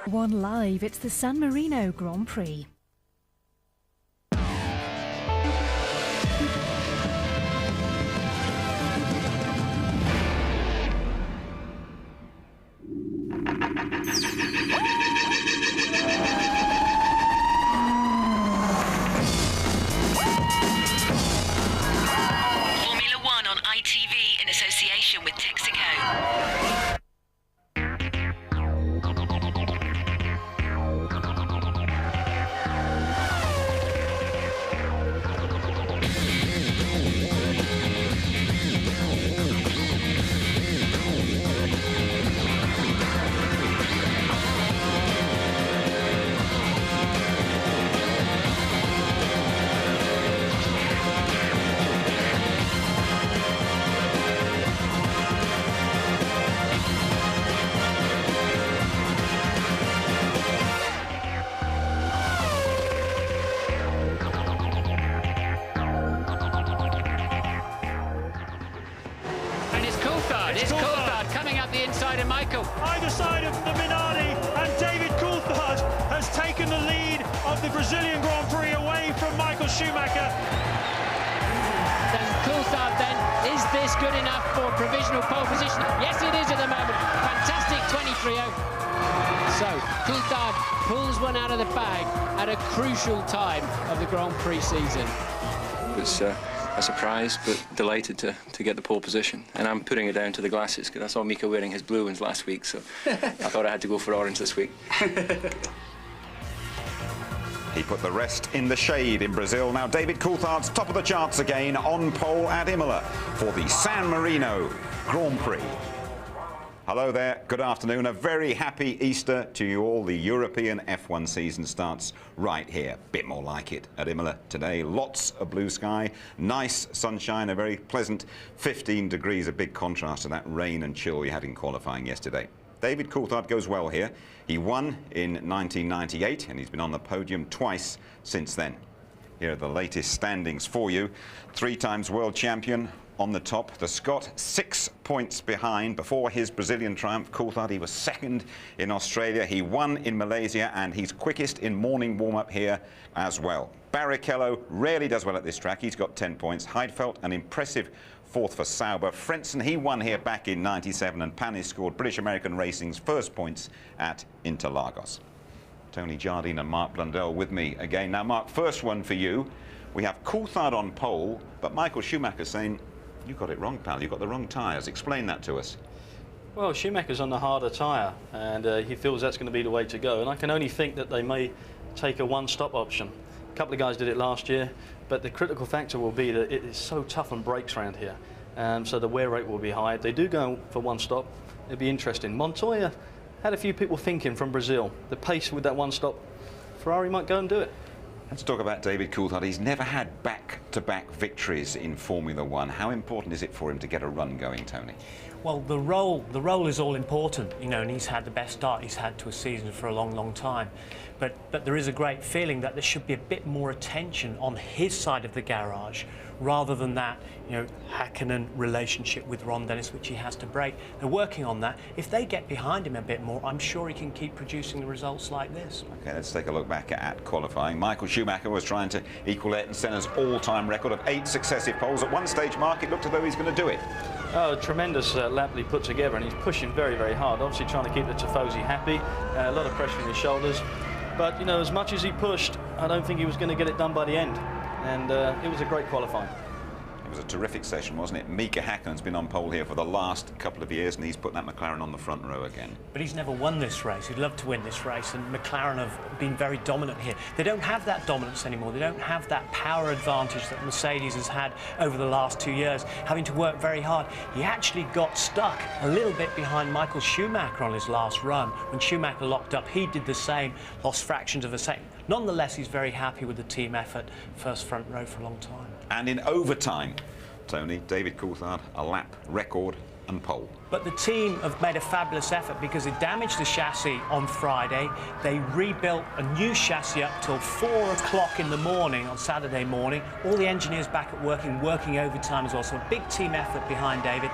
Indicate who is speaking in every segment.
Speaker 1: One Live, it's the San Marino Grand Prix.
Speaker 2: Formula One on ITV in association with Texaco.
Speaker 3: It's Coulthard coming up the inside of Michael.
Speaker 4: Either side of the Minardi, and David Coulthard has taken the lead of the Brazilian Grand Prix away from Michael Schumacher.
Speaker 3: Then Coulthard then, is this good enough for provisional pole position? Yes, it is at the moment. Fantastic 23.0. So Coulthard pulls one out of the bag at a crucial time of the Grand Prix season.
Speaker 5: It's a surprise, but delighted to get the pole position. And I'm putting it down to the glasses, because I saw Mika wearing his blue ones last week, so I thought I had to go for orange this week.
Speaker 6: He put the rest in the shade in Brazil. Now David Coulthard's top of the charts again on pole at Imola for the San Marino Grand Prix. Hello there, good afternoon. A very happy Easter to you all. The European F1 season starts right here. Bit more like it at Imola today. Lots of blue sky, nice sunshine, a very pleasant 15 degrees, a big contrast to that rain and chill we had in qualifying yesterday. David Coulthard goes well here. He won in 1998 and he's been on the podium twice since then. Here are the latest standings for you. 3 times world champion on the top. The Scot 6 points behind. Before his Brazilian triumph, Coulthard, he was second in Australia. He won in Malaysia and he's quickest in morning warm-up here as well. Barrichello rarely does well at this track. He's got 10 points. Heidfeld, an impressive 4th for Sauber. Frentzen, he won here back in 97 and Panis scored British American Racing's first points at Interlagos. Tony Jardine and Mark Blundell with me again. Now, Mark, first one for you. We have Coulthard on pole, but Michael Schumacher saying, you got it wrong, pal. You got the wrong tyres. Explain that to us.
Speaker 7: Well, Schumacher's on the harder tyre, and he feels that's going to be the way to go. And I can only think that they may take a one-stop option. A couple of guys did it last year, but the critical factor will be that it is so tough on brakes around here, so the wear rate will be high. If they do go for one stop, it'll be interesting. Montoya had a few people thinking from Brazil. The pace with that one stop, Ferrari might go and do it.
Speaker 6: Let's talk about David Coulthard. He's never had back-to-back victories in Formula One. How important is it for him to get a run going, Tony?
Speaker 8: Well, the role is all important, you know, and he's had the best start he's had to a season for a long, long time. But there is a great feeling that there should be a bit more attention on his side of the garage, rather than that, you know, Häkkinen relationship with Ron Dennis, which he has to break. They're working on that. If they get behind him a bit more, I'm sure he can keep producing the results like this.
Speaker 6: OK, let's take a look back at qualifying. Michael Schumacher was trying to equal Ayrton Senna's all-time record of 8 successive poles. At one stage, Mark, it looked as though he's going to do it.
Speaker 7: Oh, tremendous lap he put together, and he's pushing very, very hard. Obviously trying to keep the Tifosi happy. A lot of pressure on his shoulders. But, you know, as much as he pushed, I don't think he was going to get it done by the end. And it was a great qualifying.
Speaker 6: It was a terrific session, wasn't it? Mika Häkkinen's been on pole here for the last couple of years, and he's put that McLaren on the front row again.
Speaker 8: But he's never won this race. He'd love to win this race, and McLaren have been very dominant here. They don't have that dominance anymore. They don't have that power advantage that Mercedes has had over the last 2 years, having to work very hard. He actually got stuck a little bit behind Michael Schumacher on his last run. When Schumacher locked up, he did the same, lost fractions of a second. Nonetheless, he's very happy with the team effort, first front row for a long time.
Speaker 6: And in overtime, Tony, David Coulthard, a lap record and pole.
Speaker 8: But the team have made a fabulous effort because they damaged the chassis on Friday. They rebuilt a new chassis up till 4 o'clock in the morning on Saturday morning. All the engineers back at working overtime as well. So a big team effort behind David.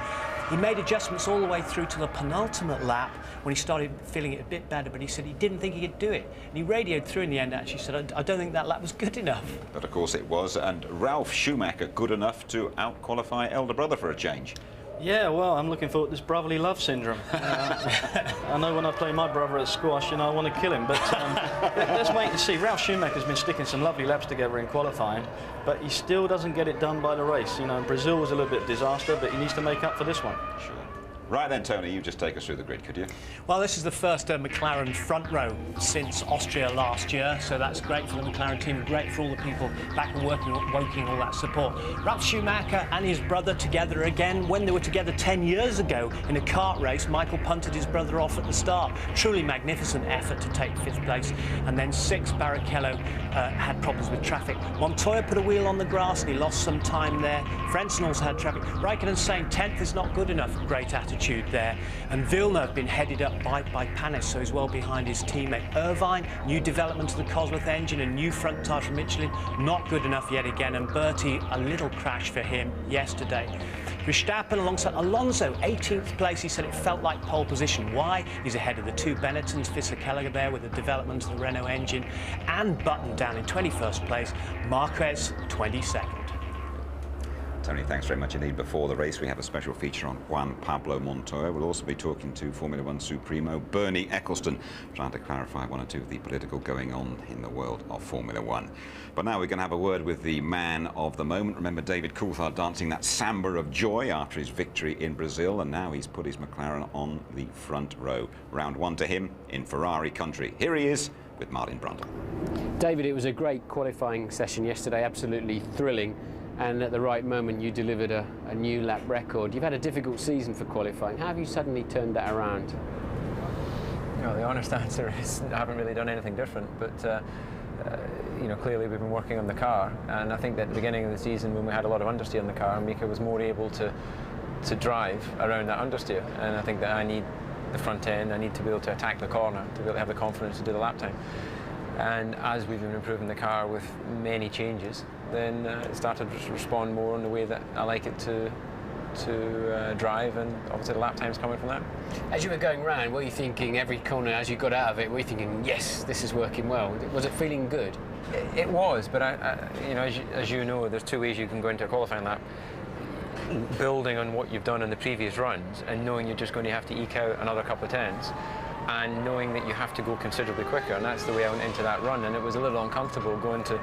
Speaker 8: He made adjustments all the way through to the penultimate lap when he started feeling it a bit better, but he said he didn't think he could do it. And he radioed through in the end, actually said, I don't think that lap was good enough.
Speaker 6: But of course it was, and Ralf Schumacher good enough to out-qualify elder brother for a change.
Speaker 7: Yeah, well, I'm looking forward to this brotherly love syndrome. I know when I play my brother at squash, you know, I want to kill him. But let's wait and see. Ralf Schumacher's been sticking some lovely laps together in qualifying, but he still doesn't get it done by the race. You know, Brazil was a little bit of disaster, but he needs to make up for this one.
Speaker 6: Sure. Right then, Tony, you just take us through the grid, could you?
Speaker 8: Well, this is the first McLaren front row since Austria last year, so that's great for the McLaren team, great for all the people back and woking all that support. Ralf Schumacher and his brother together again. When they were together 10 years ago in a kart race, Michael punted his brother off at the start. Truly magnificent effort to take 5th place. And then 6th, Barrichello had problems with traffic. Montoya put a wheel on the grass and he lost some time there. Frentzen also had traffic. Raikkonen saying 10th is not good enough. Great attitude there. And Villeneuve been headed up by Panis, so he's well behind his teammate. Irvine, new development to the Cosworth engine, a new front tyre from Michelin, not good enough yet again. And Bertie, a little crash for him yesterday. Verstappen alongside Alonso, 18th place. He said it felt like pole position. Why? He's ahead of the 2 Benettons, Fisichella there with the development of the Renault engine, and Button down in 21st place. Marquez, 22nd.
Speaker 6: Tony, thanks very much indeed. Before the race, we have a special feature on Juan Pablo Montoya. We'll also be talking to Formula One Supremo Bernie Ecclestone, trying to clarify one or two of the political going on in the world of Formula One. But now we're going to have a word with the man of the moment. Remember David Coulthard dancing that samba of joy after his victory in Brazil, and now he's put his McLaren on the front row. Round 1 to him in Ferrari country. Here he is with Martin Brundle.
Speaker 3: David, it was a great qualifying session yesterday, absolutely thrilling. And at the right moment you delivered a new lap record. You've had a difficult season for qualifying. How have you suddenly turned that around?
Speaker 9: Well, the honest answer is I haven't really done anything different, but you know, clearly we've been working on the car, and I think that at the beginning of the season when we had a lot of understeer in the car, Mika was more able to drive around that understeer, and I think that I need the front end, I need to be able to attack the corner, to be able to have the confidence to do the lap time. And as we've been improving the car with many changes, then it started to respond more in the way that I like it to drive, and obviously the lap time's coming from that.
Speaker 3: As you were going round, what were you thinking every corner as you got out of it? Were you thinking, yes, this is working well? Was it feeling good?
Speaker 9: It was, but you know, as you know, there's 2 ways you can go into a qualifying lap. Building on what you've done in the previous runs and knowing you're just going to have to eke out another couple of tenths, and knowing that you have to go considerably quicker, and that's the way I went into that run. And it was a little uncomfortable going to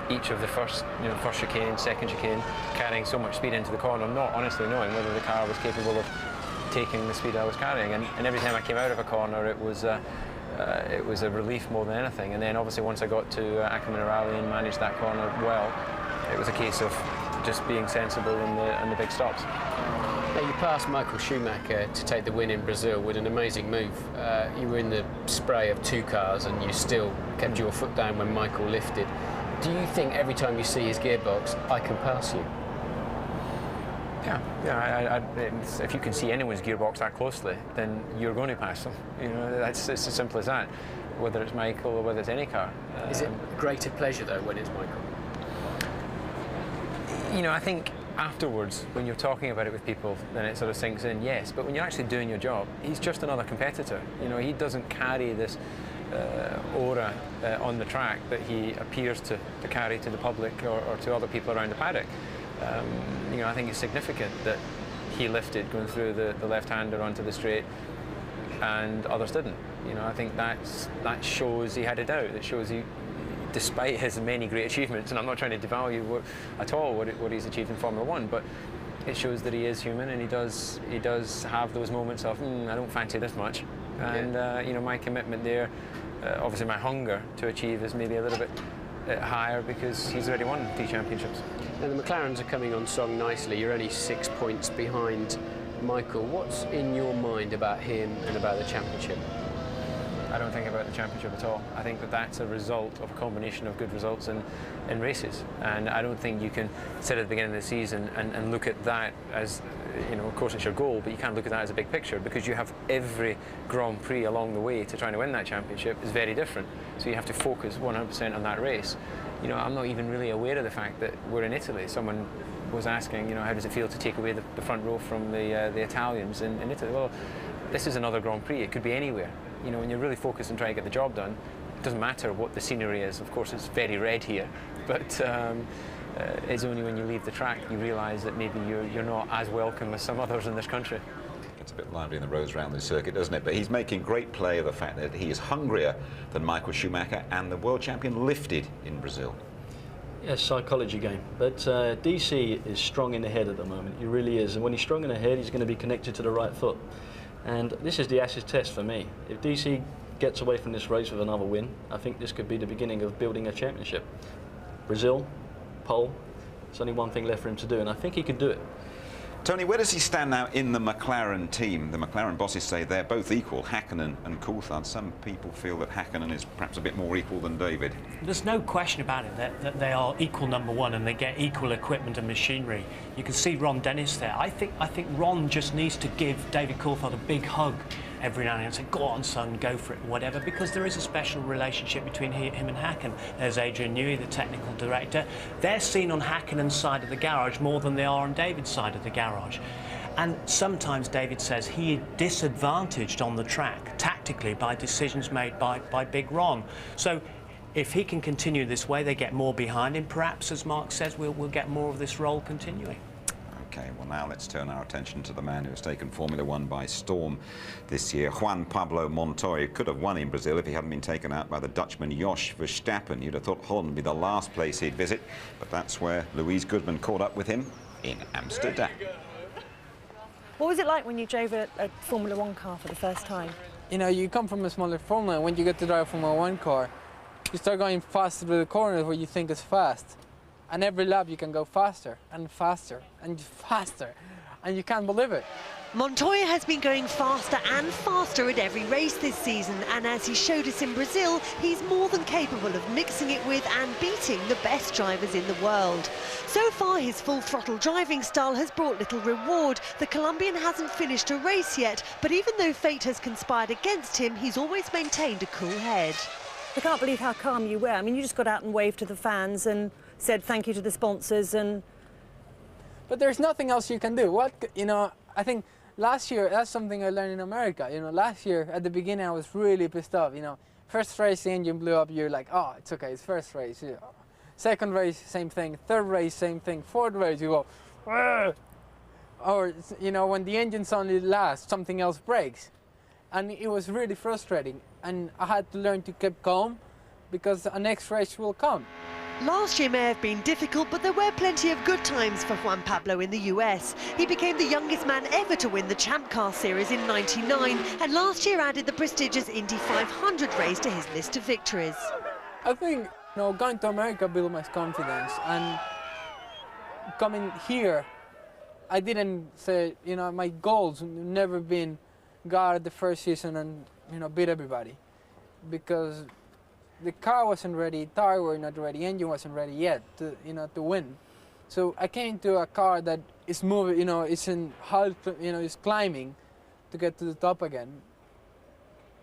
Speaker 9: each of the first chicane, second chicane, carrying so much speed into the corner, not honestly knowing whether the car was capable of taking the speed I was carrying. And every time I came out of a corner, it was a relief more than anything. And then obviously once I got to Ackerman Rally and managed that corner well, it was a case of just being sensible in the big stops.
Speaker 3: Now, you passed Michael Schumacher to take the win in Brazil with an amazing move. You were in the spray of 2 cars and you still kept your foot down when Michael lifted. Do you think every time you see his gearbox, I can pass you?
Speaker 9: Yeah. If you can see anyone's gearbox that closely, then you're going to pass them. You know, it's as simple as that. Whether it's Michael or whether it's any car.
Speaker 3: Is it greater pleasure though when it's Michael?
Speaker 9: You know, I think afterwards, when you're talking about it with people, then it sort of sinks in, yes. But when you're actually doing your job, he's just another competitor. You know, he doesn't carry this aura on the track that he appears to carry to the public or to other people around the paddock. You know, I think it's significant that he lifted going through the left-hander onto the straight and others didn't. You know, I think that shows he had it out. It shows he, despite his many great achievements, and I'm not trying to devalue at all what he's achieved in Formula One, but it shows that he is human, and he does have those moments of I don't fancy this much, and you know, my commitment there, obviously my hunger to achieve is maybe a little bit higher because he's already won 3 championships.
Speaker 3: Now the McLarens are coming on strong nicely. You're only 6 points behind Michael. What's in your mind about him and about the championship?
Speaker 9: I don't think about the championship at all. I think that that's a result of a combination of good results in races, and I don't think you can sit at the beginning of the season and look at that as, you know, of course it's your goal, but you can't look at that as a big picture because you have every Grand Prix along the way to trying to win that championship is very different. So you have to focus 100% on that race. You know, I'm not even really aware of the fact that we're in Italy. Someone was asking, you know, how does it feel to take away the front row from the Italians in Italy? Well, this is another Grand Prix. It could be anywhere. You know, when you're really focused on trying to get the job done, it doesn't matter what the scenery is. Of course, it's very red here, but it's only when you leave the track you realise that maybe you're not as welcome as some others in this country.
Speaker 6: It's a bit lively in the roads around this circuit, doesn't it? But he's making great play of the fact that he is hungrier than Michael Schumacher and the world champion lifted in Brazil.
Speaker 7: Yes, psychology game. But DC is strong in the head at the moment. He really is. And when he's strong in the head, he's going to be connected to the right foot. And this is the acid test for me. If DC gets away from this race with another win, I think this could be the beginning of building a championship. Brazil, pole, there's only one thing left for him to do, and I think he could do it.
Speaker 6: Tony, where does he stand now in the McLaren team? The McLaren bosses say they're both equal, Häkkinen and Coulthard. Some people feel that Häkkinen is perhaps a bit more equal than David.
Speaker 8: There's no question about it that they are equal number one and they get equal equipment and machinery. You can see Ron Dennis there. I think Ron just needs to give David Coulthard a big hug every now and then and say, go on son, go for it, whatever, because there is a special relationship between him and Häkkinen. There's Adrian Newey, the technical director. They're seen on Häkkinen's side of the garage more than they are on David's side of the garage. And sometimes David says he is disadvantaged on the track tactically by decisions made by Big Ron. So if he can continue this way, they get more behind him. Perhaps, as Mark says, we'll get more of this role continuing.
Speaker 6: Okay, well now let's turn our attention to the man who has taken Formula One by storm this year, Juan Pablo Montoya. Could have won in Brazil if he hadn't been taken out by the Dutchman Jos Verstappen. You'd have thought Holland would be the last place he'd visit, but that's where Louise Goodman caught up with him in Amsterdam.
Speaker 10: What was it like when you drove a Formula One car for the first time?
Speaker 11: You know, you come from a smaller Formula, when you get to drive a Formula One car, you start going faster to the corners where you think is fast. And every lap you can go faster and faster and faster, and you can't believe it.
Speaker 12: Montoya has been going faster and faster at every race this season, and as he showed us in Brazil, he's more than capable of mixing it with and beating the best drivers in the world. So far, his full-throttle driving style has brought little reward. The Colombian hasn't finished a race yet, but even though fate has conspired against him, he's always maintained a cool head.
Speaker 10: I can't believe how calm you were. I mean, you just got out and waved to the fans and said thank you to the sponsors and...
Speaker 11: But there's nothing else you can do. What, you know, I think last year, that's something I learned in America. You know, last year, at the beginning, I was really pissed off. You know, first race, the engine blew up, you're like, oh, it's okay, it's first race. You know. Second race, same thing. Third race, same thing. Fourth race, you go, argh! Or, you know, when the engine's only last, something else breaks. And it was really frustrating. And I had to learn to keep calm because the next race will come.
Speaker 12: Last year may have been difficult, but there were plenty of good times for Juan Pablo in the US. He became the youngest man ever to win the Champ Car Series in '99, and last year added the prestigious Indy 500 race to his list of victories.
Speaker 11: I think, you know, going to America built my confidence, and coming here, I didn't say, you know, my goals never been go out the first season and, you know, beat everybody, because the car wasn't ready, tire were not ready, engine wasn't ready yet to, you know, to win. So I came to a car that is moving, you know, it's in high, you know, it's climbing to get to the top again.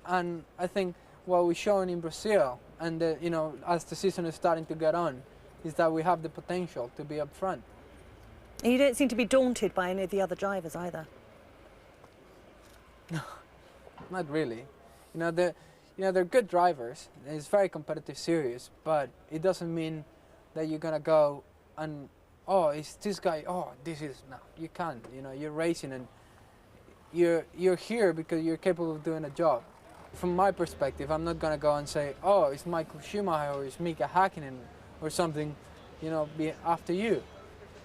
Speaker 11: And I think what we're showing in Brazil, and you know, as the season is starting to get on, is that we have the potential to be up front.
Speaker 10: And you don't seem to be daunted by any of the other drivers either.
Speaker 11: No, not really. You know, they're good drivers. It's very competitive series, but it doesn't mean that you're gonna go and, oh, it's this guy, oh, this is, no, you can't. You know, you're racing and you're here because you're capable of doing a job. From my perspective, I'm not gonna go and say, oh, it's Michael Schumacher or it's Mika Häkkinen or something, you know, be after you.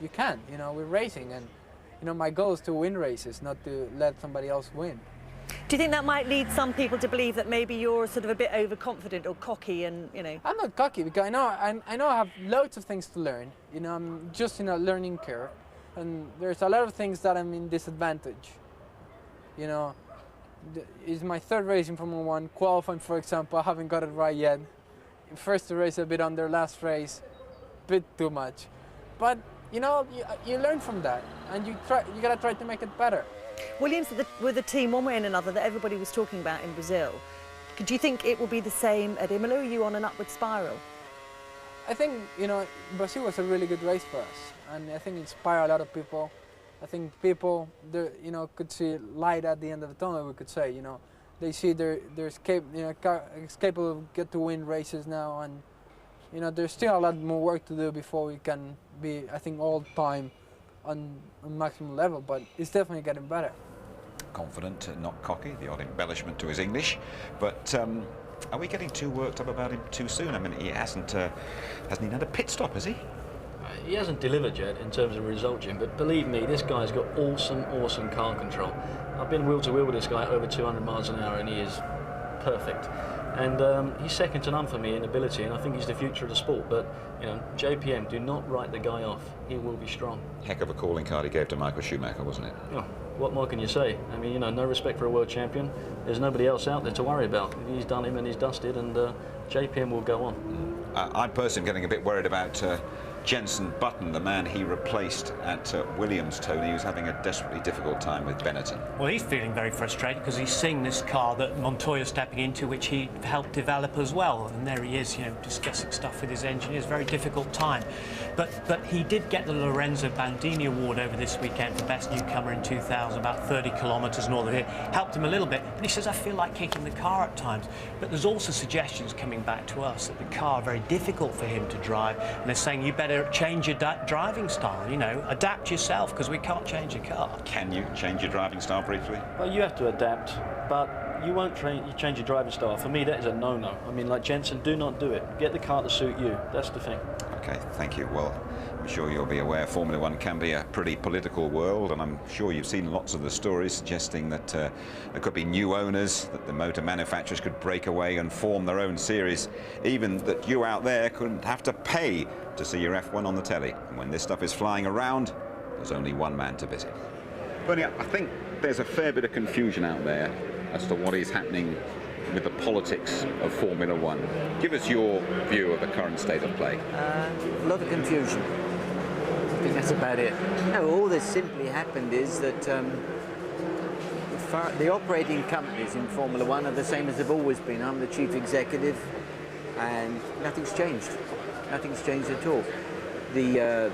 Speaker 11: You can't, you know, we're racing, and, you know, my goal is to win races, not to let somebody else win.
Speaker 10: Do you think that might lead some people to believe that maybe you're sort of a bit overconfident or cocky and, you know?
Speaker 11: I'm not cocky because I know I have loads of things to learn. You know, I'm just in a learning curve, and there's a lot of things that I'm in disadvantage. You know, it's my third race in Formula One. Qualifying, for example, I haven't got it right yet. First race a bit under, last race, a bit too much. But, you know, you learn from that, and you gotta try to make it better.
Speaker 10: Williams were the team one way and another that everybody was talking about in Brazil. Do you think it will be the same at Imola, or are you on an upward spiral?
Speaker 11: I think, you know, Brazil was a really good race for us, and I think it inspired a lot of people. I think people, you know, could see light at the end of the tunnel. We could say, you know, they see they're capable of get to win races now, and you know, there's still a lot more work to do before we can be, I think, all time on maximum level. But it's definitely getting better.
Speaker 6: Confident, not cocky. The odd embellishment to his English, but. Are we getting too worked up about him too soon? I mean, he hasn't he had a pit stop, has he?
Speaker 7: He hasn't delivered yet in terms of result, Jim, but believe me, this guy's got awesome car control. I've been wheel to wheel with this guy over 200 miles an hour, and he is perfect. And he's second to none for me in ability, and I think he's the future of the sport. But you know, JPM, do not write the guy off. He will be strong.
Speaker 6: Heck of a calling card he gave to Michael Schumacher, wasn't it?
Speaker 7: Oh, what more can you say? I mean, you know, no respect for a world champion. There's nobody else out there to worry about. He's done him and he's dusted, and JPM will go on.
Speaker 6: I'm personally getting a bit worried about Jenson Button, the man he replaced at Williams, Tony, who's having a desperately difficult time with Benetton.
Speaker 8: Well, he's feeling very frustrated because he's seeing this car that Montoya's stepping into, which he helped develop as well. And there he is, you know, discussing stuff with his engineers. Very difficult time. But he did get the Lorenzo Bandini Award over this weekend for Best Newcomer in 2000, about 30 kilometres north of here. Helped him a little bit. And he says, I feel like kicking the car at times. But there's also suggestions coming back to us that the car very difficult for him to drive. And they're saying, you better change your driving style, you know, adapt yourself, because we can't change a car.
Speaker 6: Can you change your driving style briefly?
Speaker 7: Well, you have to adapt, but you won't change your driving style. For me, that is a no-no. I mean, like Jenson, do not do it. Get the car to suit you. That's the thing.
Speaker 6: Okay, thank you. Well, I'm sure you'll be aware Formula One can be a pretty political world, and I'm sure you've seen lots of the stories suggesting that there could be new owners, that the motor manufacturers could break away and form their own series, even that you out there couldn't have to pay to see your F1 on the telly. And when this stuff is flying around, there's only one man to visit. Bernie, I think there's a fair bit of confusion out there as to what is happening with the politics of Formula One. Give us your view of the current state of play.
Speaker 13: A lot of confusion. I think that's about it. No, all that's simply happened is that the operating companies in Formula One are the same as they've always been. I'm the chief executive, and nothing's changed. Nothing's changed at all. The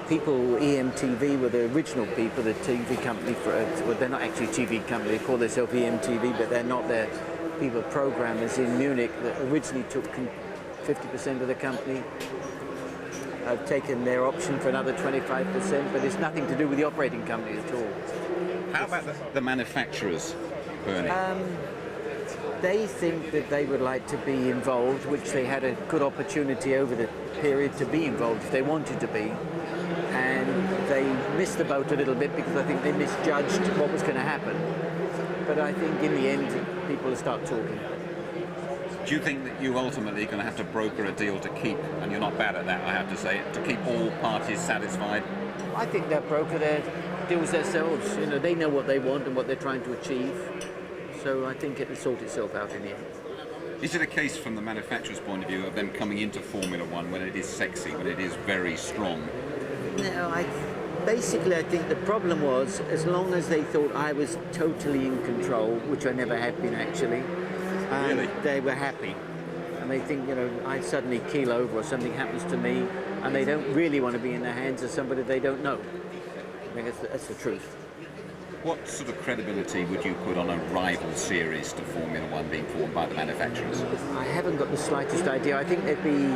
Speaker 13: people, EMTV, were the original people, the TV company. Well, they're not actually a TV company. They call themselves EMTV, but they're not. They're people, programmers in Munich that originally took 50% of the company. Have taken their option for another 25%, but it's nothing to do with the operating company at all.
Speaker 6: How about the manufacturers, Bernie?
Speaker 13: They think that they would like to be involved, which they had a good opportunity over the period to be involved if they wanted to be. And they missed the boat a little bit because I think they misjudged what was going to happen. But I think in the end, people will start talking.
Speaker 6: Do you think that you ultimately are going to have to broker a deal to keep, and you're not bad at that, I have to say, to keep all parties satisfied?
Speaker 13: I think they'll broker their deals themselves. You know, they know what they want and what they're trying to achieve. So I think it will sort itself out in the end.
Speaker 6: Is it a case from the manufacturer's point of view of them coming into Formula One when it is sexy, when it is very strong?
Speaker 13: No, basically I think the problem was, as long as they thought I was totally in control, which I never have been actually,
Speaker 6: really?
Speaker 13: They were happy. And they think, you know, I suddenly keel over or something happens to me, and they don't really want to be in the hands of somebody they don't know. I think that's the truth.
Speaker 6: What sort of credibility would you put on a rival series to Formula One being formed by the manufacturers?
Speaker 13: I haven't got the slightest idea. I think they'd be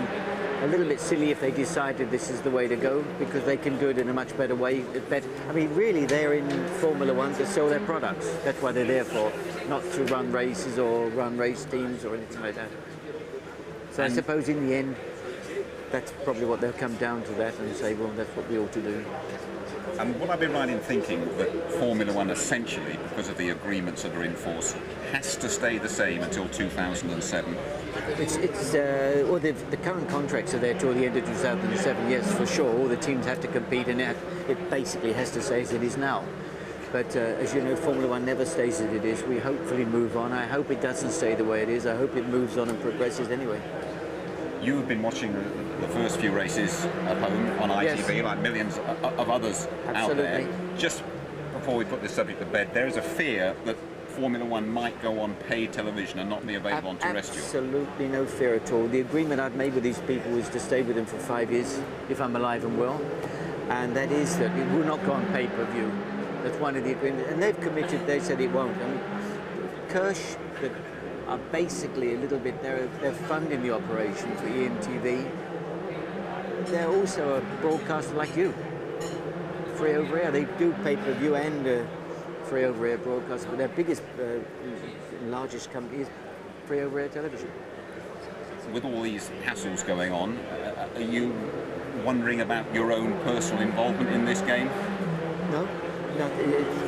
Speaker 13: a little bit silly if they decided this is the way to go, because they can do it in a much better way. I mean, really, they're in Formula One to sell their products. That's what they're there for, not to run races or run race teams or anything like that. So I suppose in the end, that's probably what they'll come down to that and say, well, that's what we ought to do.
Speaker 6: And would I be right in thinking that Formula One essentially, because of the agreements that are in force, has to stay the same until 2007?
Speaker 13: Well, the current contracts are there till the end of 2007, yes, for sure. All the teams have to compete, and it basically has to stay as it is now. But as you know, Formula One never stays as it is. We hopefully move on. I hope it doesn't stay the way it is. I hope it moves on and progresses anyway.
Speaker 6: You've been watching the first few races at home on ITV, yes, like millions of others out there. Just before we put this subject to bed, there is a fear that Formula One might go on paid television and not be available on terrestrial?
Speaker 13: Absolutely no fear at all. The agreement I've made with these people is to stay with them for 5 years, if I'm alive and well. And that is that it will not go on pay-per-view. That's one of the agreements. And they've committed, they said it won't. I mean, Kirsch, that are basically a little bit, they're funding the operation for EMTV. They're also a broadcaster like you. Free over air. They do pay-per-view and free over air broadcast, but their biggest, largest company is free over air television.
Speaker 6: With all these hassles going on, are you wondering about your own personal involvement in this game?
Speaker 13: No,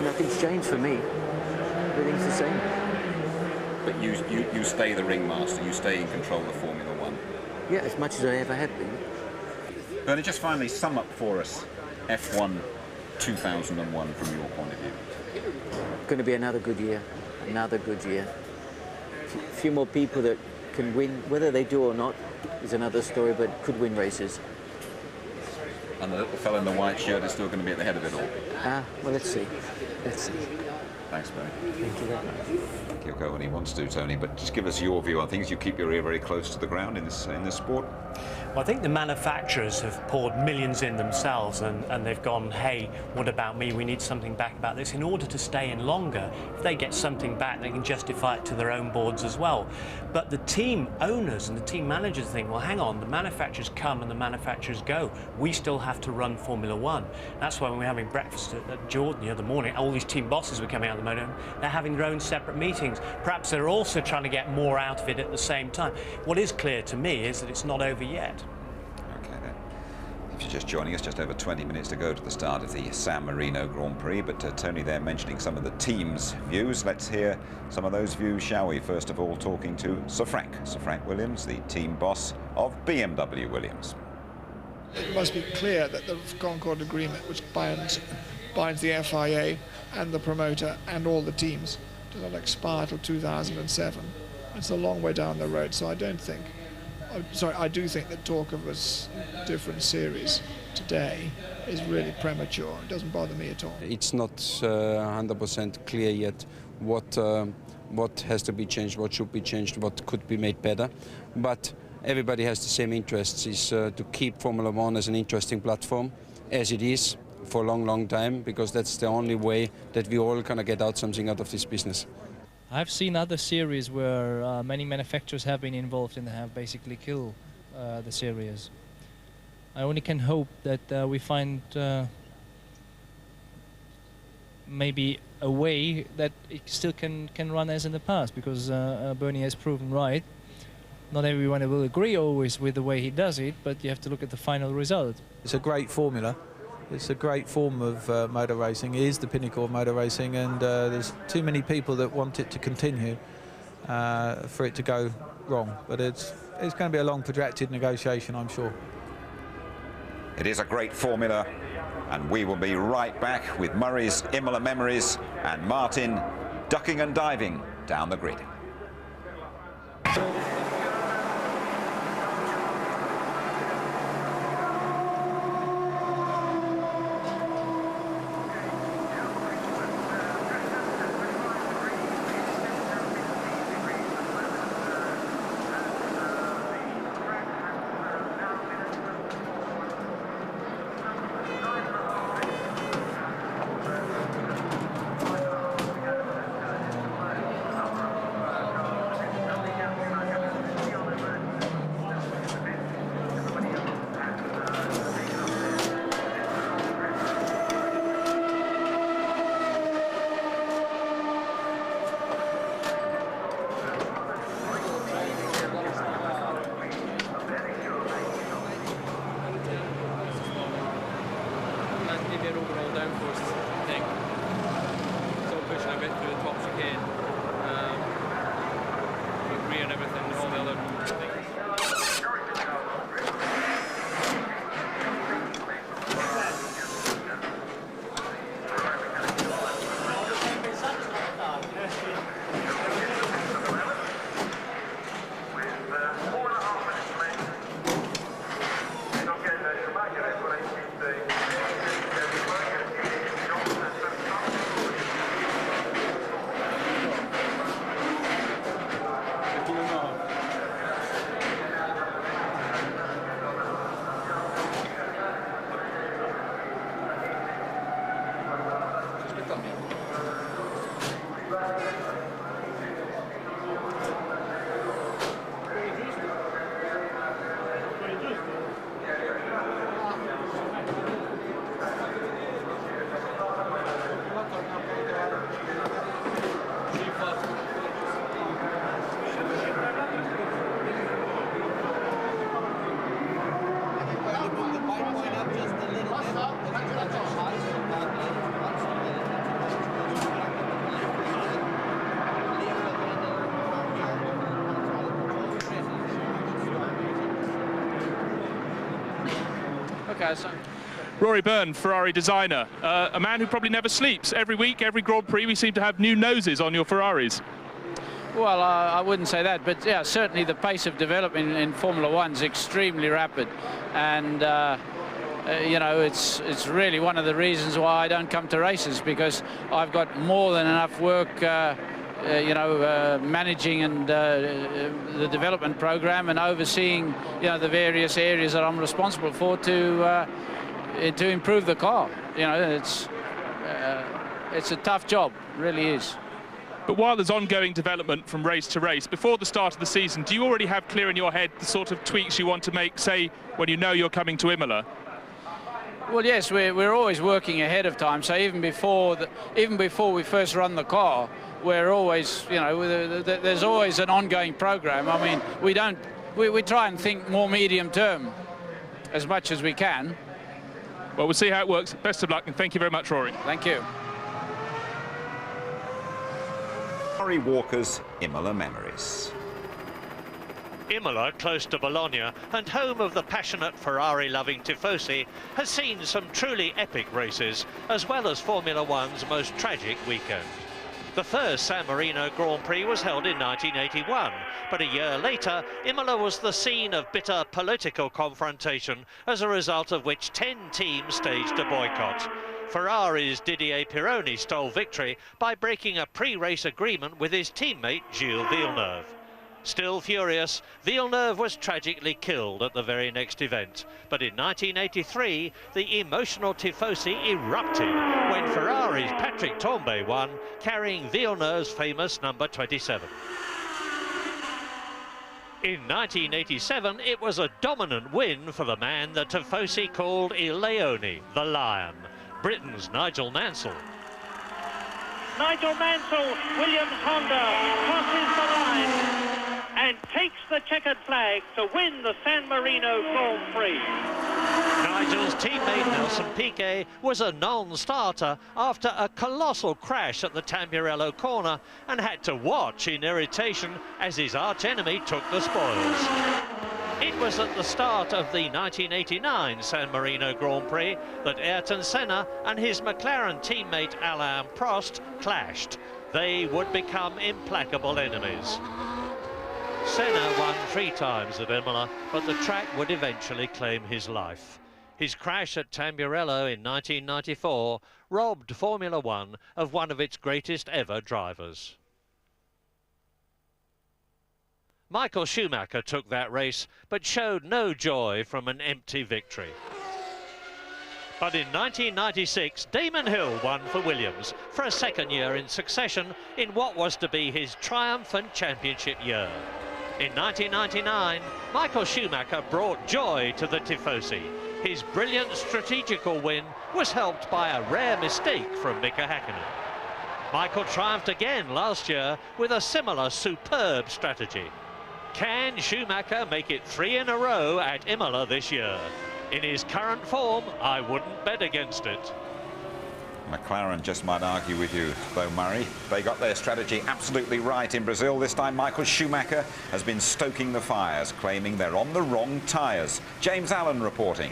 Speaker 13: nothing's changed for me. Everything's the same.
Speaker 6: But you stay the ringmaster, you stay in control of Formula One?
Speaker 13: Yeah, as much as I ever have been.
Speaker 6: Bernie, just finally sum up for us F1 2001 from your point of view.
Speaker 13: Going to be another good year, another good year. A few more people that can win, whether they do or not is another story, but could win races.
Speaker 6: And the little fellow in the white shirt is still going to be at the head of it all.
Speaker 13: Well, let's see. Let's see.
Speaker 6: Thanks, Bernie.
Speaker 13: Thank you very much.
Speaker 6: He'll go when he wants to, Tony, but just give us your view on things. You keep your ear very close to the ground in this sport.
Speaker 8: Well, I think the manufacturers have poured millions in themselves and they've gone, hey, what about me? We need something back about this. In order to stay in longer, if they get something back, they can justify it to their own boards as well. But the team owners and the team managers think, well, hang on, the manufacturers come and the manufacturers go. We still have to run Formula One. That's why when we're having breakfast at Jordan the other morning, all these team bosses were coming out of the motor, they're having their own separate meetings. Perhaps they're also trying to get more out of it at the same time. What is clear to me is that it's not over yet.
Speaker 6: Okay, then. If you're just joining us, just over 20 minutes to go to the start of the San Marino Grand Prix, but Tony there mentioning some of the team's views. Let's hear some of those views, shall we? First of all, talking to Sir Frank Williams, the team boss of BMW Williams.
Speaker 14: It must be clear that the Concord Agreement, which binds the FIA and the promoter and all the teams, does not expire till 2007. It's a long way down the road, so I do think that talk of a different series today is really premature. It doesn't bother me at all.
Speaker 15: It's not 100% clear yet what has to be changed, what should be changed, what could be made better. But everybody has the same interests, is to keep Formula One as an interesting platform, as it is for a long, long time, because that's the only way that we all kind of get out something out of this business.
Speaker 16: I've seen other series where many manufacturers have been involved and have basically killed the series. I only can hope that we find maybe a way that it still can run as in the past, because Bernie has proven right. Not everyone will agree always with the way he does it, but you have to look at the final result.
Speaker 17: It's a great formula. It's a great form of motor racing. It is the pinnacle of motor racing, and there's too many people that want it to continue for it to go wrong. But it's going to be a long, protracted negotiation, I'm sure.
Speaker 6: It is a great formula, and we will be right back with Murray's Imola memories and Martin ducking and diving down the grid.
Speaker 3: caso.
Speaker 18: Rory Byrne, Ferrari designer, a man who probably never sleeps. Every week, every Grand Prix, we seem to have new noses on your Ferraris.
Speaker 3: Well, I wouldn't say that, but yeah, certainly the pace of development in Formula One is extremely rapid, and you know, it's really one of the reasons why I don't come to races, because I've got more than enough work, you know, managing and the development program and overseeing, you know, the various areas that I'm responsible for to improve the car. You know, it's a tough job, really is.
Speaker 18: But while there's ongoing development from race to race, before the start of the season, do you already have clear in your head the sort of tweaks you want to make, say, when you know you're coming to Imola?
Speaker 3: Well, yes, we're always working ahead of time. So even before we first run the car, we're always, you know, there's always an ongoing program. I mean, we try and think more medium term as much as we can.
Speaker 18: Well, we'll see how it works. Best of luck, and thank you very much, Rory.
Speaker 3: Thank you.
Speaker 6: Murray Walker's Imola memories.
Speaker 19: Imola, close to Bologna and home of the passionate Ferrari-loving Tifosi, has seen some truly epic races, as well as Formula One's most tragic weekend. The first San Marino Grand Prix was held in 1981, but a year later, Imola was the scene of bitter political confrontation, as a result of which 10 teams staged a boycott. Ferrari's Didier Pironi stole victory by breaking a pre-race agreement with his teammate Gilles Villeneuve. Still furious, Villeneuve was tragically killed at the very next event. But in 1983, the emotional Tifosi erupted when Ferrari's Patrick Tambay won, carrying Villeneuve's famous number 27. In 1987, it was a dominant win for the man the Tifosi called Il Leone, the Lion, Britain's Nigel Mansell.
Speaker 4: Nigel Mansell, Williams Honda, crosses the line and takes the checkered flag to win the San Marino Grand Prix.
Speaker 19: Nigel's teammate Nelson Piquet was a non-starter after a colossal crash at the Tamburello corner and had to watch in irritation as his arch-enemy took the spoils. It was at the start of the 1989 San Marino Grand Prix that Ayrton Senna and his McLaren teammate Alain Prost clashed. They would become implacable enemies. Senna won 3 times at Imola, but the track would eventually claim his life. His crash at Tamburello in 1994 robbed Formula One of one of its greatest ever drivers. Michael Schumacher took that race, but showed no joy from an empty victory. But in 1996, Damon Hill won for Williams for a second year in succession in what was to be his triumphant championship year. In 1999, Michael Schumacher brought joy to the Tifosi. His brilliant strategical win was helped by a rare mistake from Mika Häkkinen. Michael triumphed again last year with a similar superb strategy. Can Schumacher make it 3 in a row at Imola this year? In his current form, I wouldn't bet against it.
Speaker 6: McLaren just might argue with you, though, Murray. They got their strategy absolutely right in Brazil. This time, Michael Schumacher has been stoking the fires, claiming they're on the wrong tyres. James Allen reporting.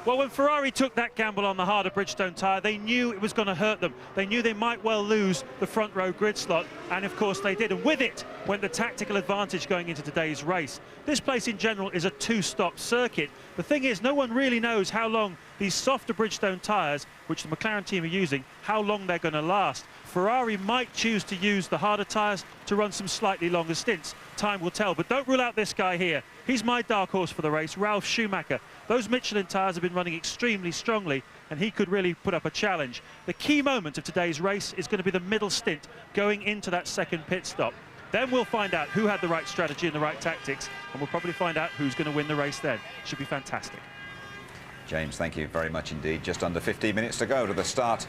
Speaker 4: Well, when Ferrari took that gamble on the harder Bridgestone tyre, they knew it was going to hurt them. They knew they might well lose the front row grid slot, and of course they did. And with it went the tactical advantage going into today's race. This place in general is a 2-stop circuit. The thing is, no one really knows how long these softer Bridgestone tyres, which the McLaren team are using, how long they're going to last. Ferrari might choose to use the harder tyres to run some slightly longer stints. Time will tell, but don't rule out this guy here. He's my dark horse for the race, Ralf Schumacher. Those Michelin tyres have been running extremely strongly, and he could really put up a challenge. The key moment of today's race is going to be the middle stint, going into that second pit stop. Then we'll find out who had the right strategy and the right tactics, and we'll probably find out who's going to win the race then. Should be fantastic.
Speaker 6: James, thank you very much indeed. Just under 15 minutes to go to the start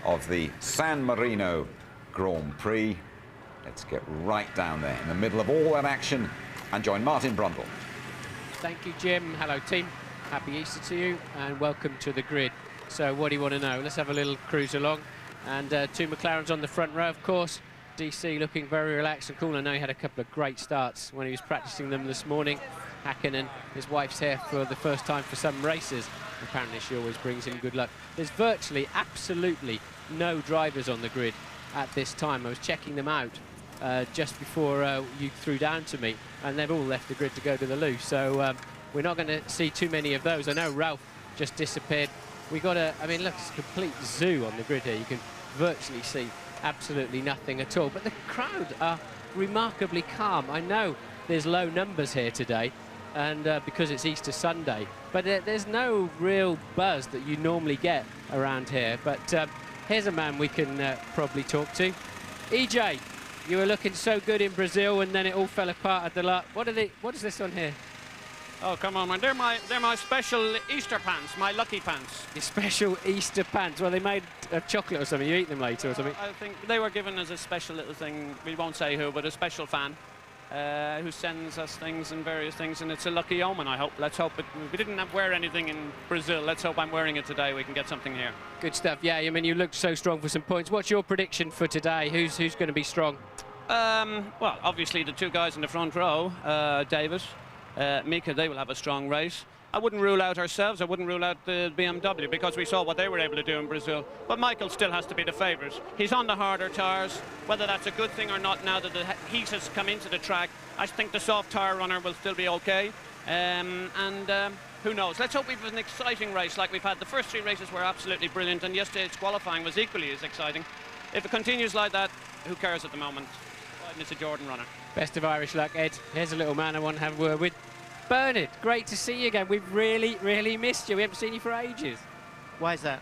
Speaker 6: of the San Marino Grand Prix. Let's get right down there in the middle of all that action and join Martin Brundle.
Speaker 20: Thank you, Jim. Hello, team. Happy Easter to you and welcome to the grid. So what do you want to know? Let's have a little cruise along. And 2 McLarens on the front row, of course. DC looking very relaxed and cool. I know he had a couple of great starts when he was practicing them this morning. Hakkinen. His wife's here for the first time for some races. Apparently she always brings him good luck. There's virtually absolutely no drivers on the grid at this time. I was checking them out just before you threw down to me, and they've all left the grid to go to the loo. So we're not going to see too many of those. I know Ralph just disappeared. We got I mean, look, it's a complete zoo on the grid here. You can virtually see absolutely nothing at all. But the crowd are remarkably calm. I know there's low numbers here today, and because it's Easter Sunday, but there's no real buzz that you normally get around here. But here's a man we can probably talk to. EJ, you were looking so good in Brazil, and then it all fell apart at the lot. What is this on here?
Speaker 21: Oh, come on, man. They're my special Easter pants, my lucky pants.
Speaker 20: Your special Easter pants. Well, they made of chocolate or something. You eat them later or something?
Speaker 21: I think they were given as a special little thing. We won't say who, but a special fan who sends us things and various things, and it's a lucky omen, I hope. Let's hope we didn't wear anything in Brazil. Let's hope I'm wearing it today. We can get something here.
Speaker 20: Good stuff. Yeah, I mean, you looked so strong for some points. What's your prediction for today? Who's going to be strong?
Speaker 21: Well, obviously the two guys in the front row, David, Mika, they will have a strong race. I wouldn't rule out ourselves. I wouldn't rule out the BMW because we saw what they were able to do in Brazil. But Michael still has to be the favourite. He's on the harder tyres. Whether that's a good thing or not now that the heat has come into the track, I think the soft tyre runner will still be okay. Who knows? Let's hope we've an exciting race like we've had. The first three races were absolutely brilliant, and yesterday's qualifying was equally as exciting. If it continues like that, who cares at the moment? It's a Jordan runner.
Speaker 20: Best of Irish luck, Ed. Here's a little man I want to have a word with. Bernard, great to see you again. We've really, really missed you. We haven't seen you for ages.
Speaker 22: Why is that?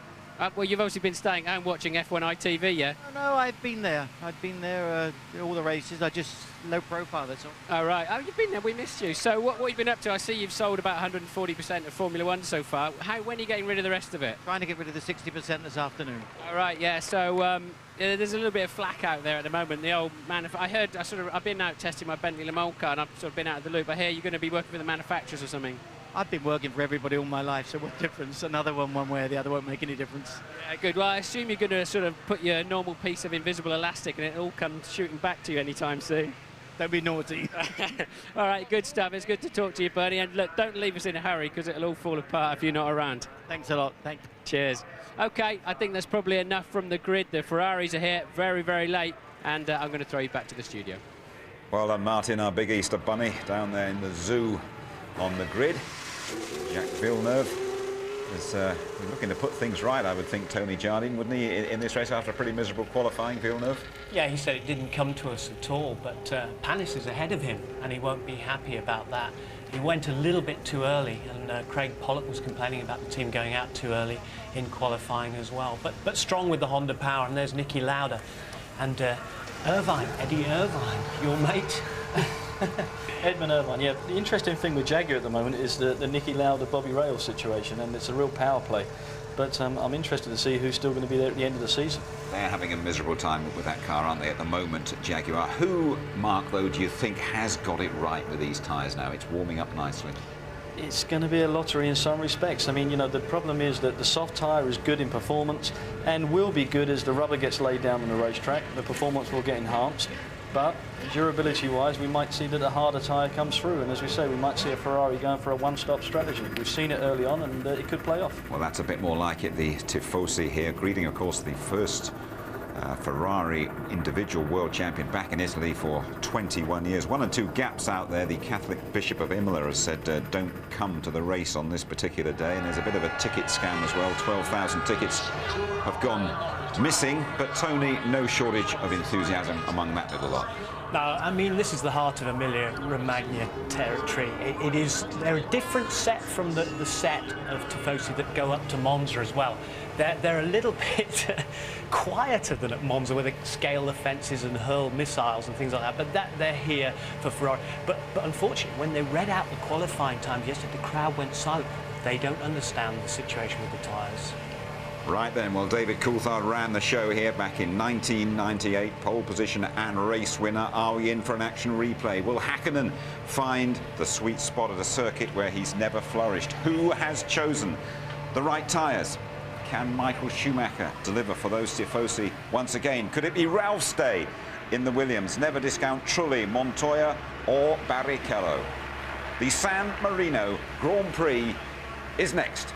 Speaker 20: Well, you've obviously been staying home watching F1 ITV, yeah?
Speaker 22: No, I've been there. I've been there all the races. I just low profile, that's all.
Speaker 20: Oh, right. Oh, you've been there. We missed you. So what have you been up to? I see you've sold about 140% of Formula One so far. When are you getting rid of the rest of it?
Speaker 22: Trying to get rid of the 60% this afternoon.
Speaker 20: All right, yeah. So there's a little bit of flack out there at the moment. The old I've been out testing my Bentley Le Mans car, and I've sort of been out of the loop. I hear you're going to be working for the manufacturers or something.
Speaker 22: I've been working for everybody all my life, so what difference? Another one way or the other won't make any difference.
Speaker 20: Yeah, good. Well, I assume you're going to sort of put your normal piece of invisible elastic and it all comes shooting back to you anytime soon.
Speaker 22: Don't be naughty.
Speaker 20: All right, good stuff. It's good to talk to you, Bernie. And look, don't leave us in a hurry because it'll all fall apart if you're not around.
Speaker 22: Thanks a lot. Thanks.
Speaker 20: Cheers. OK, I think that's probably enough from the grid. The Ferraris are here very, very late, and I'm going to throw you back to the studio.
Speaker 6: Well done, Martin, our big Easter bunny, down there in the zoo on the grid. Jacques Villeneuve is looking to put things right, I would think, Tony Jardine, wouldn't he, in this race after a pretty miserable qualifying, Villeneuve?
Speaker 8: Yeah, he said it didn't come to us at all, but Panis is ahead of him, and he won't be happy about that. He went a little bit too early, and Craig Pollock was complaining about the team going out too early in qualifying as well. But strong with the Honda power, and there's Niki Lauda. And Eddie Irvine, your mate.
Speaker 7: Edmund Irvine, yeah. The interesting thing with Jaguar at the moment is the Niki Lauda, Bobby Rails situation, and it's a real power play. But I'm interested to see who's still going to be there at the end of the season.
Speaker 6: They're having a miserable time with that car, aren't they, at the moment, Jaguar? Who, Mark, though, do you think has got it right with these tyres now? It's warming up nicely.
Speaker 7: It's going to be a lottery in some respects. I mean, you know, the problem is that the soft tyre is good in performance and will be good as the rubber gets laid down on the racetrack. The performance will get enhanced. But durability-wise, we might see that a harder tyre comes through, and as we say, we might see a Ferrari going for a one-stop strategy. We've seen it early on, and it could play off.
Speaker 6: Well, that's a bit more like it. The Tifosi here, greeting, of course, the first Ferrari individual world champion back in Italy for 21 years. 1 or 2 gaps out there. The Catholic Bishop of Imola has said don't come to the race on this particular day, and there's a bit of a ticket scam as well. 12,000 tickets have gone missing, but Tony, no shortage of enthusiasm among that little lot.
Speaker 8: No, I mean, this is the heart of Emilia-Romagna territory. They're a different set from the set of Tifosi that go up to Monza as well. They're a little bit quieter than at Monza, where they scale the fences and hurl missiles and things like that, but they're here for Ferrari. But unfortunately, when they read out the qualifying times yesterday, the crowd went silent. They don't understand the situation with the tyres.
Speaker 6: Right then, well, David Coulthard ran the show here back in 1998, pole position and race winner. Are we in for an action replay? Will Hakkinen find the sweet spot at a circuit where he's never flourished? Who has chosen the right tyres? Can Michael Schumacher deliver for those Tifosi once again? Could it be Ralph's day in the Williams? Never discount Trulli, Montoya or Barrichello. The San Marino Grand Prix is next.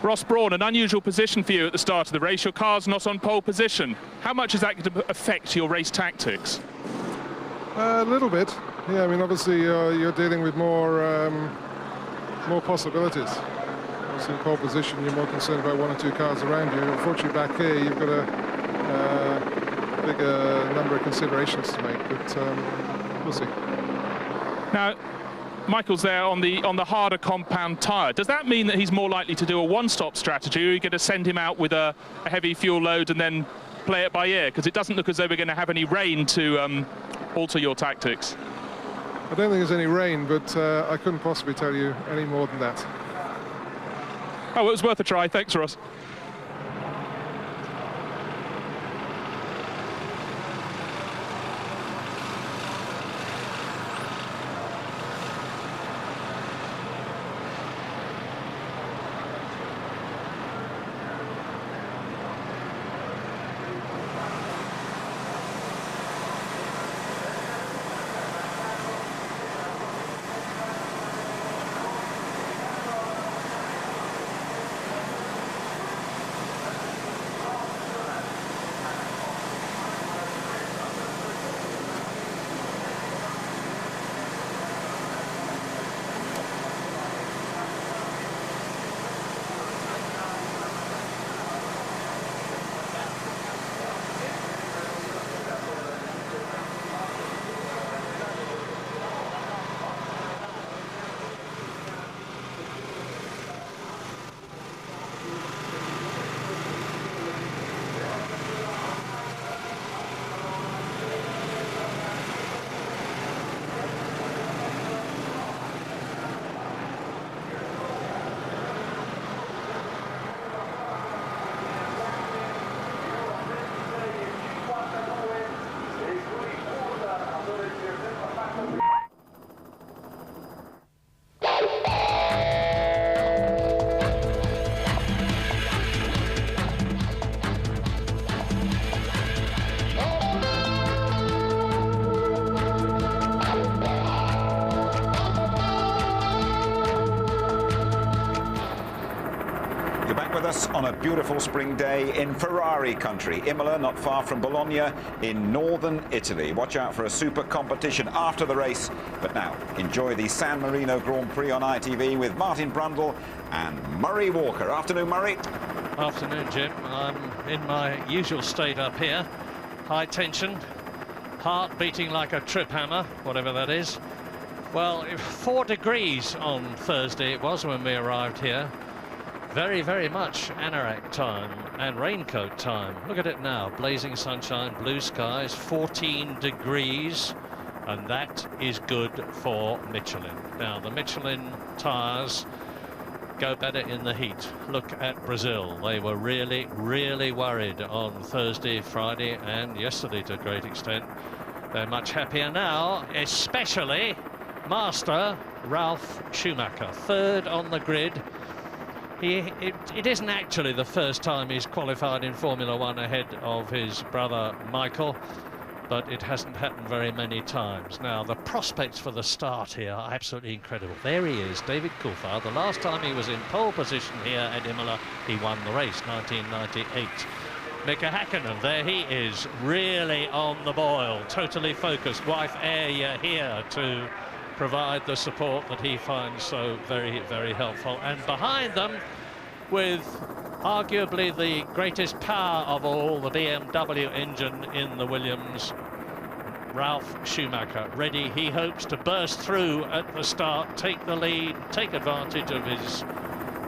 Speaker 18: Ross Brawn, an unusual position for you at the start of the race. Your car's not on pole position. How much is that going to affect your race tactics?
Speaker 1: A little bit. Yeah, I mean, obviously you're dealing with more possibilities. Obviously in pole position, you're more concerned about one or two cars around you. Unfortunately, back here, you've got a bigger number of considerations to make, but we'll see.
Speaker 18: Now, Michael's there on the harder compound tyre. Does that mean that he's more likely to do a one-stop strategy, or are you going to send him out with a heavy fuel load and then play it by ear? Because it doesn't look as though we're going to have any rain to alter your tactics.
Speaker 1: I don't think there's any rain, but I couldn't possibly tell you any more than that.
Speaker 18: Oh, it was worth a try. Thanks, Ross.
Speaker 6: On a beautiful spring day in Ferrari country, Imola, not far from Bologna in northern Italy. Watch out for a super competition after the race. But now, enjoy the San Marino Grand Prix on ITV with Martin Brundle and Murray Walker. Afternoon, Murray.
Speaker 19: Afternoon, Jim. I'm in my usual state up here. High tension, heart beating like a trip hammer, whatever that is. Well, 4 degrees on Thursday it was when we arrived here. Very, very much anorak time and raincoat time. Look at it now, blazing sunshine, blue skies, 14 degrees, and that is good for Michelin. Now, the Michelin tyres go better in the heat. Look at Brazil. They were really, really worried on Thursday, Friday, and yesterday to a great extent. They're much happier now, especially master Ralf Schumacher, third on the grid. It isn't actually the first time he's qualified in Formula One ahead of his brother Michael, but it hasn't happened very many times. Now, the prospects for the start here are absolutely incredible. There he is, David Coulthard. The last time he was in pole position here at Imola, he won the race, 1998. Mika Häkkinen, there he is, really on the boil, totally focused. Wife Air here to provide the support that he finds so very, very helpful. And behind them, with arguably the greatest power of all, the BMW engine in the Williams, Ralf Schumacher, ready, he hopes, to burst through at the start, take the lead, take advantage of his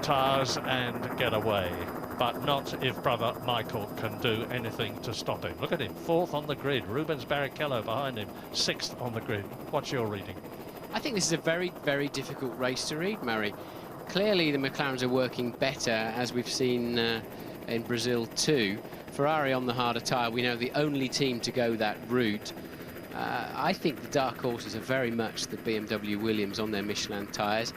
Speaker 19: tyres and get away. But not if brother Michael can do anything to stop him. Look at him, 4th on the grid. Rubens Barrichello behind him, 6th on the grid. What's your reading?
Speaker 20: I think this is a very, very difficult race to read, Murray. Clearly the McLarens are working better, as we've seen in Brazil too. Ferrari on the harder tyre, we know the only team to go that route. I think the dark horses are very much the BMW Williams on their Michelin tyres.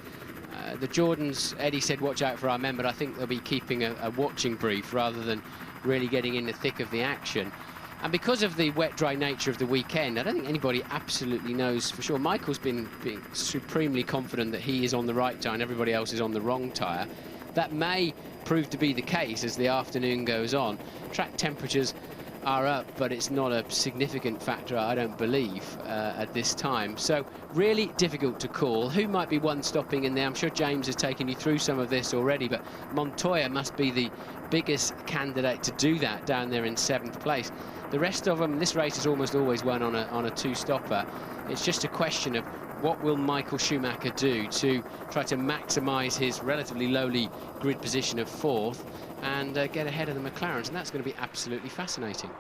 Speaker 20: The Jordans, Eddie said watch out for our men, but I think they'll be keeping a watching brief rather than really getting in the thick of the action. And because of the wet, dry nature of the weekend, I don't think anybody absolutely knows for sure. Michael's been supremely confident that he is on the right tyre and everybody else is on the wrong tyre. That may prove to be the case as the afternoon goes on. Track temperatures are up, but it's not a significant factor, I don't believe, at this time. So really difficult to call. Who might be one stopping in there? I'm sure James has taken you through some of this already, but Montoya must be the biggest candidate to do that down there in 7th place. The rest of them, this race is almost always won on a two-stopper. It's just a question of what will Michael Schumacher do to try to maximise his relatively lowly grid position of 4th and get ahead of the McLarens, and that's going to be absolutely fascinating.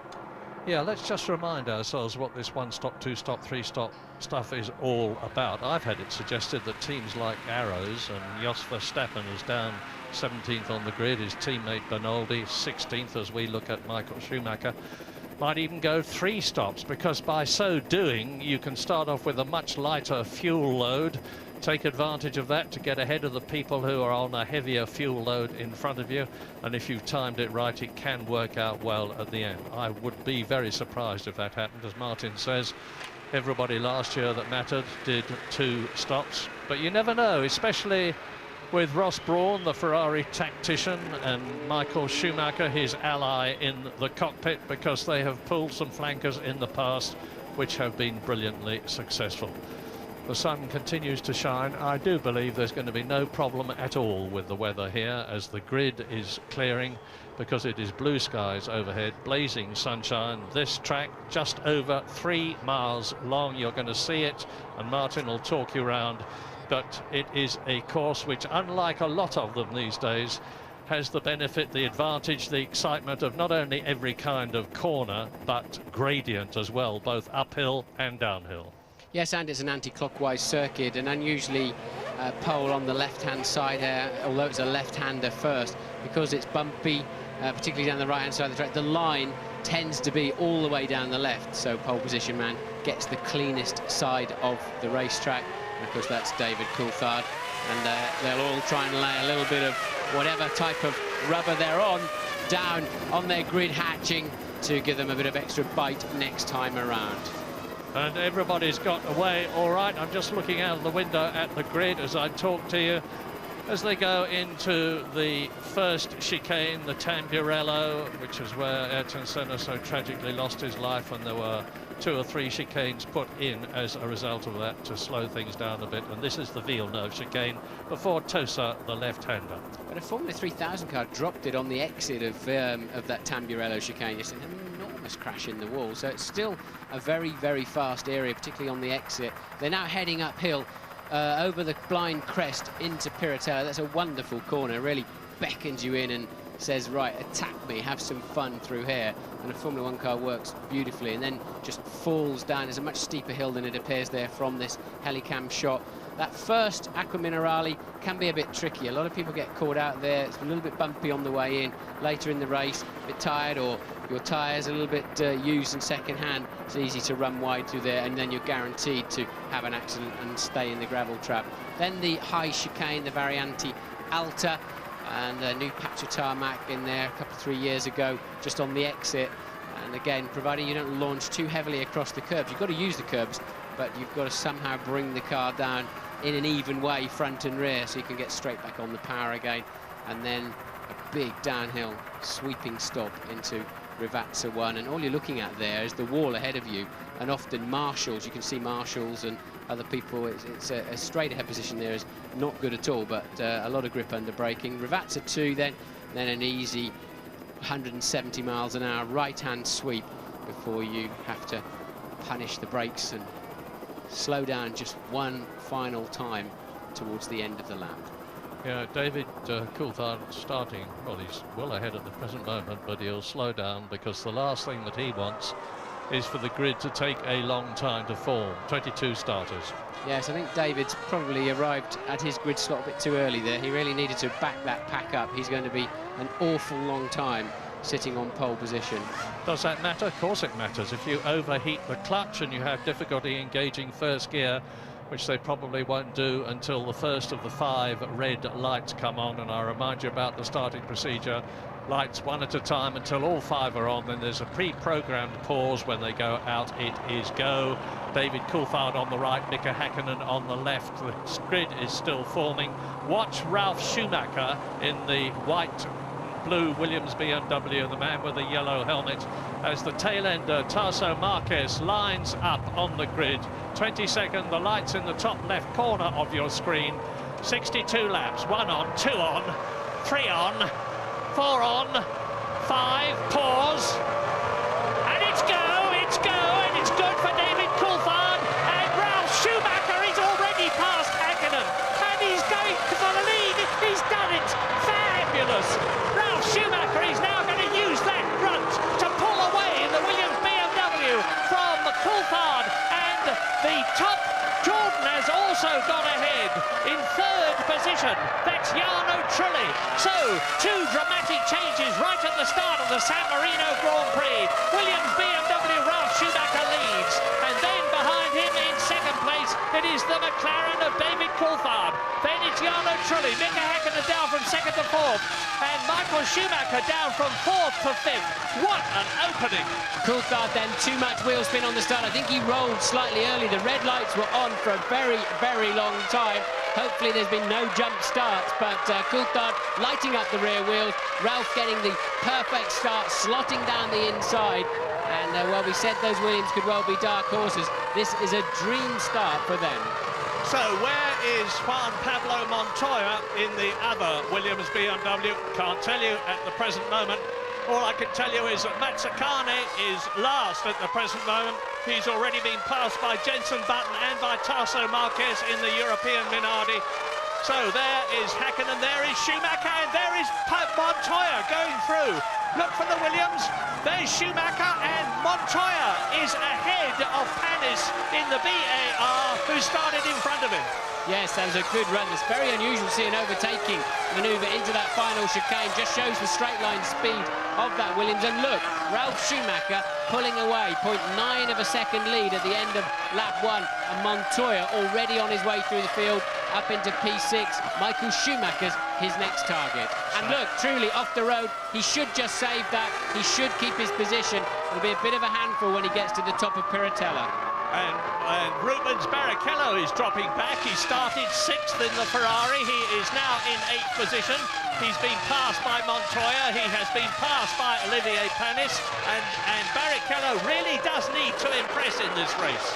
Speaker 19: Yeah, let's just remind ourselves what this 1-stop, 2-stop, 3-stop stuff is all about. I've had it suggested that teams like Arrows, and Jos Verstappen is down 17th on the grid, his teammate Bernoldi 16th, as we look at Michael Schumacher, might even go 3 stops, because by so doing you can start off with a much lighter fuel load, take advantage of that to get ahead of the people who are on a heavier fuel load in front of you, and if you've timed it right, it can work out well at the end. I would be very surprised if that happened. As Martin says, everybody last year that mattered did 2 stops, but you never know, especially with Ross Brawn, the Ferrari tactician, and Michael Schumacher, his ally in the cockpit, because they have pulled some flankers in the past which have been brilliantly successful. The sun continues to shine. I do believe there's going to be no problem at all with the weather here as the grid is clearing, because it is blue skies overhead, blazing sunshine. This track just over 3 miles long. You're going to see it, and Martin will talk you around. But it is a course which, unlike a lot of them these days, has the benefit, the advantage, the excitement of not only every kind of corner, but gradient as well, both uphill and downhill.
Speaker 20: Yes, and it's an anti-clockwise circuit, an unusually pole on the left-hand side here, although it's a left-hander first, because it's bumpy, particularly down the right-hand side of the track. The line tends to be all the way down the left, so pole position man gets the cleanest side of the racetrack. And of course that's David Coulthard, and they'll all try and lay a little bit of whatever type of rubber they're on down on their grid hatching to give them a bit of extra bite next time around.
Speaker 19: And everybody's got away all right. I'm just looking out of the window at the grid as I talk to you, as they go into the first chicane, the Tamburello, which is where Ayrton Senna so tragically lost his life, and there were 2 or 3 chicanes put in as a result of that to slow things down a bit. And this is the Villeneuve chicane before Tosa, the left-hander.
Speaker 20: But a Formula 3000 car dropped it on the exit of that Tamburello chicane. It's an enormous crash in the wall, so it's still a very, very fast area, particularly on the exit. They're now heading uphill over the blind crest into Piratella. That's a wonderful corner, really beckons you in and says, right, attack me, have some fun through here. And a Formula 1 car works beautifully, and then just falls down. There's a much steeper hill than it appears there from this helicam shot. That first Acqua Minerale can be a bit tricky. A lot of people get caught out there. It's a little bit bumpy on the way in. Later in the race, a bit tired, or your tyres a little bit used and second hand, it's easy to run wide through there, and then you're guaranteed to have an accident and stay in the gravel trap. Then the high chicane, the Variante Alta, and a new patch of tarmac in there a couple, 3 years ago, just on the exit. And again, providing you don't launch too heavily across the curbs, you've got to use the curbs, but you've got to somehow bring the car down in an even way, front and rear, so you can get straight back on the power again. And then a big downhill sweeping stop into Rivazza 1, and all you're looking at there is the wall ahead of you, and often marshals. You can see marshals and other people. It's a straight ahead position there is not good at all, but a lot of grip under braking. Rivazza 2, then an easy 170 miles an hour right-hand sweep before you have to punish the brakes and slow down just one final time towards the end of the lap.
Speaker 19: Yeah, David Coulthard starting, well, he's well ahead at the present moment, but he'll slow down because the last thing that he wants is for the grid to take a long time to form. 22 starters.
Speaker 20: Yes, I think David's probably arrived at his grid slot a bit too early there. He really needed to back that pack up. He's going to be an awful long time sitting on pole position.
Speaker 19: Does that matter? Of course it matters. If you overheat the clutch and you have difficulty engaging first gear, which they probably won't do until the first of the 5 red lights come on, and I remind you about the starting procedure. Lights one at a time until all 5 are on, then there's a pre-programmed pause. When they go out, it is go. David Coulthard on the right, Mika Häkkinen on the left. The grid is still forming. Watch Ralf Schumacher in the white blue Williams BMW, the man with the yellow helmet, as the tail ender Tarso Marquez lines up on the grid. 22nd, the lights in the top left corner of your screen. 62 laps, 1 on, 2 on, 3 on, 4 on, 5, pause, and it's go, and it's good for David Coulthard, and Ralf Schumacher is already past Häkkinen, and he's going for the lead. He's done it. Fabulous. Ralf Schumacher is now going to use that grunt to pull away the Williams BMW from Coulthard, and the top Jordan has also gone ahead in 3rd position. That's Jarno Trulli. So, 2 dramatic changes right at the start of the San Marino Grand Prix. Williams BMW, Ralf Schumacher leads, and then behind him in 2nd place it is the McLaren of David Coulthard. Then it's Jarno Trulli, Mika Häkkinen down from 2nd to 4th, and Michael Schumacher down from 4th to 5th. What an opening!
Speaker 20: Coulthard then too much wheel spin on the start. I think he rolled slightly early. The red lights were on for a very, very long time. Hopefully there's been no jump starts, but Coulthard lighting up the rear wheels. Ralf getting the perfect start, slotting down the inside. And well, we said those Williams could well be dark horses. This is a dream start for them.
Speaker 19: So where is Juan Pablo Montoya in the other Williams BMW? Can't tell you at the present moment. All I can tell you is that Mazzacane is last at the present moment. He's already been passed by Jenson Button and by Tarso Marquez in the European Minardi. So there is Häkkinen, there is Schumacher, and there is Montoya going through. Look for the Williams. There's Schumacher, and Montoya is ahead of Panis in the BAR, who started in front of him.
Speaker 20: Yes, that was a good run. It's very unusual to see an overtaking manoeuvre into that final chicane. Just shows the straight line speed of that Williams. And look, Ralf Schumacher pulling away, 0.9 of a second lead at the end of lap 1. And Montoya already on his way through the field, up into P6. Michael Schumacher's his next target. And look, truly off the road, he should just save that. He should keep his position. It'll be a bit of a handful when he gets to the top of Piratella.
Speaker 19: And Rubens Barrichello is dropping back. He started 6th in the Ferrari. He is now in 8th position. He's been passed by Montoya. He has been passed by Olivier Panis. And Barrichello really does need to impress in this race.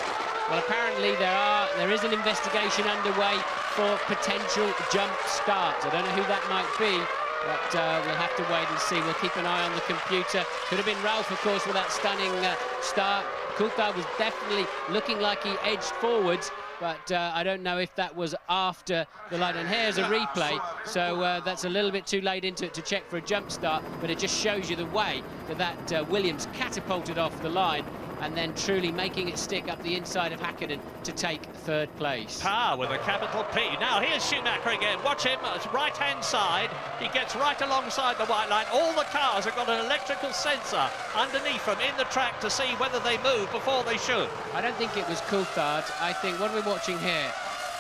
Speaker 20: Well, apparently there is an investigation underway for potential jump starts. I don't know who that might be, but we'll have to wait and see. We'll keep an eye on the computer. Could have been Ralf, of course, with that stunning start. Coulthard was definitely looking like he edged forwards, but I don't know if that was after the light. And here's a replay, so that's a little bit too late into it to check for a jump start, but it just shows you the way that Williams catapulted off the line and then truly making it stick up the inside of Häkkinen to take 3rd place.
Speaker 19: Power with a capital P. Now here's Schumacher again. Watch him, right-hand side. He gets right alongside the white line. All the cars have got an electrical sensor underneath them in the track to see whether they move before they should.
Speaker 20: I don't think it was Coulthard. I think, what are we watching here?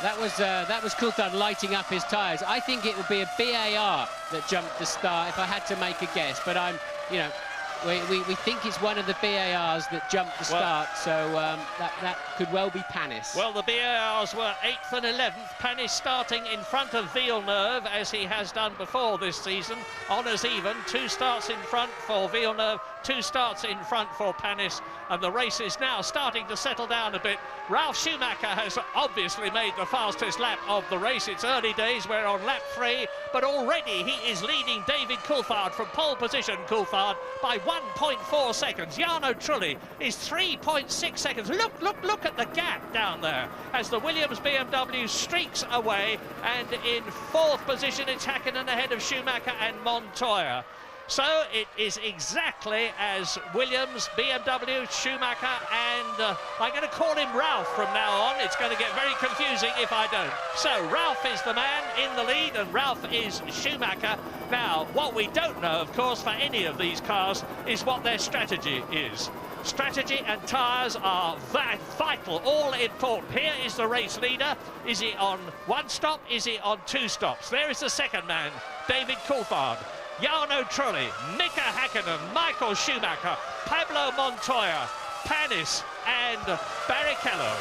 Speaker 20: That was Coulthard lighting up his tyres. I think it would be a BAR that jumped the start if I had to make a guess, but I'm, you know, We think it's one of the BARs that jumped the start, so that could well be Panis.
Speaker 19: Well, the BARs were 8th and 11th. Panis starting in front of Villeneuve, as he has done before this season. Honours even, 2 starts in front for Villeneuve, 2 starts in front for Panis, and the race is now starting to settle down a bit. Ralf Schumacher has obviously made the fastest lap of the race. It's early days, we're on lap 3, but already he is leading David Coulthard from pole position, Coulthard, by 1.4 seconds. Jarno Trulli is 3.6 seconds. Look at the gap down there as the Williams BMW streaks away, and in 4th position it's Häkkinen ahead of Schumacher and Montoya. So it is exactly as Williams, BMW, Schumacher, and I'm going to call him Ralph from now on. It's going to get very confusing if I don't. So Ralph is the man in the lead, and Ralph is Schumacher. Now, what we don't know, of course, for any of these cars is what their strategy is. Strategy and tyres are vital, all important. Here is the race leader. Is he on 1 stop? Is he on 2 stops? There is the second man, David Coulthard. Jarno Trulli, Mika Häkkinen, Michael Schumacher, Pablo Montoya, Panis and Barrichello.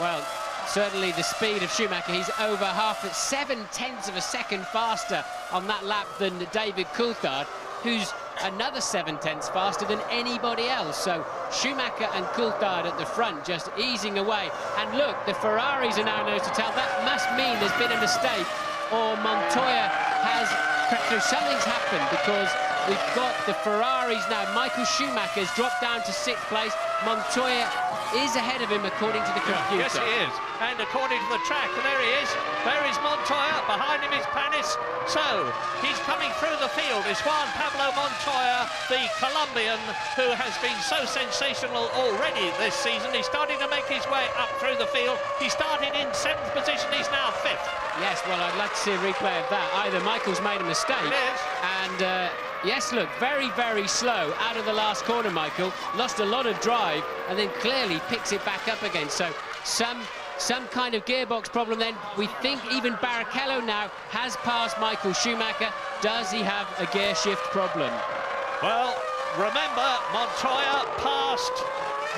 Speaker 20: Well, certainly the speed of Schumacher, he's over 7/10 of a second faster on that lap than David Coulthard, who's another 7/10 faster than anybody else. So Schumacher and Coulthard at the front just easing away. And look, the Ferraris are now nose to tail. That must mean there's been a mistake, or Montoya has cracked through. Something's happened, because we've got the Ferraris now. Michael Schumacher's dropped down to 6th place. Montoya is ahead of him according to the computer.
Speaker 19: Yes, he is. And according to the track, there he is. There is Montoya. Behind him is Panis. So he's coming through the field. It's Juan Pablo Montoya, the Colombian, who has been so sensational already this season. He's starting to make his way up through the field. He started in 7th position. He's now 5th.
Speaker 20: Yes, well, I'd like to see a replay of that. Either Michael's made a mistake, and yes, look, very, very slow out of the last corner, Michael. Lost a lot of drive, and then clearly picks it back up again. So some kind of gearbox problem then. We think even Barrichello now has passed Michael Schumacher. Does he have a gear shift problem?
Speaker 19: Well, remember, Montoya passed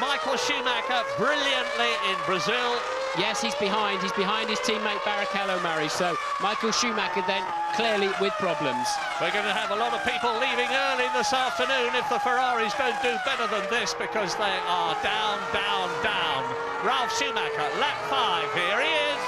Speaker 19: Michael Schumacher brilliantly in Brazil.
Speaker 20: Yes, he's behind his teammate Barrichello, Murray. So Michael Schumacher then clearly with problems.
Speaker 19: We're going to have a lot of people leaving early this afternoon if the Ferraris don't do better than this, because they are down, down, down. Ralf Schumacher, lap 5, here he is.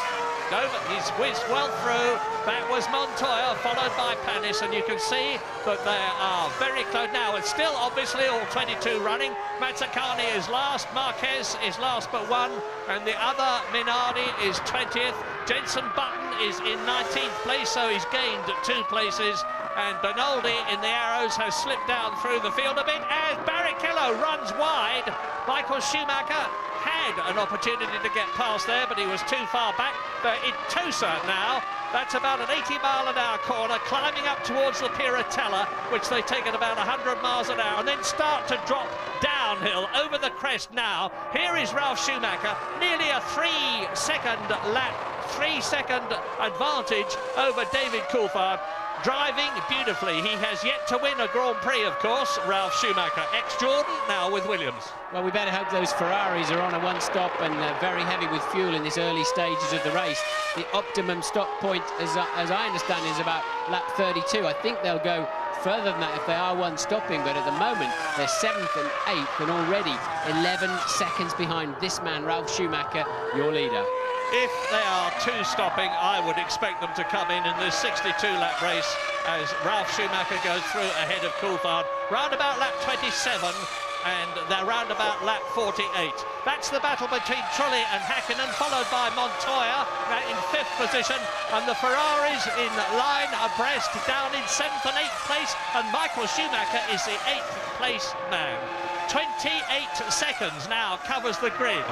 Speaker 19: He's whizzed well through. That was Montoya, followed by Panis, and you can see that they are very close now. It's still obviously all 22 running. Mazzacani is last, Marquez is last but 1, and the other Minardi is 20th. Jenson Button is in 19th place, so he's gained 2 places. And Bernaldi in the arrows has slipped down through the field a bit as Barrichello runs wide. Michael Schumacher had an opportunity to get past there, but he was too far back. They're in Tosa now. That's about an 80-mile-an-hour corner, climbing up towards the Piratella, which they take at about 100 miles an hour, and then start to drop downhill over the crest now. Here is Ralf Schumacher, nearly a 3-second lap, 3-second advantage over David Coulthard. Driving beautifully. He has yet to win a Grand Prix, of course, Ralf Schumacher. Ex-Jordan, now with Williams.
Speaker 20: Well, we better hope those Ferraris are on a 1-stop and very heavy with fuel in this early stages of the race. The optimum stop point, as I understand, is about lap 32. I think they'll go further than that if they are 1-stopping, but at the moment they're 7th and 8th and already 11 seconds behind this man, Ralf Schumacher, your leader.
Speaker 19: If they are 2-stopping, I would expect them to come in this 62-lap race as Ralf Schumacher goes through ahead of Coulthard. Round about lap 27, and they're round about lap 48. That's the battle between Trulli and Häkkinen, followed by Montoya in 5th position, and the Ferraris in line abreast down in 7th and 8th place, and Michael Schumacher is the 8th place man. 28 seconds now covers the grid.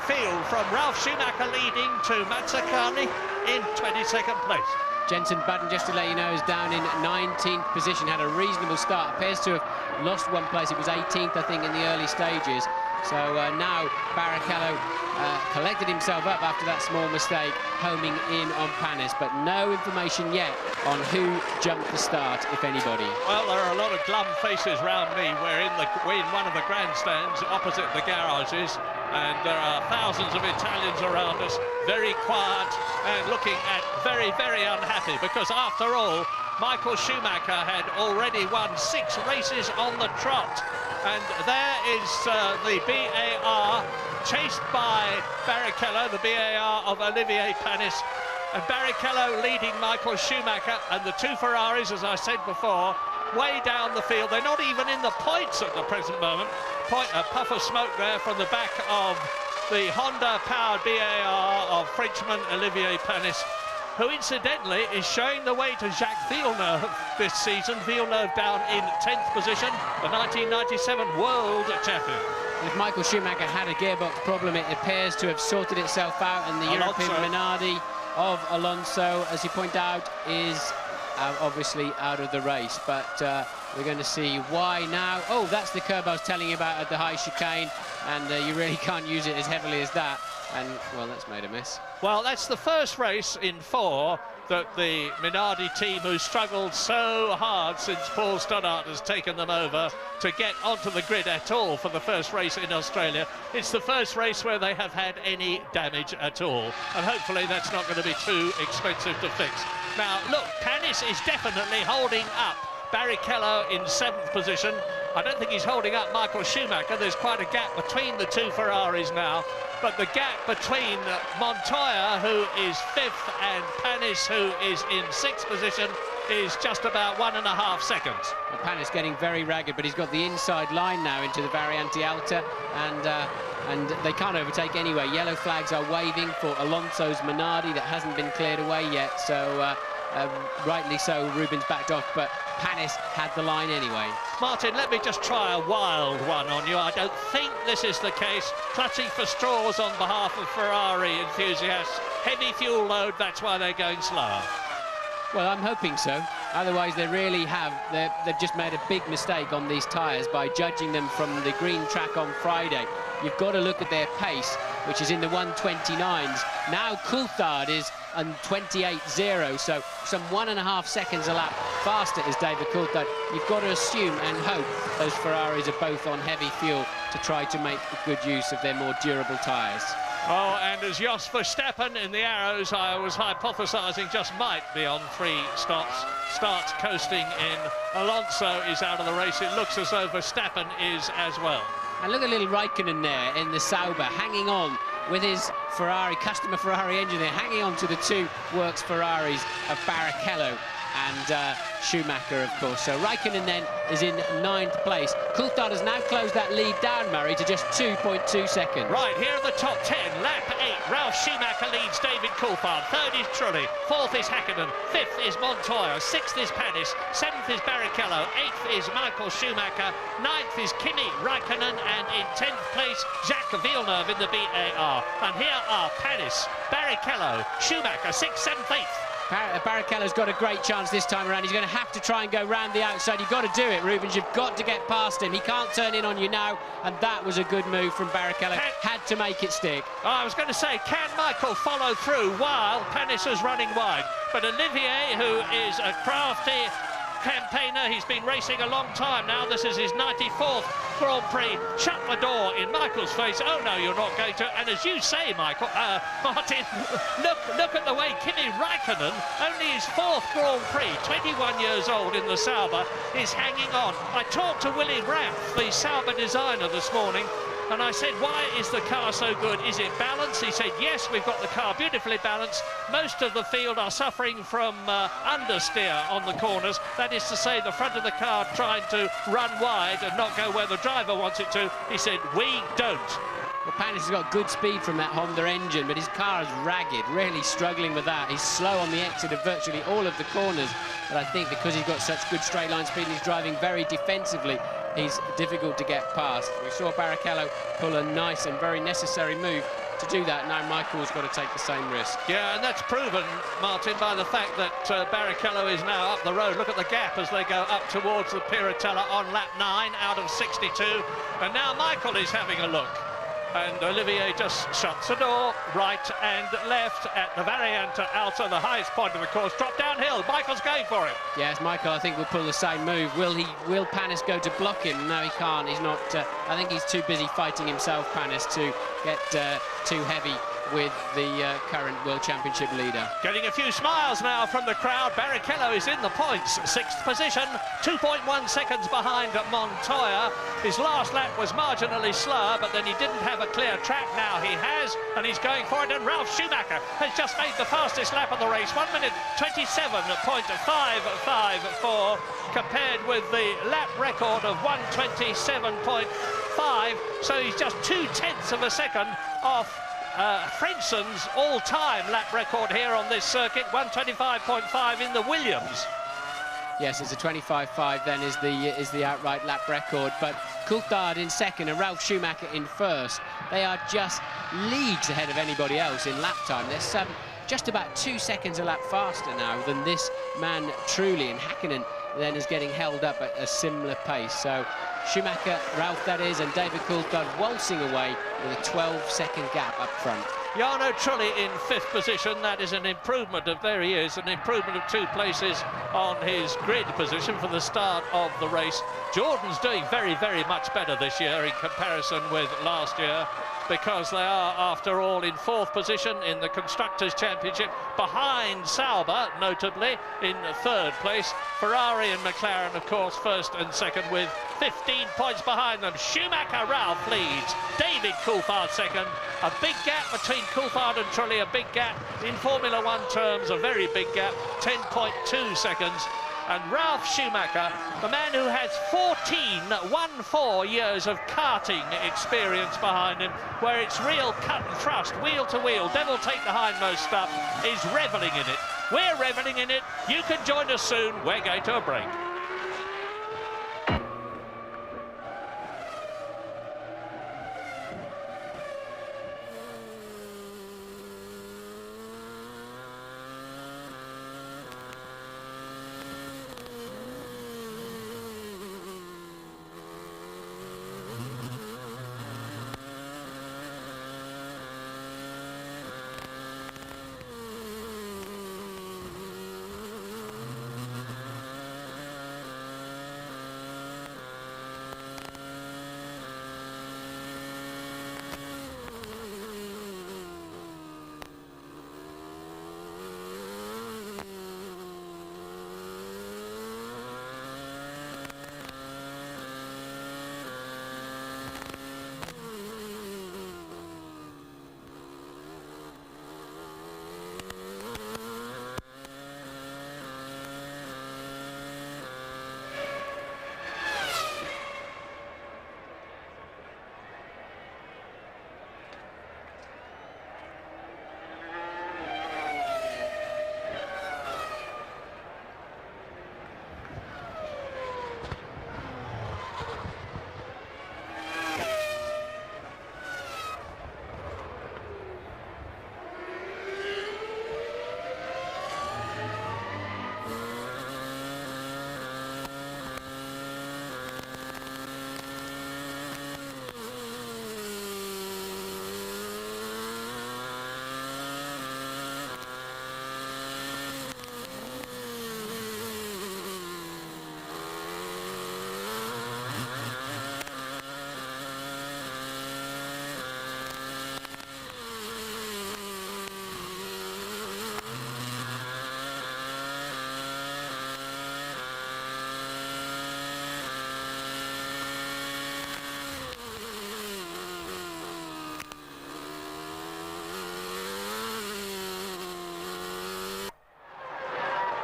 Speaker 19: Field from Ralf Schumacher leading to Mazzacani in 22nd place.
Speaker 20: Jenson Button, just to let you know, is down in 19th position, had a reasonable start, appears to have lost 1 place. It was 18th, I think, in the early stages. So now Barrichello collected himself up after that small mistake, homing in on Panis, but no information yet on who jumped the start, if anybody.
Speaker 19: Well, there are a lot of glum faces round me. We're in one of the grandstands opposite the garages, and there are thousands of Italians around us, very quiet and looking at very, very unhappy, because after all, Michael Schumacher had already won 6 races on the trot. And there is the BAR, chased by Barrichello, the BAR of Olivier Panis. And Barrichello leading Michael Schumacher, and the 2 Ferraris, as I said before, way down the field. They're not even in the points at the present moment. A puff of smoke there from the back of the Honda-powered BAR of Frenchman Olivier Panis, who incidentally is showing the way to Jacques Villeneuve this season. Villeneuve down in 10th position, the 1997 world champion.
Speaker 20: If Michael Schumacher had a gearbox problem, it appears to have sorted itself out, and the European Minardi of Alonso, as you point out, is obviously out of the race. But we're going to see why now. Oh, that's the curb I was telling you about at the high chicane, and you really can't use it as heavily as that. And, well, that's made a mess.
Speaker 19: Well, that's the first race in 4 that the Minardi team, who struggled so hard since Paul Stoddart has taken them over, to get onto the grid at all for the first race in Australia. It's the first race where they have had any damage at all, and hopefully that's not going to be too expensive to fix. Now, look, Panis is definitely holding up Barrichello in 7th position. I don't think he's holding up Michael Schumacher. There's quite a gap between the 2 Ferraris now. But the gap between Montoya, who is 5th, and Panis, who is in 6th position, is just about 1.5 seconds.
Speaker 20: Well, Panis getting very ragged, but he's got the inside line now into the Variante Alta, and they can't overtake anyway. Yellow flags are waving for Alonso's Minardi that hasn't been cleared away yet, so rightly so, Rubens backed off, but Panis had the line anyway.
Speaker 19: Martin, let me just try a wild one on you. I don't think this is the case. Clutching for straws on behalf of Ferrari enthusiasts. Heavy fuel load, that's why they're going slower.
Speaker 20: Well, I'm hoping so. Otherwise, they really have. They've just made a big mistake on these tyres by judging them from the green track on Friday. You've got to look at their pace, which is in the 129s. Now Coulthard is on 28.0, so some 1.5 seconds a lap faster is David Coulthard. You've got to assume and hope those Ferraris are both on heavy fuel to try to make good use of their more durable tyres.
Speaker 19: Oh, and as Jos Verstappen in the arrows, I was hypothesising, just might be on 3 stops, starts coasting in. Alonso is out of the race. It looks as though Verstappen is as well.
Speaker 20: And look at little Raikkonen there in the Sauber, hanging on with his Ferrari, customer Ferrari engine there, hanging on to the 2 works Ferraris of Barrichello and Schumacher, of course. So Raikkonen then is in 9th place. Coulthard has now closed that lead down, Murray, to just 2.2 seconds.
Speaker 19: Right, here are the top 10. Lap 8, Ralf Schumacher leads David Coulthard. 3rd is Trulli. 4th is Hakkinen. 5th is Montoya. 6th is Panis. 7th is Barrichello. 8th is Michael Schumacher. 9th is Kimi Raikkonen. And in 10th place, Jacques Villeneuve in the BAR. And here are Panis, Barrichello, Schumacher, 6th, 7th, 8th.
Speaker 20: Barrichello's got a great chance this time around. He's going to have to try and go round the outside. You've got to do it, Rubens. You've got to get past him. He can't turn in on you now, and that was a good move from Barrichello. Had to make it stick.
Speaker 19: I was going to say, can Michael follow through while Panis is running wide? But Olivier, who is a crafty campaigner, he's been racing a long time now. This is his 94th Grand Prix. Shut the door in Michael's face. Oh no, you're not going to. And as you say, Michael, Martin, look at the way Kimi Raikkonen, only his 4th Grand Prix, 21 years old in the Sauber, is hanging on. I talked to Willy Ramph, the Sauber designer, this morning, and I said, why is the car so good? Is it balanced? He said, yes, we've got the car beautifully balanced. Most of the field are suffering from understeer on the corners. That is to say, the front of the car trying to run wide and not go where the driver wants it to. He said, we don't.
Speaker 20: Well, Panis has got good speed from that Honda engine, but his car is ragged, really struggling with that. He's slow on the exit of virtually all of the corners, but I think because he's got such good straight line speed and he's driving very defensively, he's difficult to get past. We saw Barrichello pull a nice and very necessary move to do that. Now Michael's got to take the same risk.
Speaker 19: Yeah, and that's proven, Martin, by the fact that Barrichello is now up the road. Look at the gap as they go up towards the Piratella on lap 9 out of 62. And now Michael is having a look. And Olivier just shuts the door, right and left at the Variante Alta, the highest point of the course. Drop downhill. Michael's going for it.
Speaker 20: Yes, Michael, I think, will pull the same move. Will Panis go to block him? No, he can't. He's not. I think he's too busy fighting himself, Panis, to get too heavy with the current World Championship leader.
Speaker 19: Getting a few smiles now from the crowd. Barrichello is in the points, 6th position, 2.1 seconds behind Montoya. His last lap was marginally slower, but then he didn't have a clear track. Now he has, and he's going for it. And Ralf Schumacher has just made the fastest lap of the race, 1 minute 27.554, compared with the lap record of 1:27.5. So he's just 0.2 of a second off Frenson's all-time lap record here on this circuit, 1:25.5 in the Williams.
Speaker 20: Yes, it's a 25.5 then is the outright lap record, but Coulthard in second and Ralf Schumacher in first. They are just leagues ahead of anybody else in lap time. They're just about 2 seconds a lap faster now than this man truly, and Häkkinen then is getting held up at a similar pace. So Schumacher, Ralf that is, and David Coulthard waltzing away with a 12-second gap up front.
Speaker 19: Jarno Trulli in 5th position. That is an improvement there he is, an improvement of 2 places on his grid position for the start of the race. Jordan's doing very, very much better this year in comparison with last year, because they are, after all, in 4th position in the Constructors' Championship, behind Sauber, notably, in 3rd place. Ferrari and McLaren, of course, 1st and 2nd, with 15 points behind them. Schumacher, Ralf leads. David Coulthard 2nd. A big gap between Coulthard and Trulli, a big gap in Formula 1 terms, a very big gap, 10.2 seconds. And Ralf Schumacher, the man who has 14 years of karting experience behind him, where it's real cut and thrust, wheel to wheel, devil take the hindmost stuff, is revelling in it. We're revelling in it. You can join us soon. We're going to a break.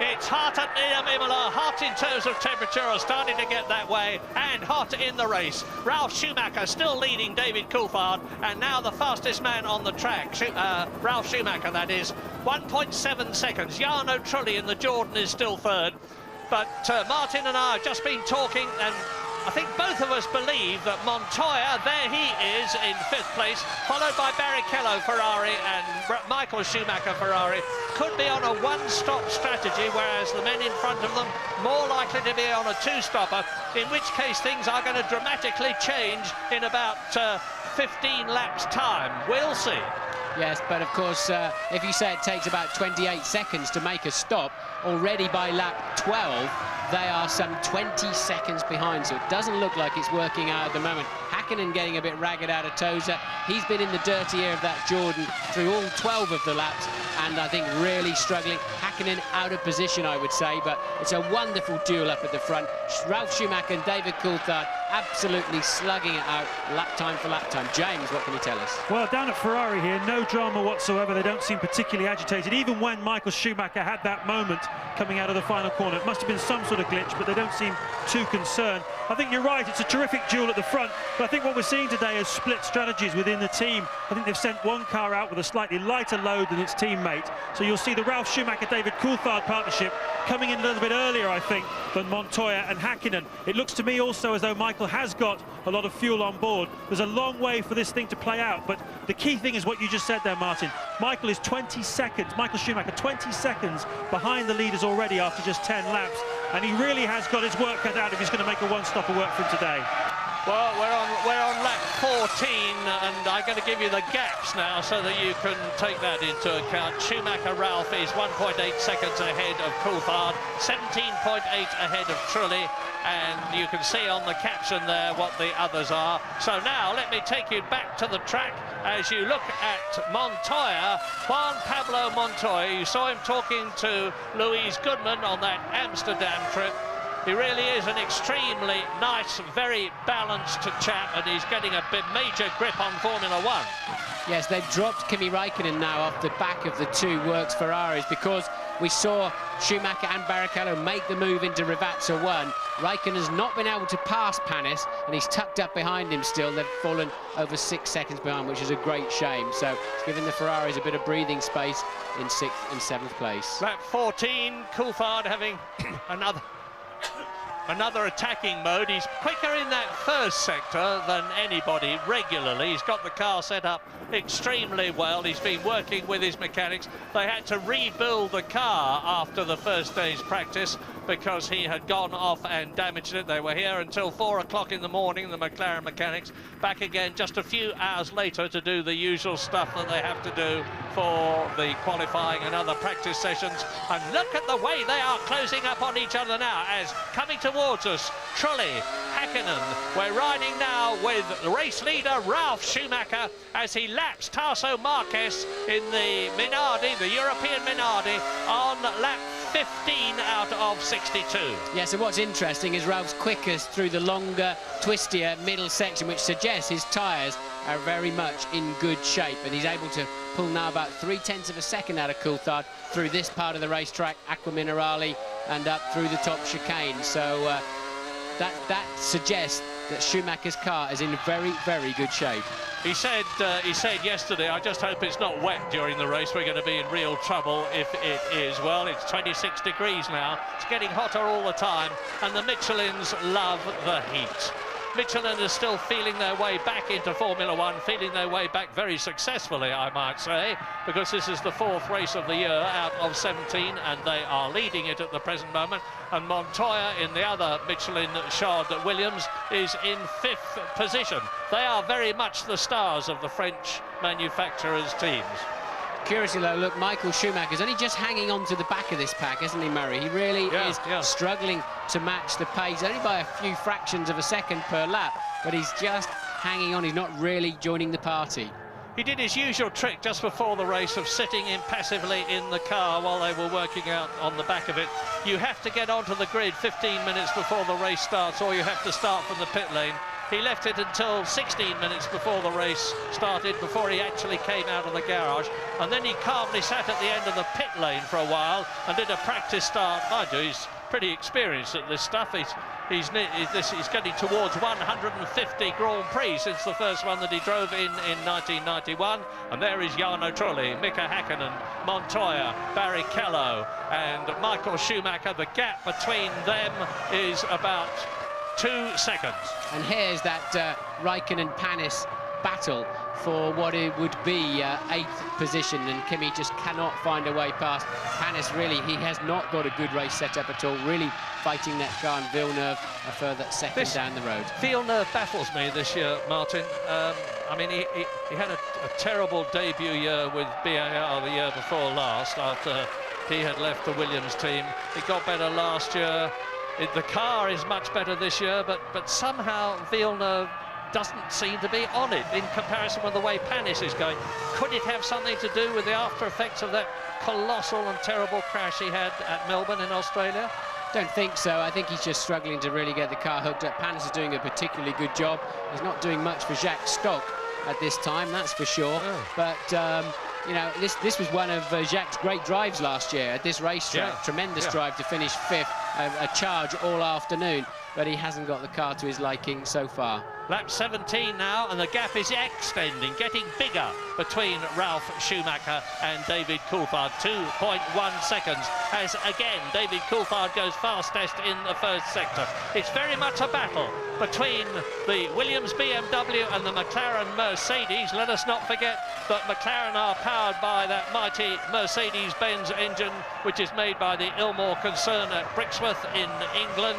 Speaker 19: It's hot at Imola, hot in terms of temperature, starting to get that way, and hot in the race. Ralf Schumacher still leading David Coulthard, and now the fastest man on the track, Ralf Schumacher, that is, 1.7 seconds. Jarno Trulli in the Jordan is still 3rd. But Martin and I have just been talking, and I think both of us believe that Montoya, there he is in 5th place, followed by Barrichello Ferrari and Michael Schumacher Ferrari, could be on a one-stop strategy, whereas the men in front of them more likely to be on a two-stopper, in which case things are going to dramatically change in about 15 laps' time. We'll see.
Speaker 20: Yes, but of course, if you say it takes about 28 seconds to make a stop, already by lap 12, they are some 20 seconds behind, so it doesn't look like it's working out at the moment. Hakkinen getting a bit ragged out of Toza. He's been in the dirty air of that Jordan through all 12 of the laps, and I think really struggling. Hakkinen out of position, I would say, but it's a wonderful duel up at the front. Ralf Schumacher and David Coulthard absolutely slugging it out lap time for lap time. James, what can you tell us?
Speaker 4: Well, down at Ferrari here, no drama whatsoever. They don't seem particularly agitated. Even when Michael Schumacher had that moment coming out of the final corner, it must have been some sort of glitch, but they don't seem too concerned. I think you're right, it's a terrific duel at the front, but I think what we're seeing today is split strategies within the team. I think they've sent one car out with a slightly lighter load than its teammate, so you'll see the Ralf Schumacher-David Coulthard partnership coming in a little bit earlier, I think, than Montoya and Hakkinen. It looks to me also as though Michael has got a lot of fuel on board. There's a long way for this thing to play out, but the key thing is what you just said there, Martin. Michael is 20 seconds, Michael Schumacher, 20 seconds behind the leaders already after just 10 laps, and he really has got his work cut out if he's going to make a one-stopper work for him today.
Speaker 19: Well, we're on lap 14, and I'm going to give you the gaps now so that you can take that into account. Schumacher Ralf is 1.8 seconds ahead of Coulthard, 17.8 ahead of Trulli, and you can see on the caption there what the others are. So now let me take you back to the track as you look at Montoya, Juan Pablo Montoya. You saw him talking to Louise Goodman on that Amsterdam trip. He really is an extremely nice, very balanced chap, and he's getting a bit major grip on Formula One.
Speaker 20: Yes, they've dropped Kimi Räikkönen now off the back of the two Works Ferraris, because we saw Schumacher and Barrichello make the move into Rivazza 1. Räikkönen's not been able to pass Panis, and he's tucked up behind him still. They've fallen over 6 seconds behind, which is a great shame. So it's given the Ferraris a bit of breathing space in 6th and 7th place.
Speaker 19: Lap 14, Coulthard having another attacking mode. He's quicker in that first sector than anybody regularly. He's got the car set up extremely well. He's been working with his mechanics. They had to rebuild the car after the first day's practice because he had gone off and damaged it. They were here until 4 o'clock in the morning, the McLaren mechanics. Back again just a few hours later to do the usual stuff that they have to do for the qualifying and other practice sessions. And look at the way they are closing up on each other now as coming towards us, Trulli, Hakkinen. We're riding now with race leader Ralf Schumacher as he laps Tasso Marquez in the Minardi, the European Minardi, on lap 15 out of 62.
Speaker 20: Yes, and what's interesting is Ralph's quickest through the longer, twistier middle section, which suggests his tyres are very much in good shape, and he's able to pull now about 0.3 of a second out of Coulthard through this part of the racetrack, Acqua Minerale, and up through the top chicane. So that suggests that Schumacher's car is in very, very good shape.
Speaker 19: He said yesterday, I just hope it's not wet during the race. We're going to be in real trouble if it is. Well, it's 26 degrees now. It's getting hotter all the time, and the Michelins love the heat. Michelin is still feeling their way back into Formula One, feeling their way back very successfully, I might say, because this is the 4th race of the year out of 17, and they are leading it at the present moment. And Montoya in the other Michelin-shod Williams is in 5th position. They are very much the stars of the French manufacturers' teams.
Speaker 20: Curiously though, look, Michael Schumacher's only just hanging on to the back of this pack, isn't he, Murray? He really is struggling to match the pace, only by a few fractions of a second per lap, but he's just hanging on. He's not really joining the party.
Speaker 19: He did his usual trick just before the race of sitting impassively in the car while they were working out on the back of it. You have to get onto the grid 15 minutes before the race starts, or you have to start from the pit lane. He left it until 16 minutes before the race started, before he actually came out of the garage, and then he calmly sat at the end of the pit lane for a while and did a practice start. Mind you, he's pretty experienced at this stuff. He's getting towards 150 Grand Prix since the first one that he drove in 1991. And there is Jarno Trulli, Mika Hakkinen, Montoya, Barrichello and Michael Schumacher. The gap between them is about 2 seconds.
Speaker 20: And here's that Raikkonen-Panis battle for what it would be 8th position, and Kimi just cannot find a way past. Panis, really, he has not got a good race set up at all, really fighting that car, and Villeneuve a further second down the road.
Speaker 19: Villeneuve baffles me this year, Martin. I mean, he had a terrible debut year with BAR the year before last, after he had left the Williams team. It got better last year. The car is much better this year, but somehow Villeneuve doesn't seem to be on it in comparison with the way Panis is going. Could it have something to do with the after effects of that colossal and terrible crash he had at Melbourne in Australia?
Speaker 20: Don't think so. I think he's just struggling to really get the car hooked up. Panis is doing a particularly good job. He's not doing much for Jacques Stock at this time, that's for sure. But you know, this was one of Jacques' great drives last year at this racetrack. Tremendous drive to finish 5th, a charge all afternoon, but he hasn't got the car to his liking so far.
Speaker 19: Lap 17 now, and the gap is extending, getting bigger between Ralf Schumacher and David Coulthard. 2.1 seconds, as again David Coulthard goes fastest in the first sector. It's very much a battle between the Williams BMW and the McLaren Mercedes. Let us not forget that McLaren are powered by that mighty Mercedes-Benz engine, which is made by the Ilmore concern at Brixworth in England.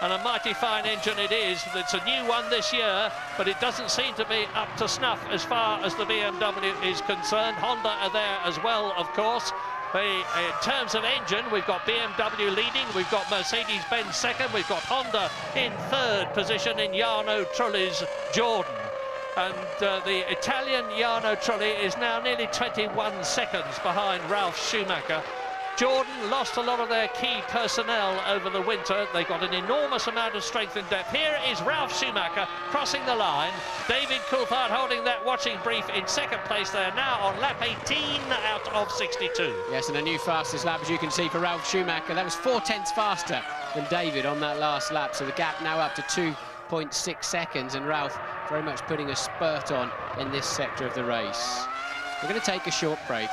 Speaker 19: And a mighty fine engine it is. It's a new one this year, but it doesn't seem to be up to snuff as far as the BMW is concerned. Honda are there as well, of course. In terms of engine, we've got BMW leading, we've got Mercedes-Benz second, we've got Honda in 3rd position in Jarno Trulli's Jordan. And the Italian Jarno Trulli is now nearly 21 seconds behind Ralf Schumacher. Jordan lost a lot of their key personnel over the winter. They got an enormous amount of strength and depth. Here is Ralf Schumacher crossing the line. David Coulthard holding that watching brief in 2nd place. They are now on lap 18 out of 62.
Speaker 20: Yes, and a new fastest lap, as you can see, for Ralf Schumacher. That was 4/10 faster than David on that last lap, so the gap now up to 2.6 seconds, and Ralf very much putting a spurt on in this sector of the race. We're going to take a short break.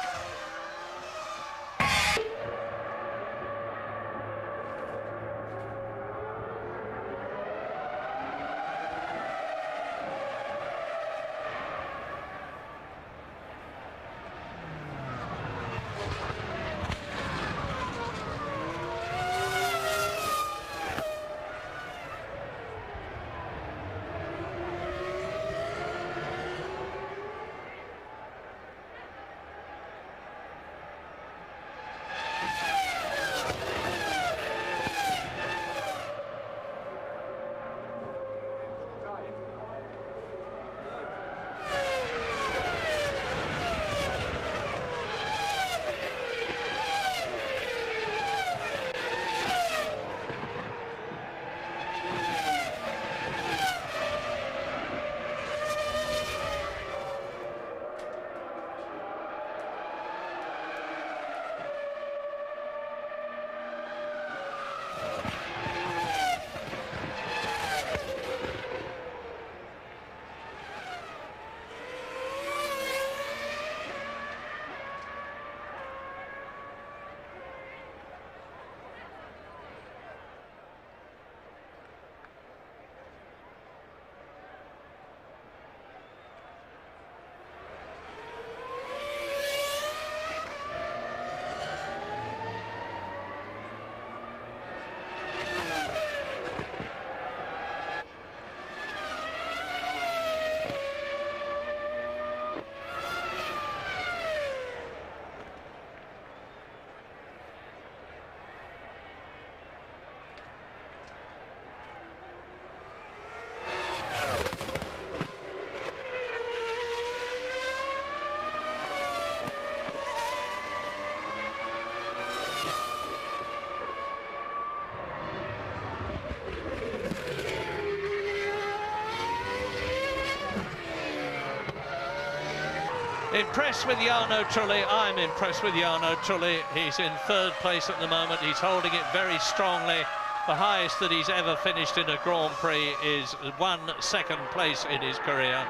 Speaker 19: Impressed with Jarno Trulli. I'm impressed with Jarno Trulli. He's in 3rd place at the moment. He's holding it very strongly. The highest that he's ever finished in a Grand Prix is 1 second place in his career.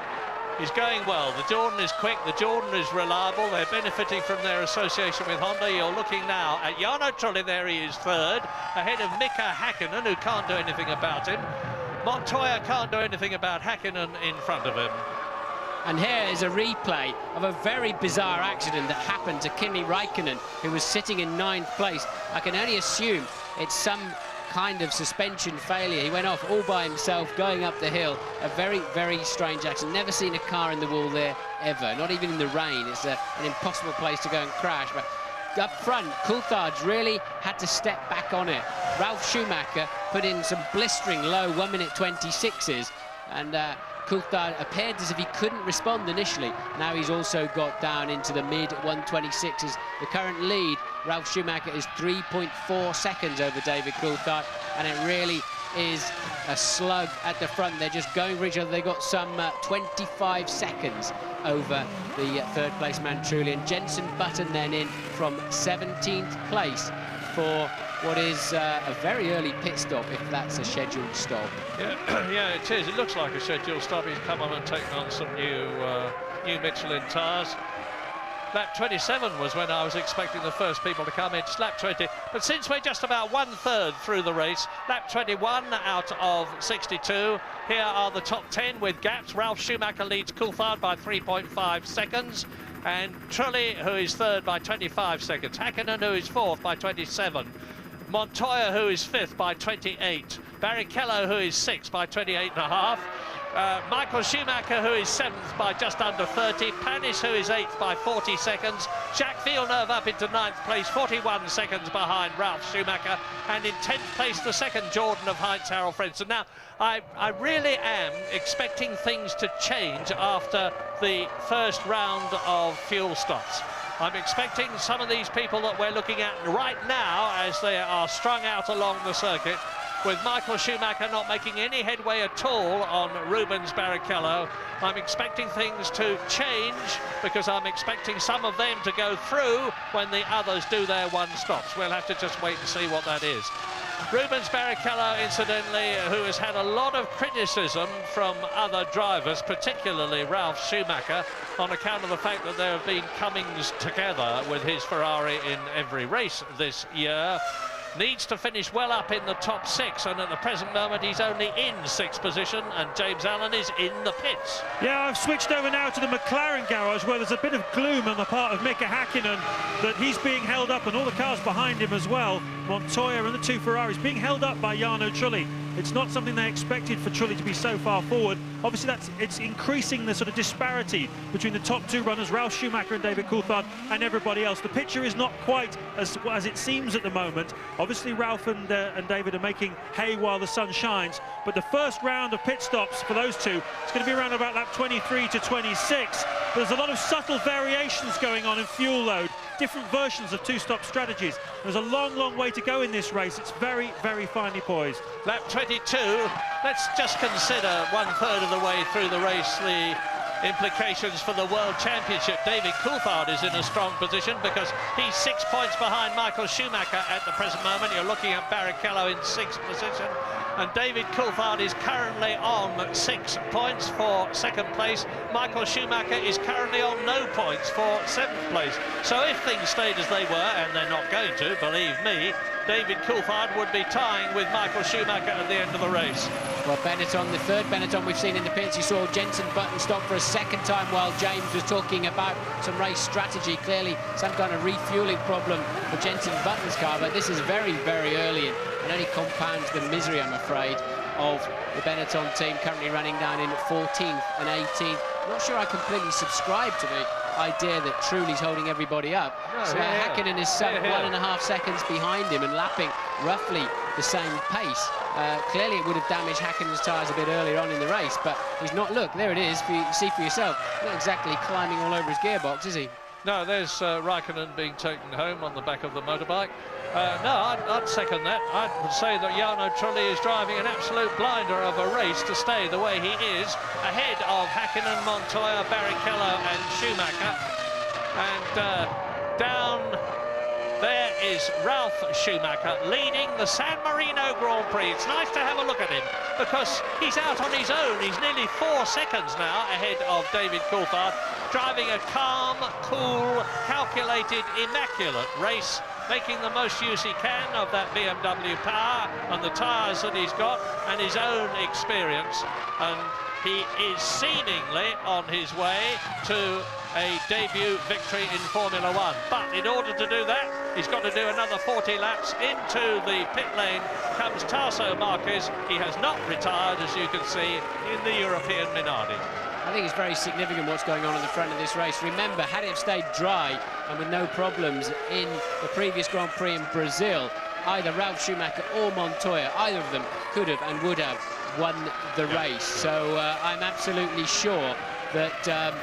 Speaker 19: He's going well. The Jordan is quick, the Jordan is reliable. They're benefiting from their association with Honda. You're looking now at Jarno Trulli. There he is 3rd, ahead of Mika Häkkinen, who can't do anything about him. Montoya can't do anything about Häkkinen in front of him.
Speaker 20: And here is a replay of a very bizarre accident that happened to Kimi Räikkönen, who was sitting in 9th place. I can only assume it's some kind of suspension failure. He went off all by himself going up the hill. A very, very strange accident. Never seen a car in the wall there ever, not even in the rain. It's an impossible place to go and crash. But up front, Coulthard's really had to step back on it. Ralf Schumacher put in some blistering low 1:26s, and Coulthard appeared as if he couldn't respond initially. Now he's also got down into the mid-126s. The current lead, Ralf Schumacher, is 3.4 seconds over David Coulthard, and it really is a slug at the front. They're just going for each other. They've got some 25 seconds over the third-place man, truly. And Jenson Button then in from 17th place for what is a very early pit stop, if that's a scheduled stop.
Speaker 19: Yeah, yeah, it is. It looks like a scheduled stop. He's come on and taken on some new Michelin tyres. Lap 27 was when I was expecting the first people to come in. It's lap 20. But since we're just about 1/3 through the race, lap 21 out of 62. Here are the top 10 with gaps. Ralf Schumacher leads Coulthard by 3.5 seconds. And Trulli, who is third, by 25 seconds. Häkkinen, who is fourth, by 27. Montoya, who is fifth, by 28. Barrichello, who is sixth, by 28.5. Michael Schumacher, who is seventh, by just under 30. Panis, who is eighth, by 40 seconds. Jacques Villeneuve up into 9th place, 41 seconds behind Ralf Schumacher. And in 10th place, the second Jordan of Heinz-Harald Frentzen. Now, I really am expecting things to change after the first round of fuel stops. I'm expecting some of these people that we're looking at right now, as they are strung out along the circuit, with Michael Schumacher not making any headway at all on Rubens Barrichello. I'm expecting things to change, because I'm expecting some of them to go through when the others do their one stops. We'll have to just wait and see what that is. Rubens Barrichello, incidentally, who has had a lot of criticism from other drivers, particularly Ralf Schumacher, on account of the fact that there have been comings together with his Ferrari in every race this year, needs to finish well up in the top 6, and at the present moment he's only in 6th position, and James Allen is in the pits.
Speaker 4: Yeah, I've switched over now to the McLaren garage, where there's a bit of gloom on the part of Mika Häkkinen that he's being held up, and all the cars behind him as well, Montoya and the two Ferraris, being held up by Jarno Trulli. It's not something they expected for Trulli to be so far forward. Obviously, it's increasing the sort of disparity between the top two runners, Ralf Schumacher and David Coulthard, and everybody else. The picture is not quite as it seems at the moment. Obviously, Ralf and David are making hay while the sun shines, but the first round of pit stops for those two is going to be around about lap 23 to 26. There's a lot of subtle variations going on in fuel load, different versions of two-stop strategies. There's a long, long way to go in this race. It's very, very finely poised.
Speaker 19: Lap 22, let's just consider 1/3 of the way through the race the implications for the World Championship. David Coulthard is in a strong position because he's 6 points behind Michael Schumacher at the present moment. You're looking at Barrichello in 6th position, and David Coulthard is currently on 6 points for 2nd place. Michael Schumacher is currently on no points for 7th place. So if things stayed as they were, and they're not going to, believe me, David Coulthard would be tying with Michael Schumacher at the end of the race.
Speaker 20: Well, Benetton, the third Benetton we've seen in the pits. You saw Jenson Button stop for a second time while James was talking about some race strategy. Clearly some kind of refueling problem for Jenson Button's car, but this is very, very early and only compounds the misery, I'm afraid, of the Benetton team currently running down in 14th and 18th. I'm not sure I completely subscribe to the idea that Trulli's holding everybody up.
Speaker 19: No,
Speaker 20: so Häkkinen is some 1.5 seconds behind him and lapping roughly the same pace. Clearly it would have damaged Häkkinen's tyres a bit earlier on in the race, but he's not. Look, there it is, you can see for yourself. Not exactly climbing all over his gearbox, is he?
Speaker 19: No, there's Räikkönen being taken home on the back of the motorbike. No, I'd second that. I would say that Jarno Trulli is driving an absolute blinder of a race to stay the way he is, ahead of Häkkinen, Montoya, Barrichello and Schumacher. And down there is Ralf Schumacher leading the San Marino Grand Prix. It's nice to have a look at him because he's out on his own. He's nearly 4 seconds now ahead of David Coulthard, driving a calm, cool, calculated, immaculate race making the most use he can of that BMW power and the tyres that he's got and his own experience. And he is seemingly on his way to a debut victory in Formula One. But in order to do that, he's got to do another 40 laps. Into the pit lane comes Tasso Marquez. He has not retired, as you can see, in the European Minardi.
Speaker 20: I think it's very significant what's going on at the front of this race. Remember, had it stayed dry and with no problems in the previous Grand Prix in Brazil, either Ralf Schumacher or Montoya, either of them could have and would have won the race. So I'm absolutely sure that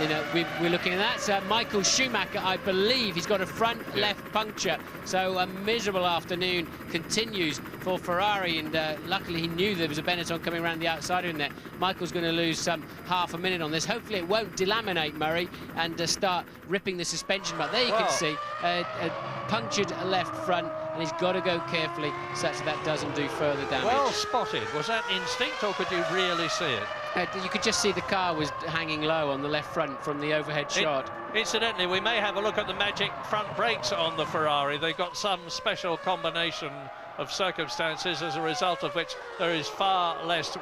Speaker 20: you know, we're looking at that. So Michael Schumacher, I believe, he's got a front left puncture. So a miserable afternoon continues for Ferrari, and luckily he knew there was a Benetton coming around the outside in there. Michael's going to lose half a minute on this. Hopefully it won't delaminate Murray and start ripping the suspension. But there you can see a punctured left front, and he's got to go carefully such that doesn't do further damage.
Speaker 19: Well spotted. Was that instinct, or could you really see it?
Speaker 20: You could just see the car was hanging low on the left front from the overhead shot.
Speaker 19: Incidentally, we may have a look at the magic front brakes on the Ferrari. They've got some special combination of circumstances as a result of which there is far less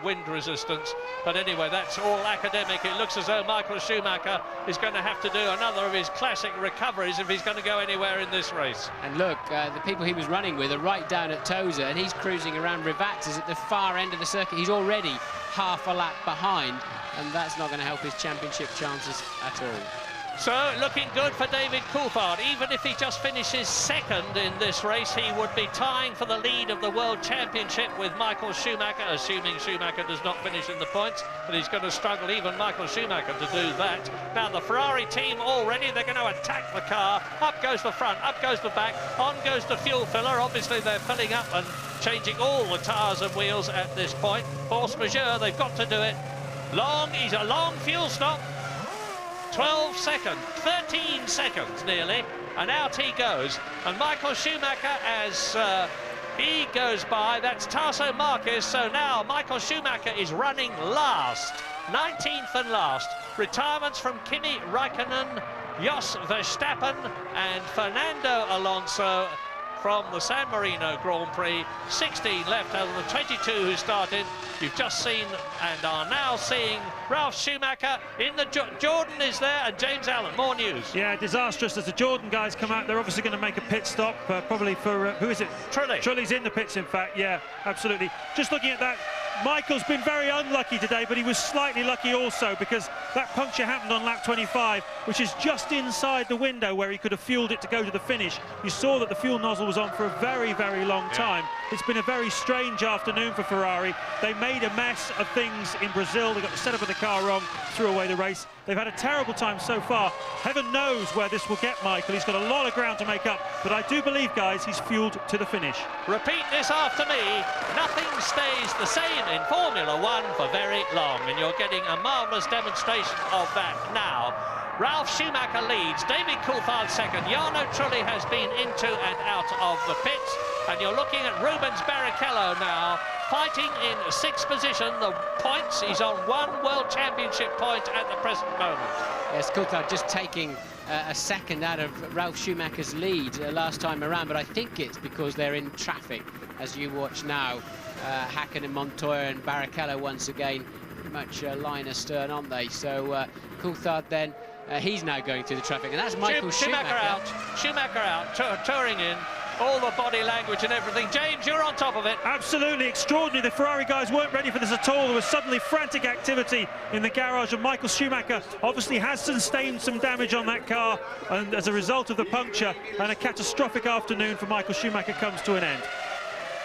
Speaker 19: wind resistance. But anyway, that's all academic. It looks as though Michael Schumacher is going to have to do another of his classic recoveries if he's going to go anywhere in this race.
Speaker 20: And look, the people he was running with are right down at Tosa, and he's cruising around Rivatz's at the far end of the circuit. He's already half a lap behind, and that's not going to help his championship chances at all.
Speaker 19: So, looking good for David Coulthard. Even if he just finishes second in this race, he would be tying for the lead of the World Championship with Michael Schumacher, assuming Schumacher does not finish in the points, but he's going to struggle, even Michael Schumacher, to do that. Now, the Ferrari team already, they're going to attack the car. Up goes the front, up goes the back, on goes the fuel filler. Obviously, they're filling up and changing all the tyres and wheels at this point. Force majeure, they've got to do it. He's a long fuel stop. 12 seconds, 13 seconds nearly, and out he goes. And Michael Schumacher, as he goes by, that's Tasso Marquez. So now Michael Schumacher is running last, 19th and last. Retirements from Kimi Raikkonen, Jos Verstappen and Fernando Alonso from the San Marino Grand Prix. 16 left out of the 22 who started. You've just seen and are now seeing Ralf Schumacher in the... Jordan is there, and James Allen. More news.
Speaker 4: Yeah, disastrous as the Jordan guys come out. They're obviously going to make a pit stop, probably for... who is it?
Speaker 19: Trulli.
Speaker 4: Trulli's in the pits, in fact. Yeah, absolutely. Just looking at that, Michael's been very unlucky today, but he was slightly lucky also, because that puncture happened on lap 25, which is just inside the window where he could have fueled it to go to the finish. You saw that the fuel nozzle was on for a very, very long time. It's been a very strange afternoon for Ferrari. They made a mess of things in Brazil. They got the setup of the car wrong, threw away the race. They've had a terrible time so far. Heaven knows where this will get Michael. He's got a lot of ground to make up, but I do believe, guys, he's fueled to the finish.
Speaker 19: Repeat this after me. Nothing stays the same in Formula One for very long, and you're getting a marvellous demonstration of that now. Ralf Schumacher leads, David Coulthard second. Jarno Trulli has been into and out of the pits, and you're looking at Rubens Barrichello now, fighting in 6th position. The points, he's on 1 World Championship point at the present moment.
Speaker 20: Yes, Coulthard just taking a second out of Ralf Schumacher's lead last time around, but I think it's because they're in traffic, as you watch now. Hakkinen, Montoya and Barrichello once again pretty much line astern, aren't they? So Coulthard then, he's now going through the traffic, and that's Michael Schumacher.
Speaker 19: Schumacher out, touring in. All the body language and everything. James, you're on top of it.
Speaker 4: Absolutely extraordinary. The Ferrari guys weren't ready for this at all. There was suddenly frantic activity in the garage, and Michael Schumacher obviously has sustained some damage on that car, and as a result of the puncture, and a catastrophic afternoon for Michael Schumacher comes to an end.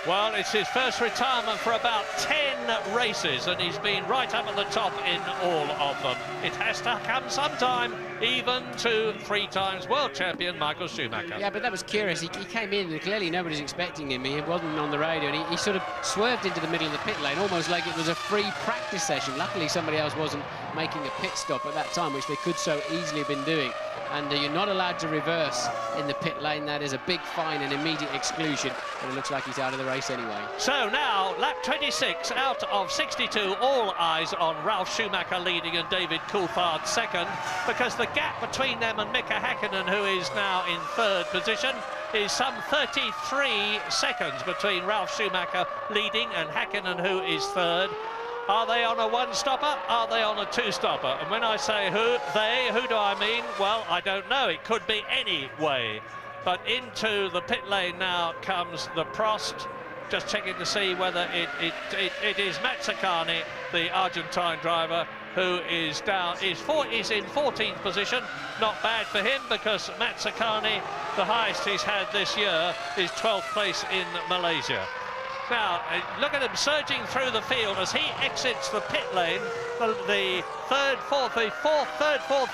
Speaker 19: Well, it's his first retirement for about 10 races, and he's been right up at the top in all of them. It has to come sometime, even to 3 times world champion Michael Schumacher.
Speaker 20: Yeah, but that was curious. He came in, and clearly nobody's expecting him. He wasn't on the radio, and he sort of swerved into the middle of the pit lane, almost like it was a free practice session. Luckily, somebody else wasn't making a pit stop at that time, which they could so easily have been doing. And you're not allowed to reverse in the pit lane. That is a big fine and immediate exclusion, and it looks like he's out of the race anyway.
Speaker 19: So now, lap 26 out of 62, all eyes on Ralf Schumacher leading and David Coulthard second, because the gap between them and Mika Hakkinen, who is now in 3rd position, is some 33 seconds between Ralf Schumacher leading and Häkkinen, who is third. Are they on a one-stopper? Are they on a two-stopper? And when I say who do I mean? Well, I don't know. It could be any way. But into the pit lane now comes the Prost. Just checking to see whether it is Mazzacane, the Argentine driver, who is is in 14th position. Not bad for him, because Mazzacane, the highest he's had this year, is 12th place in Malaysia. Now, look at him surging through the field as he exits the pit lane. The third, fourth,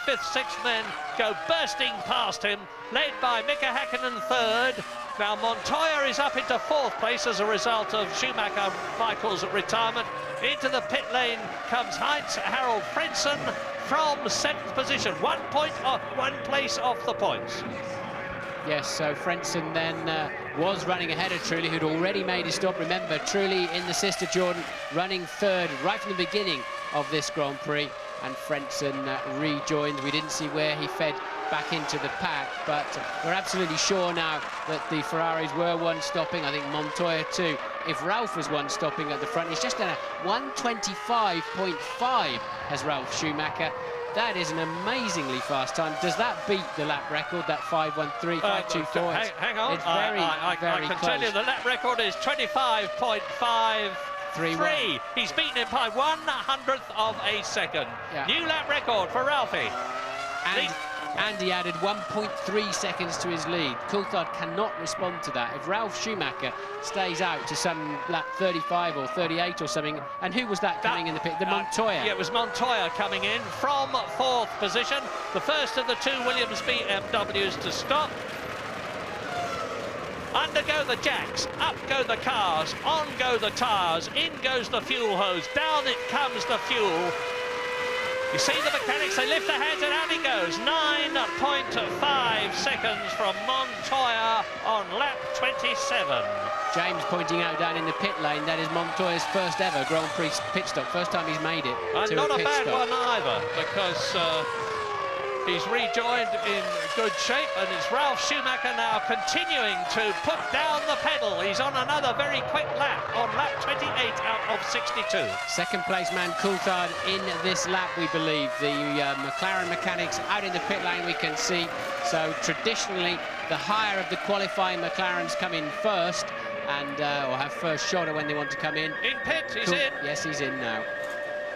Speaker 19: fifth, sixth men go bursting past him, led by Mika Häkkinen third. Now, Montoya is up into 4th place as a result of Schumacher Michael's retirement. Into the pit lane comes Heinz-Harald Frentzen from 7th position, 1 place off the points.
Speaker 20: Yes, so Frentzen then was running ahead of Trulli, who'd already made his stop. Remember, Trulli in the sister Jordan running third right from the beginning of this Grand Prix, and Frentzen rejoined. We didn't see where he fed back into the pack, but we're absolutely sure now that the Ferraris were one-stopping. I think Montoya too. If Ralf was one-stopping at the front, he's just done a 1:25.5 as Ralf Schumacher. That is an amazingly fast time. Does that beat the lap record, that 5:13, 5:24?
Speaker 19: Hang on,
Speaker 20: It's very,
Speaker 19: I
Speaker 20: very
Speaker 19: can
Speaker 20: close.
Speaker 19: tell you the lap record is 25.53. He's beaten him by 1/100th of a second.
Speaker 20: Yeah.
Speaker 19: New lap record for Ralphie.
Speaker 20: And he added 1.3 seconds to his lead. Coulthard cannot respond to that. If Ralf Schumacher stays out to some lap 35 or 38 or something, and who was that coming in the pit? The Montoya.
Speaker 19: Yeah, it was Montoya coming in from 4th position. The first of the 2 Williams BMWs to stop. Under go the jacks, up go the cars, on go the tyres, in goes the fuel hose, down it comes the fuel. You see the mechanics, they lift their hands and out he goes. 9.5 seconds from Montoya on lap 27.
Speaker 20: James pointing out down in the pit lane, that is Montoya's first ever Grand Prix pit stop. First time he's made it to
Speaker 19: not
Speaker 20: a
Speaker 19: a
Speaker 20: pit
Speaker 19: bad
Speaker 20: stop.
Speaker 19: one either, because he's rejoined in good shape, and it's Ralf Schumacher now continuing to put down the pedal. He's on another very quick lap, on lap 28 out of 62.
Speaker 20: Second place man Coulthard in this lap, we believe. The McLaren mechanics out in the pit lane, we can see. So traditionally, the higher of the qualifying McLarens come in first, and or have first shot when they want to come in.
Speaker 19: In pit, he's in.
Speaker 20: Yes, he's in now.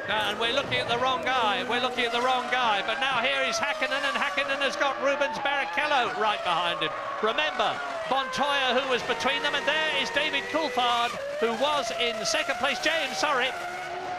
Speaker 19: And we're looking at the wrong guy. We're looking at the wrong guy. But now here is Häkkinen, and Häkkinen has got Rubens Barrichello right behind him. Remember, Montoya, who was between them, and there is David Coulthard, who was in 2nd place. James, sorry.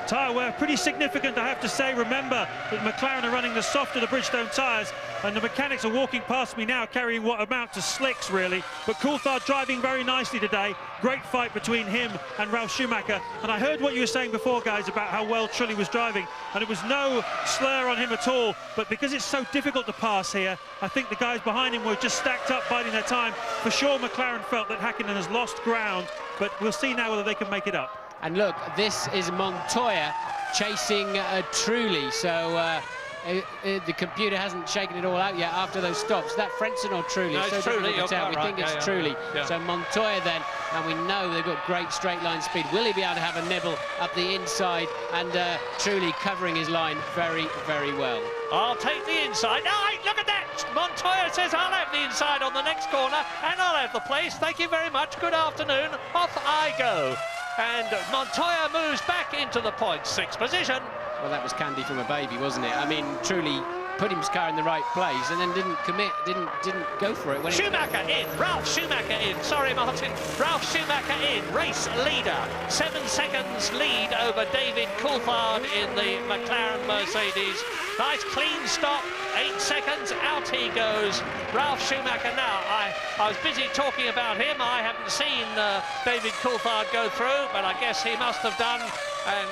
Speaker 4: Tyre wear pretty significant, I have to say. Remember that McLaren are running the soft of the Bridgestone tyres, and the mechanics are walking past me now carrying what amount to slicks, really. But Coulthard driving very nicely today. Great fight between him and Ralf Schumacher. And I heard what you were saying before, guys, about how well Trulli was driving, and it was no slur on him at all. But because it's so difficult to pass here, I think the guys behind him were just stacked up, biding their time. For sure, McLaren felt that Häkkinen has lost ground, but we'll see now whether they can make it up.
Speaker 20: And look, this is Montoya chasing Trulli. So the computer hasn't shaken it all out yet after those stops. Is that Frentzen or Trulli?
Speaker 19: No, it's Trulli.
Speaker 20: We think it's Trulli.
Speaker 19: Yeah.
Speaker 20: So Montoya then, and we know they've got great straight line speed. Will he be able to have a nibble up the inside? And Trulli covering his line very, very well.
Speaker 19: I'll take the inside. No, look at that! Montoya says, I'll have the inside on the next corner, and I'll have the place. Thank you very much. Good afternoon. Off I go. And Montoya moves back into the points, 6th position.
Speaker 20: Well, that was candy from a baby, wasn't it? I mean, Trulli put his car in the right place and then didn't commit, didn't go for it. When
Speaker 19: Schumacher in, Ralf Schumacher in. Sorry, Martin. Ralf Schumacher in, race leader. 7 seconds lead over David Coulthard in the McLaren Mercedes. Nice clean stop. 8 seconds, out he goes. Ralf Schumacher now. I was busy talking about him. I haven't seen David Coulthard go through, but I guess he must have done. And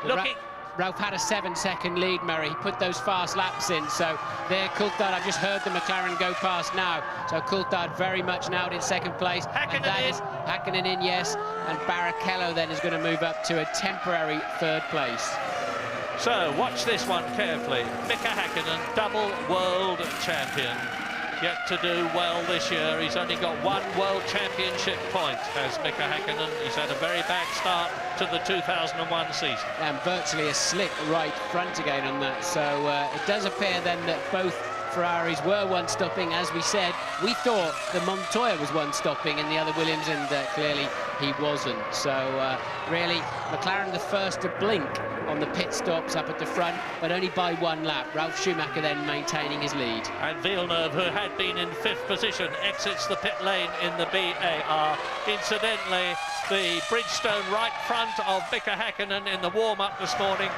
Speaker 19: looking.
Speaker 20: Ralf had a 7-second lead, Murray. He put those fast laps in. So there, Coulthard, I've just heard the McLaren go past now. So Coulthard very much now in 2nd place. And that is Häkkinen in, yes. And Barrichello then is going to move up to a temporary 3rd place.
Speaker 19: So watch this one carefully. Mika Häkkinen, double world champion. yet to do well this year. He's only got one World Championship point, has Mika Häkkinen. He's had a very bad start to the 2001 season.
Speaker 20: And virtually a slick right front again on that. So it does appear then that both Ferraris were one-stopping. As we said, we thought that Montoya was one-stopping in the other Williams, and clearly he wasn't. So really, McLaren the first to blink on the pit stops up at the front, but only by one lap. Ralf Schumacher then maintaining his lead.
Speaker 19: And Villeneuve, who had been in 5th position, exits the pit lane in the BAR. Incidentally, the Bridgestone right front of Mika Häkkinen in the warm-up this morning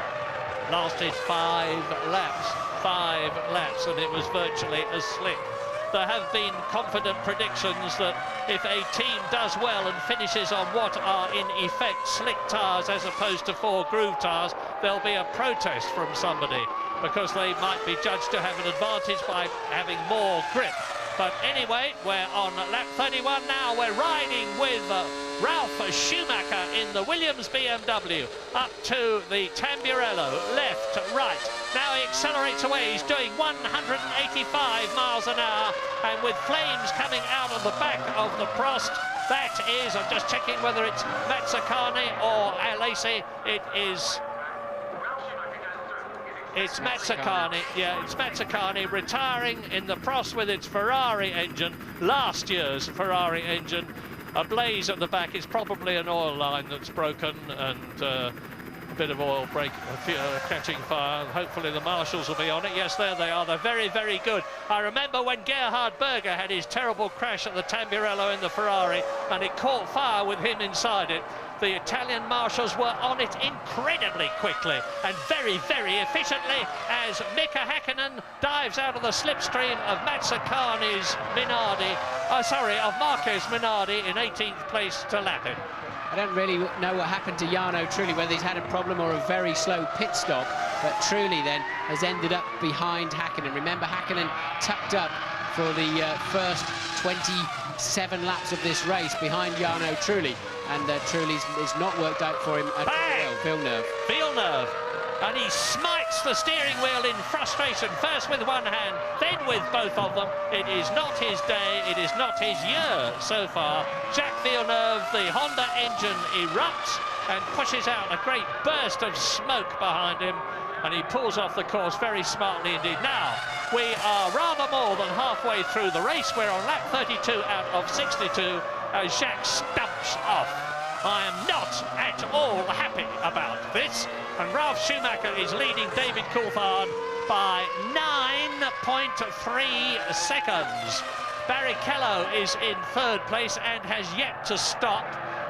Speaker 19: lasted 5 laps. 5 laps, and it was virtually as slick. There have been confident predictions that if a team does well and finishes on what are in effect slick tyres as opposed to 4 groove tyres, there'll be a protest from somebody because they might be judged to have an advantage by having more grip. But anyway, we're on lap 31 now. We're riding with Ralf Schumacher in the Williams BMW up to the Tamburello, left, right. Now he accelerates away. He's doing 185 miles an hour, and with flames coming out of the back of the Prost. That is, I'm just checking whether it's Mazzacane or Alesi. It's Mazzacane, yeah, it's Mazzacane retiring in the Prost with its Ferrari engine, last year's Ferrari engine. A blaze at the back. It's probably an oil line that's broken, and a bit of oil catching fire. Hopefully the marshals will be on it. Yes, there they are. They're very, very good. I remember when Gerhard Berger had his terrible crash at the Tamburello in the Ferrari, and it caught fire with him inside it. The Italian marshals were on it incredibly quickly and very, very efficiently as Mika Häkkinen dives out of the slipstream of Mazzacane's Minardi, of Marquez Minardi in 18th place to lap him.
Speaker 20: I don't really know what happened to Jarno Trulli, whether he's had a problem or a very slow pit stop, but Trulli then has ended up behind Häkkinen. Remember, Häkkinen tucked up for the first 27 laps of this race behind Jarno Trulli, and Trulli's is not worked out for him at all.
Speaker 19: Villeneuve, and he smites the steering wheel in frustration, first with one hand, then with both of them. It is not his day, it is not his year so far. Jacques Villeneuve, the Honda engine erupts and pushes out a great burst of smoke behind him, and he pulls off the course very smartly indeed. Now, we are rather more than halfway through the race. We're on lap 32 out of 62 as Jacques stumps off. I am not at all happy about this, and Ralf Schumacher is leading David Coulthard by 9.3 seconds. Barrichello is in 3rd place and has yet to stop.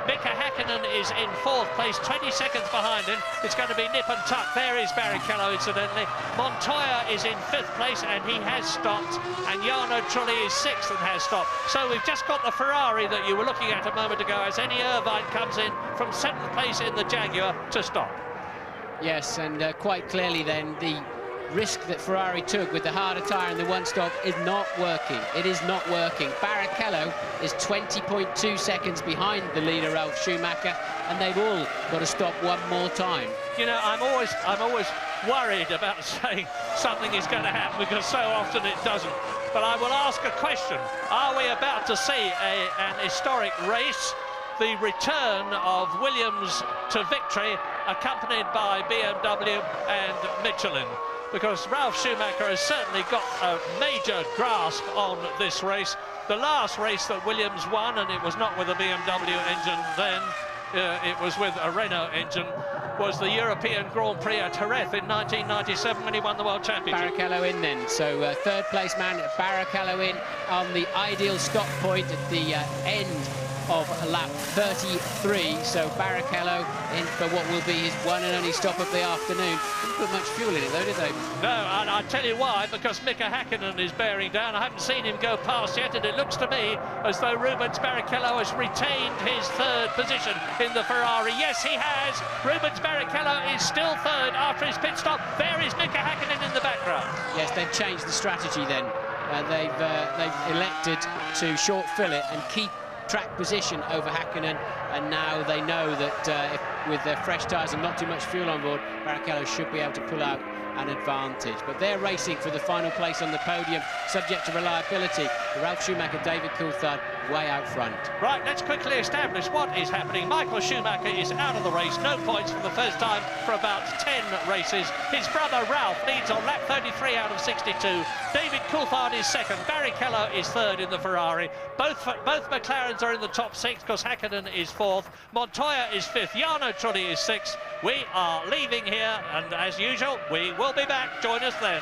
Speaker 19: Mika Häkkinen is in 4th place, 20 seconds behind him. It's going to be nip and tuck. There is Barrichello, incidentally. Montoya is in 5th place and he has stopped. And Jarno Trulli is 6th and has stopped. So we've just got the Ferrari that you were looking at a moment ago as Eni Irvine comes in from 7th place in the Jaguar to stop.
Speaker 20: Yes, and quite clearly then the risk that Ferrari took with the harder tyre and the one-stop is not working. It is not working. Barrichello is 20.2 seconds behind the leader, Ralf Schumacher, and they've all got to stop one more time.
Speaker 19: You know, I'm always worried about saying something is going to happen because so often it doesn't. But I will ask a question. Are we about to see an historic race? The return of Williams to victory, accompanied by BMW and Michelin. Because Ralf Schumacher has certainly got a major grasp on this race. The last race that Williams won, and it was not with a BMW engine then, it was with a Renault engine, was the European Grand Prix at Jerez in 1997 when he won the World Championship.
Speaker 20: Barrichello in then, so 3rd place man Barrichello in on the ideal stop point at the end of lap 33, so Barrichello in for what will be his one and only stop of the afternoon. Didn't put much fuel in it though, did they?
Speaker 19: No, and I'll tell you why, because Mika Häkkinen is bearing down. I haven't seen him go past yet, and it looks to me as though Rubens Barrichello has retained his 3rd position in the Ferrari. Yes, he has. Rubens Barrichello is still 3rd after his pit stop. There is Mika Häkkinen in the background.
Speaker 20: Yes, they've changed the strategy then. They've elected to short fill it and keep track position over Häkkinen, and now they know that if with their fresh tyres and not too much fuel on board, Barrichello should be able to pull out an advantage. But they're racing for the final place on the podium, subject to reliability. Ralf Schumacher, David Coulthard way out front.
Speaker 19: Right, let's quickly establish what is happening. Michael Schumacher is out of the race, no points for the first time for about 10 races. His brother Ralf leads on lap 33 out of 62. David Coulthard is second, Barrichello is third in the Ferrari. Both McLarens are in the top six because Häkkinen is fourth. Montoya is fifth, Jarno Trulli is sixth. We are leaving here, and as usual, we will be back. Join us then.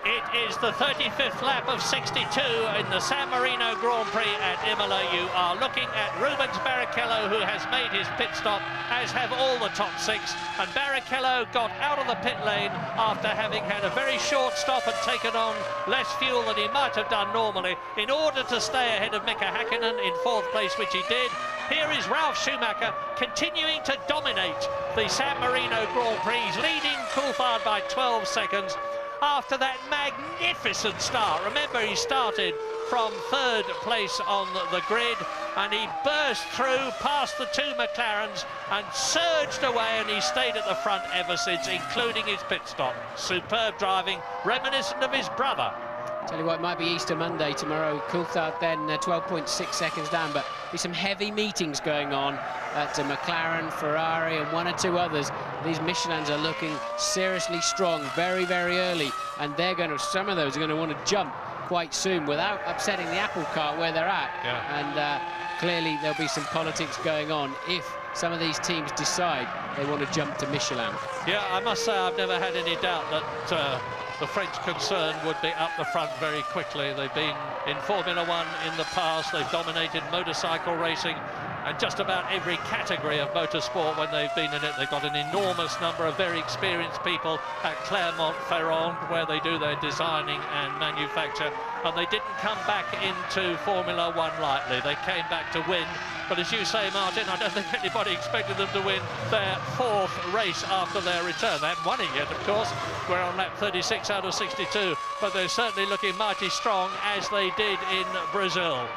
Speaker 19: It is the 35th lap of 62 in the San Marino Grand Prix at Imola. You are looking at Rubens Barrichello, who has made his pit stop, as have all the top six. And Barrichello got out of the pit lane after having had a very short stop and taken on less fuel than he might have done normally in order to stay ahead of Mika Häkkinen in fourth place, which he did. Here is Ralf Schumacher continuing to dominate the San Marino Grand Prix, leading Coulthard by 12 seconds. After that magnificent start, remember he started from third place on the grid and he burst through past the two McLarens and surged away, and he stayed at the front ever since, including his pit stop. Superb driving, reminiscent of his brother.
Speaker 20: Tell you what, it might be Easter Monday tomorrow. Coulthard then 12.6 seconds down, but there's some heavy meetings going on at McLaren, Ferrari and one or two others. These Michelins are looking seriously strong very, very early, and they're going to, some of those are going to want to jump quite soon without upsetting the apple cart where they're at.
Speaker 19: Yeah.
Speaker 20: And clearly there'll be some politics going on if some of these teams decide they want to jump to Michelin.
Speaker 19: Yeah, I must say I've never had any doubt that the French concern would be up the front very quickly. They've been in Formula One in the past, they've dominated motorcycle racing and just about every category of motorsport when they've been in it. They've got an enormous number of very experienced people at Clermont-Ferrand, where they do their designing and manufacture, and they didn't come back into Formula One lightly. They came back to win, but as you say, Martin, I don't think anybody expected them to win their fourth race after their return. They haven't won it yet, of course. We're on lap 36 out of 62, but they're certainly looking mighty strong, as they did in Brazil.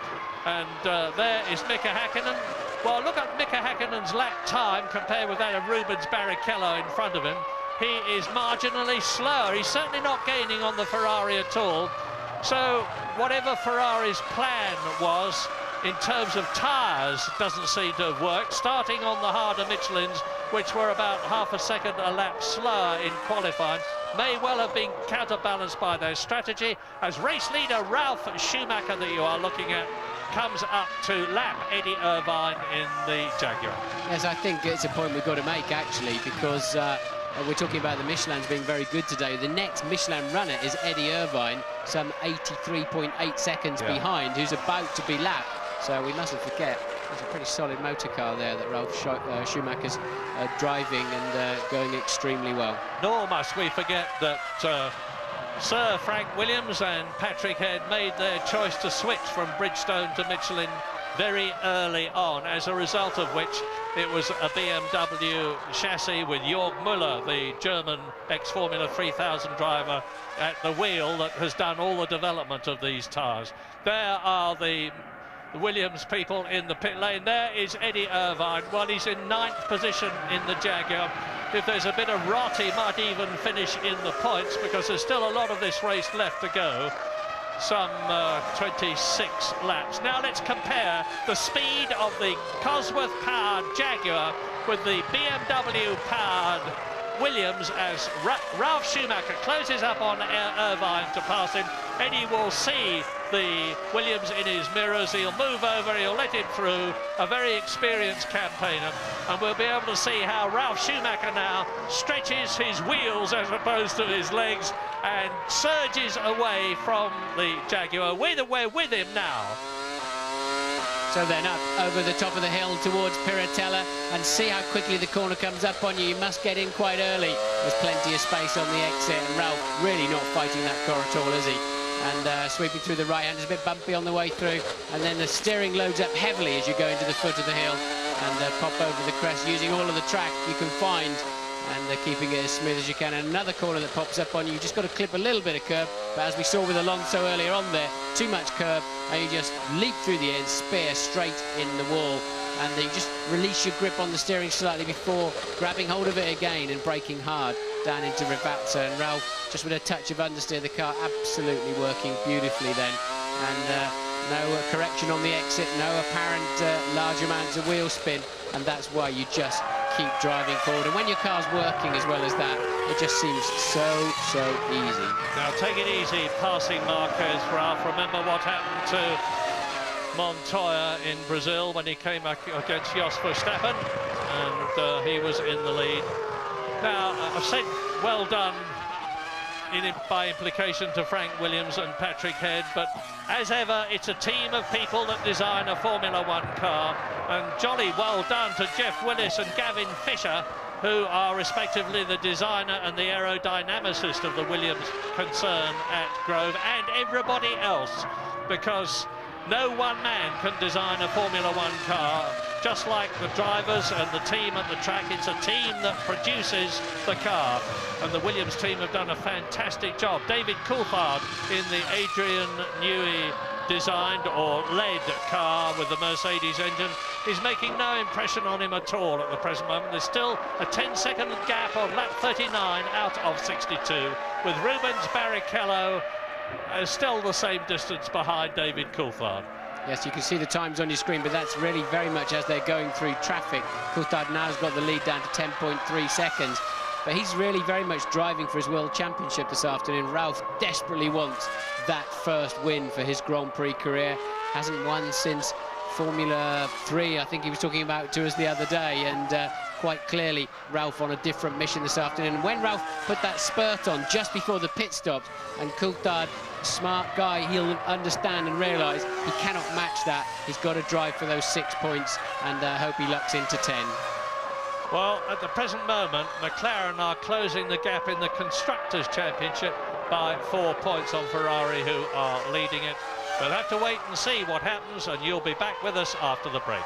Speaker 19: And there is Mika Häkkinen. Well, look at Mika Häkkinen's lap time compared with that of Rubens Barrichello in front of him. He is marginally slower. He's certainly not gaining on the Ferrari at all. So whatever Ferrari's plan was, in terms of tyres, doesn't seem to have worked. Starting on the harder Michelins, which were about half a second a lap slower in qualifying, may well have been counterbalanced by their strategy, as race leader Ralf Schumacher, that you are looking at, comes up to lap Eddie Irvine in the Jaguar.
Speaker 20: Yes, I think it's a point we've got to make, actually, because we're talking about the Michelins being very good today. The next Michelin runner is Eddie Irvine, some 83.8 seconds behind, who's about to be lapped. So we mustn't forget, there's a pretty solid motor car there that Ralf Schumacher's driving and going extremely well.
Speaker 19: Nor must we forget that Sir Frank Williams and Patrick Head made their choice to switch from Bridgestone to Michelin very early on, as a result of which it was a BMW chassis with Jörg Müller, the German ex-Formula 3000 driver, at the wheel that has done all the development of these tyres. There are the Williams people in the pit lane. There is Eddie Irvine. Well, he's in 9th position in the Jaguar. If there's a bit of rot, he might even finish in the points, because there's still a lot of this race left to go. Some 26 laps. Now let's compare the speed of the Cosworth-powered Jaguar with the BMW-powered Williams as Ralf Schumacher closes up on Irvine to pass him. Eddie will see the Williams in his mirrors. He'll move over, he'll let him through. A very experienced campaigner, and we'll be able to see how Ralf Schumacher now stretches his wheels as opposed to his legs and surges away from the Jaguar. We're with him now.
Speaker 20: So then up over the top of the hill towards Piratella, and see how quickly the corner comes up on you. You must get in quite early. There's plenty of space on the exit, and Ralf really not fighting that car at all, is he? And sweeping through the right hand, is a bit bumpy on the way through, and then the steering loads up heavily as you go into the foot of the hill and pop over the crest, using all of the track you can find, and keeping it as smooth as you can. And another corner that pops up on you, you just got to clip a little bit of curb, but as we saw with Alonso earlier on there, too much curb, and you just leap through the air and spear straight in the wall, and then you just release your grip on the steering slightly before grabbing hold of it again and braking hard down into Rivazza. And Ralf, just with a touch of understeer, the car absolutely working beautifully then, and no correction on the exit, no apparent large amounts of wheel spin, and that's why you just keep driving forward. And when your car's working as well as that, it just seems so easy.
Speaker 19: Now take it easy, passing Marquez, Ralf. Remember what happened to Montoya in Brazil when he came back against Jos Verstappen, and he was in the lead. Now, I've said well done by implication to Frank Williams and Patrick Head, but as ever, it's a team of people that design a Formula One car, and jolly well done to Jeff Willis and Gavin Fisher, who are respectively the designer and the aerodynamicist of the Williams concern at Grove, and everybody else, because no one man can design a Formula One car. Just like the drivers and the team at the track, it's a team that produces the car, and the Williams team have done a fantastic job. David Coulthard in the Adrian Newey designed or led car with the Mercedes engine is making no impression on him at all at the present moment. There's still a 10-second gap on lap 39 out of 62, with Rubens Barrichello still the same distance behind David Coulthard.
Speaker 20: Yes, you can see the times on your screen, but that's really very much as they're going through traffic. Coulthard now's got the lead down to 10.3 seconds, but he's really very much driving for his World Championship this afternoon. Ralf desperately wants that first win for his Grand Prix career. Hasn't won since Formula 3, I think he was talking about to us the other day, and quite clearly Ralf on a different mission this afternoon. And when Ralf put that spurt on just before the pit stops, and Coulthard, smart guy, he'll understand and realise he cannot match that. He's got to drive for those 6 points, and hope he lucks into 10.
Speaker 19: Well, at the present moment, McLaren are closing the gap in the Constructors' Championship by 4 points on Ferrari, who are leading it. We'll have to wait and see what happens, and you'll be back with us after the break.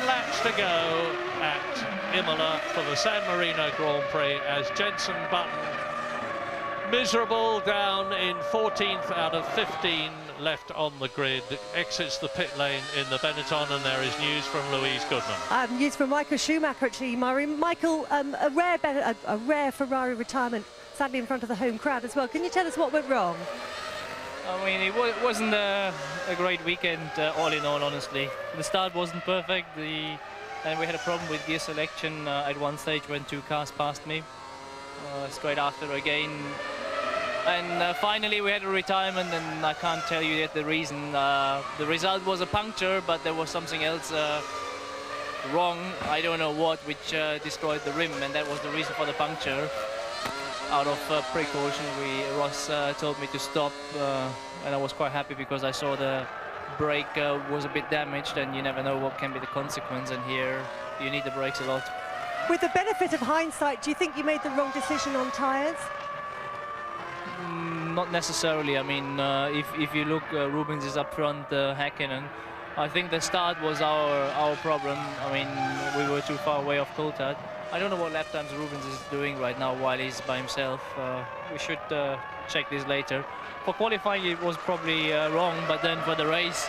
Speaker 19: laps to go at Imola for the San Marino Grand Prix as Jenson Button, miserable, down in 14th out of 15 left on the grid, exits the pit lane in the Benetton, and there is news from Louise Goodman.
Speaker 12: News from Michael Schumacher, actually, Murray. Michael, a rare Ferrari retirement, sadly in front of the home crowd as well. Can you tell us what went wrong?
Speaker 2: I mean, it wasn't a great weekend, all in all, honestly. The start wasn't perfect, and we had a problem with gear selection at one stage when 2 cars passed me. Straight after again. And finally we had a retirement, and I can't tell you yet the reason. The result was a puncture, but there was something else wrong, I don't know what, which destroyed the rim, and that was the reason for the puncture. Out of precaution, Ross told me to stop, and I was quite happy because I saw the brake was a bit damaged, and you never know what can be the consequence, and here you need the brakes a lot.
Speaker 12: With the benefit of hindsight, do you think you made the wrong decision on tyres?
Speaker 2: Not necessarily. I mean, if you look, Rubens is up front, Häkkinen. I think the start was our problem. I mean, we were too far away off Coulthard. I don't know what lap times Rubens is doing right now while he's by himself. We should check this later. For qualifying, it was probably wrong, but then for the race,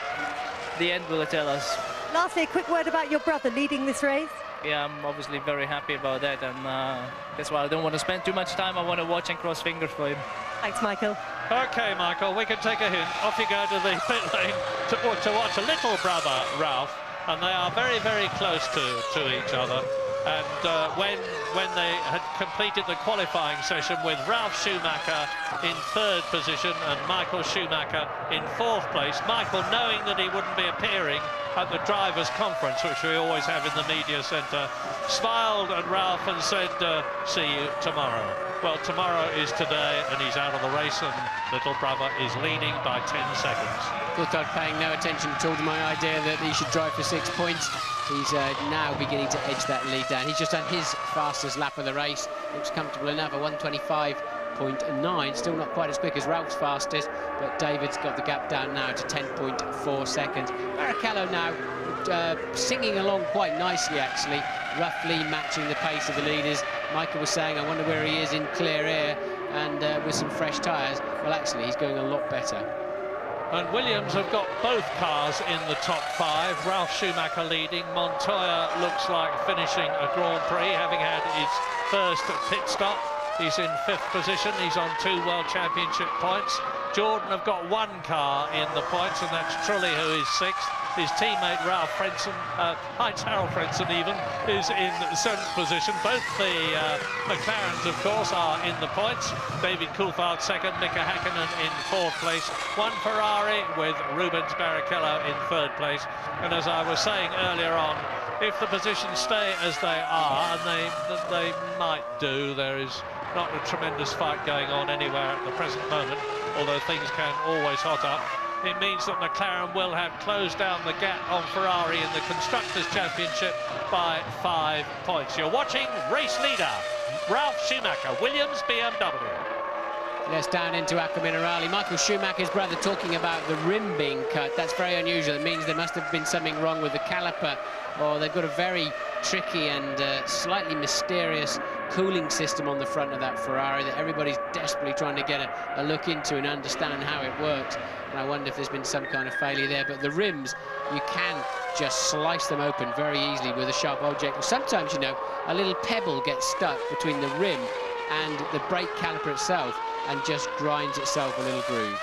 Speaker 2: the end will tell us.
Speaker 12: Lastly, a quick word about your brother leading this race.
Speaker 2: Yeah, I'm obviously very happy about that, and that's why I don't want to spend too much time. I want to watch and cross fingers for him.
Speaker 12: Thanks, Michael.
Speaker 19: OK, Michael, we can take a hint. Off you go to the pit lane to watch a little brother, Ralph, and they are very, very close to each other. And when they had completed the qualifying session with Ralf Schumacher in 3rd position and Michael Schumacher in 4th place, Michael, knowing that he wouldn't be appearing at the drivers' conference, which we always have in the media centre, smiled at Ralph and said, see you tomorrow. Well, tomorrow is today, and he's out of the race, and little brother is leading by 10 seconds.
Speaker 20: Coulthard paying no attention at all to my idea that he should drive for 6 points. He's now beginning to edge that lead down. He's just done his fastest lap of the race. Looks comfortable enough, a 1:25.9. Still not quite as quick as Ralph's fastest, but David's got the gap down now to 10.4 seconds. Barrichello now singing along quite nicely, actually, roughly matching the pace of the leaders. Michael was saying, I wonder where he is in clear air and with some fresh tyres. Well, actually, he's going a lot better.
Speaker 19: And Williams have got both cars in the top 5. Ralf Schumacher leading. Montoya looks like finishing a Grand Prix, having had his first pit stop. He's in 5th position. He's on 2 World Championship points. Jordan have got 1 car in the points, and that's Trulli, who is 6th. His teammate Ralph Frentzen, Heinz-Harald Frentzen even, is in 7th position. Both the McLarens, of course, are in the points. David Coulthard 2nd, Mika Häkkinen in 4th place. 1 Ferrari with Rubens Barrichello in 3rd place. And as I was saying earlier on, if the positions stay as they are, and they might do, there is not a tremendous fight going on anywhere at the present moment, although things can always hot up. It means that McLaren will have closed down the gap on Ferrari in the Constructors' Championship by 5 points. You're watching race leader, Ralf Schumacher, Williams, BMW.
Speaker 20: Yes, down into Acqua Minerale. Michael Schumacher's brother talking about the rim being cut. That's very unusual. It means there must have been something wrong with the caliper, or they've got a very tricky and slightly mysterious cooling system on the front of that Ferrari that everybody's desperately trying to get a look into and understand how it works. And I wonder if there's been some kind of failure there. But the rims, you can just slice them open very easily with a sharp object. And sometimes, you know, a little pebble gets stuck between the rim and the brake caliper itself and just grinds itself a little groove.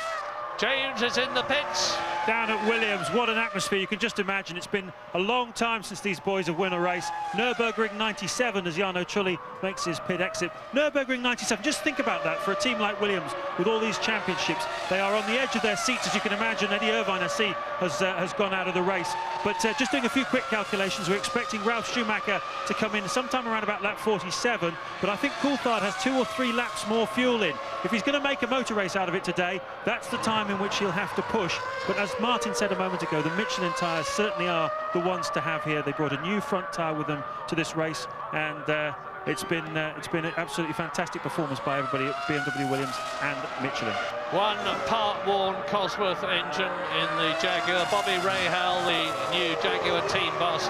Speaker 19: James is in the pits.
Speaker 4: Down at Williams, what an atmosphere. You can just imagine. It's been a long time since these boys have won a race. Nürburgring 97 as Jarno Trulli makes his pit exit. Nürburgring 97, just think about that for a team like Williams with all these championships. They are on the edge of their seats, as you can imagine. Eddie Irvine, I see, has gone out of the race. But just doing a few quick calculations, we're expecting Ralf Schumacher to come in sometime around about lap 47. But I think Coulthard has 2 or 3 laps more fuel in. If he's going to make a motor race out of it today, that's the time in which he'll have to push. But as Martin said a moment ago, the Michelin tyres certainly are the ones to have here. They brought a new front tyre with them to this race, and It's been an absolutely fantastic performance by everybody at BMW Williams and Michelin.
Speaker 19: One part-worn Cosworth engine in the Jaguar. Bobby Rahal, the new Jaguar team boss,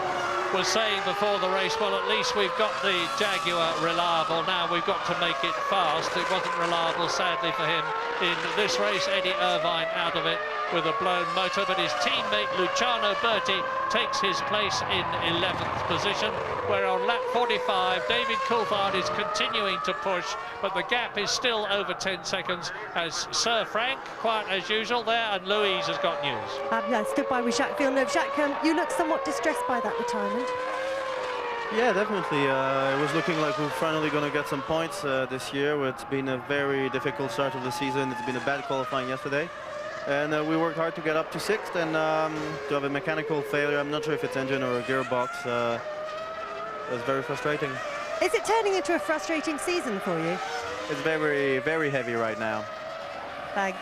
Speaker 19: was saying before the race, well, at least we've got the Jaguar reliable. Now we've got to make it fast. It wasn't reliable, sadly, for him in this race. Eddie Irvine out of it with a blown motor, but his teammate Luciano Berti takes his place in 11th position, where on lap 45 David Coulthard is continuing to push, but the gap is still over 10 seconds as Sir Frank, quiet as usual there, and Louise has got news.
Speaker 12: I stood by with Jacques Villeneuve. Jacques, you look somewhat distressed by that retirement.
Speaker 5: Yeah, definitely. It was looking like we're finally going to get some points this year. It's been a very difficult start of the season. It's been a bad qualifying yesterday. And we worked hard to get up to 6th, and to have a mechanical failure, I'm not sure if it's engine or a gearbox, was very frustrating.
Speaker 12: Is it turning into a frustrating season for you?
Speaker 5: It's very, very heavy right now.
Speaker 12: Thanks.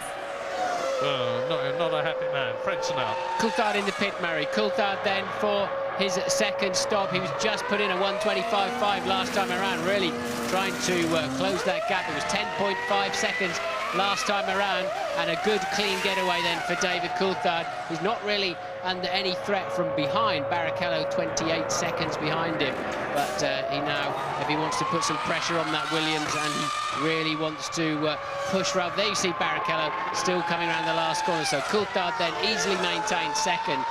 Speaker 19: Not a happy man. Fredson out.
Speaker 3: Coulthard in the pit, Murray. Coulthard then for his second stop. He was just put in a 1:25.5 last time around, really trying to close that gap. It was 10.5 seconds last time around, and a good clean getaway then for David Coulthard, who's not really under any threat from behind. Barrichello 28 seconds behind him, but he now, if he wants to put some pressure on that Williams, and he really wants to push Ralph. There you see Barrichello still coming around the last corner, so Coulthard then easily maintains second.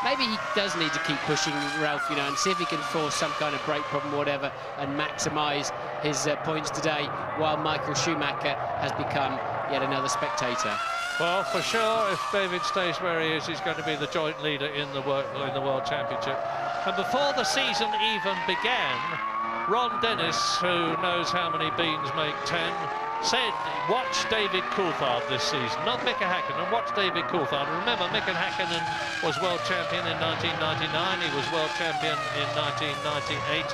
Speaker 3: Maybe he does need to keep pushing Ralph, you know, and see if he can force some kind of brake problem or whatever and maximise his points today, while Michael Schumacher has become yet another spectator.
Speaker 19: Well, for sure, if David stays where he is, he's going to be the joint leader in the World Championship. And before the season even began, Ron Dennis, who knows how many beans make 10, said, watch David Coulthard this season, not Mika Häkkinen, watch David Coulthard. Remember, Mika Häkkinen was world champion in 1999, he was world champion in 1998.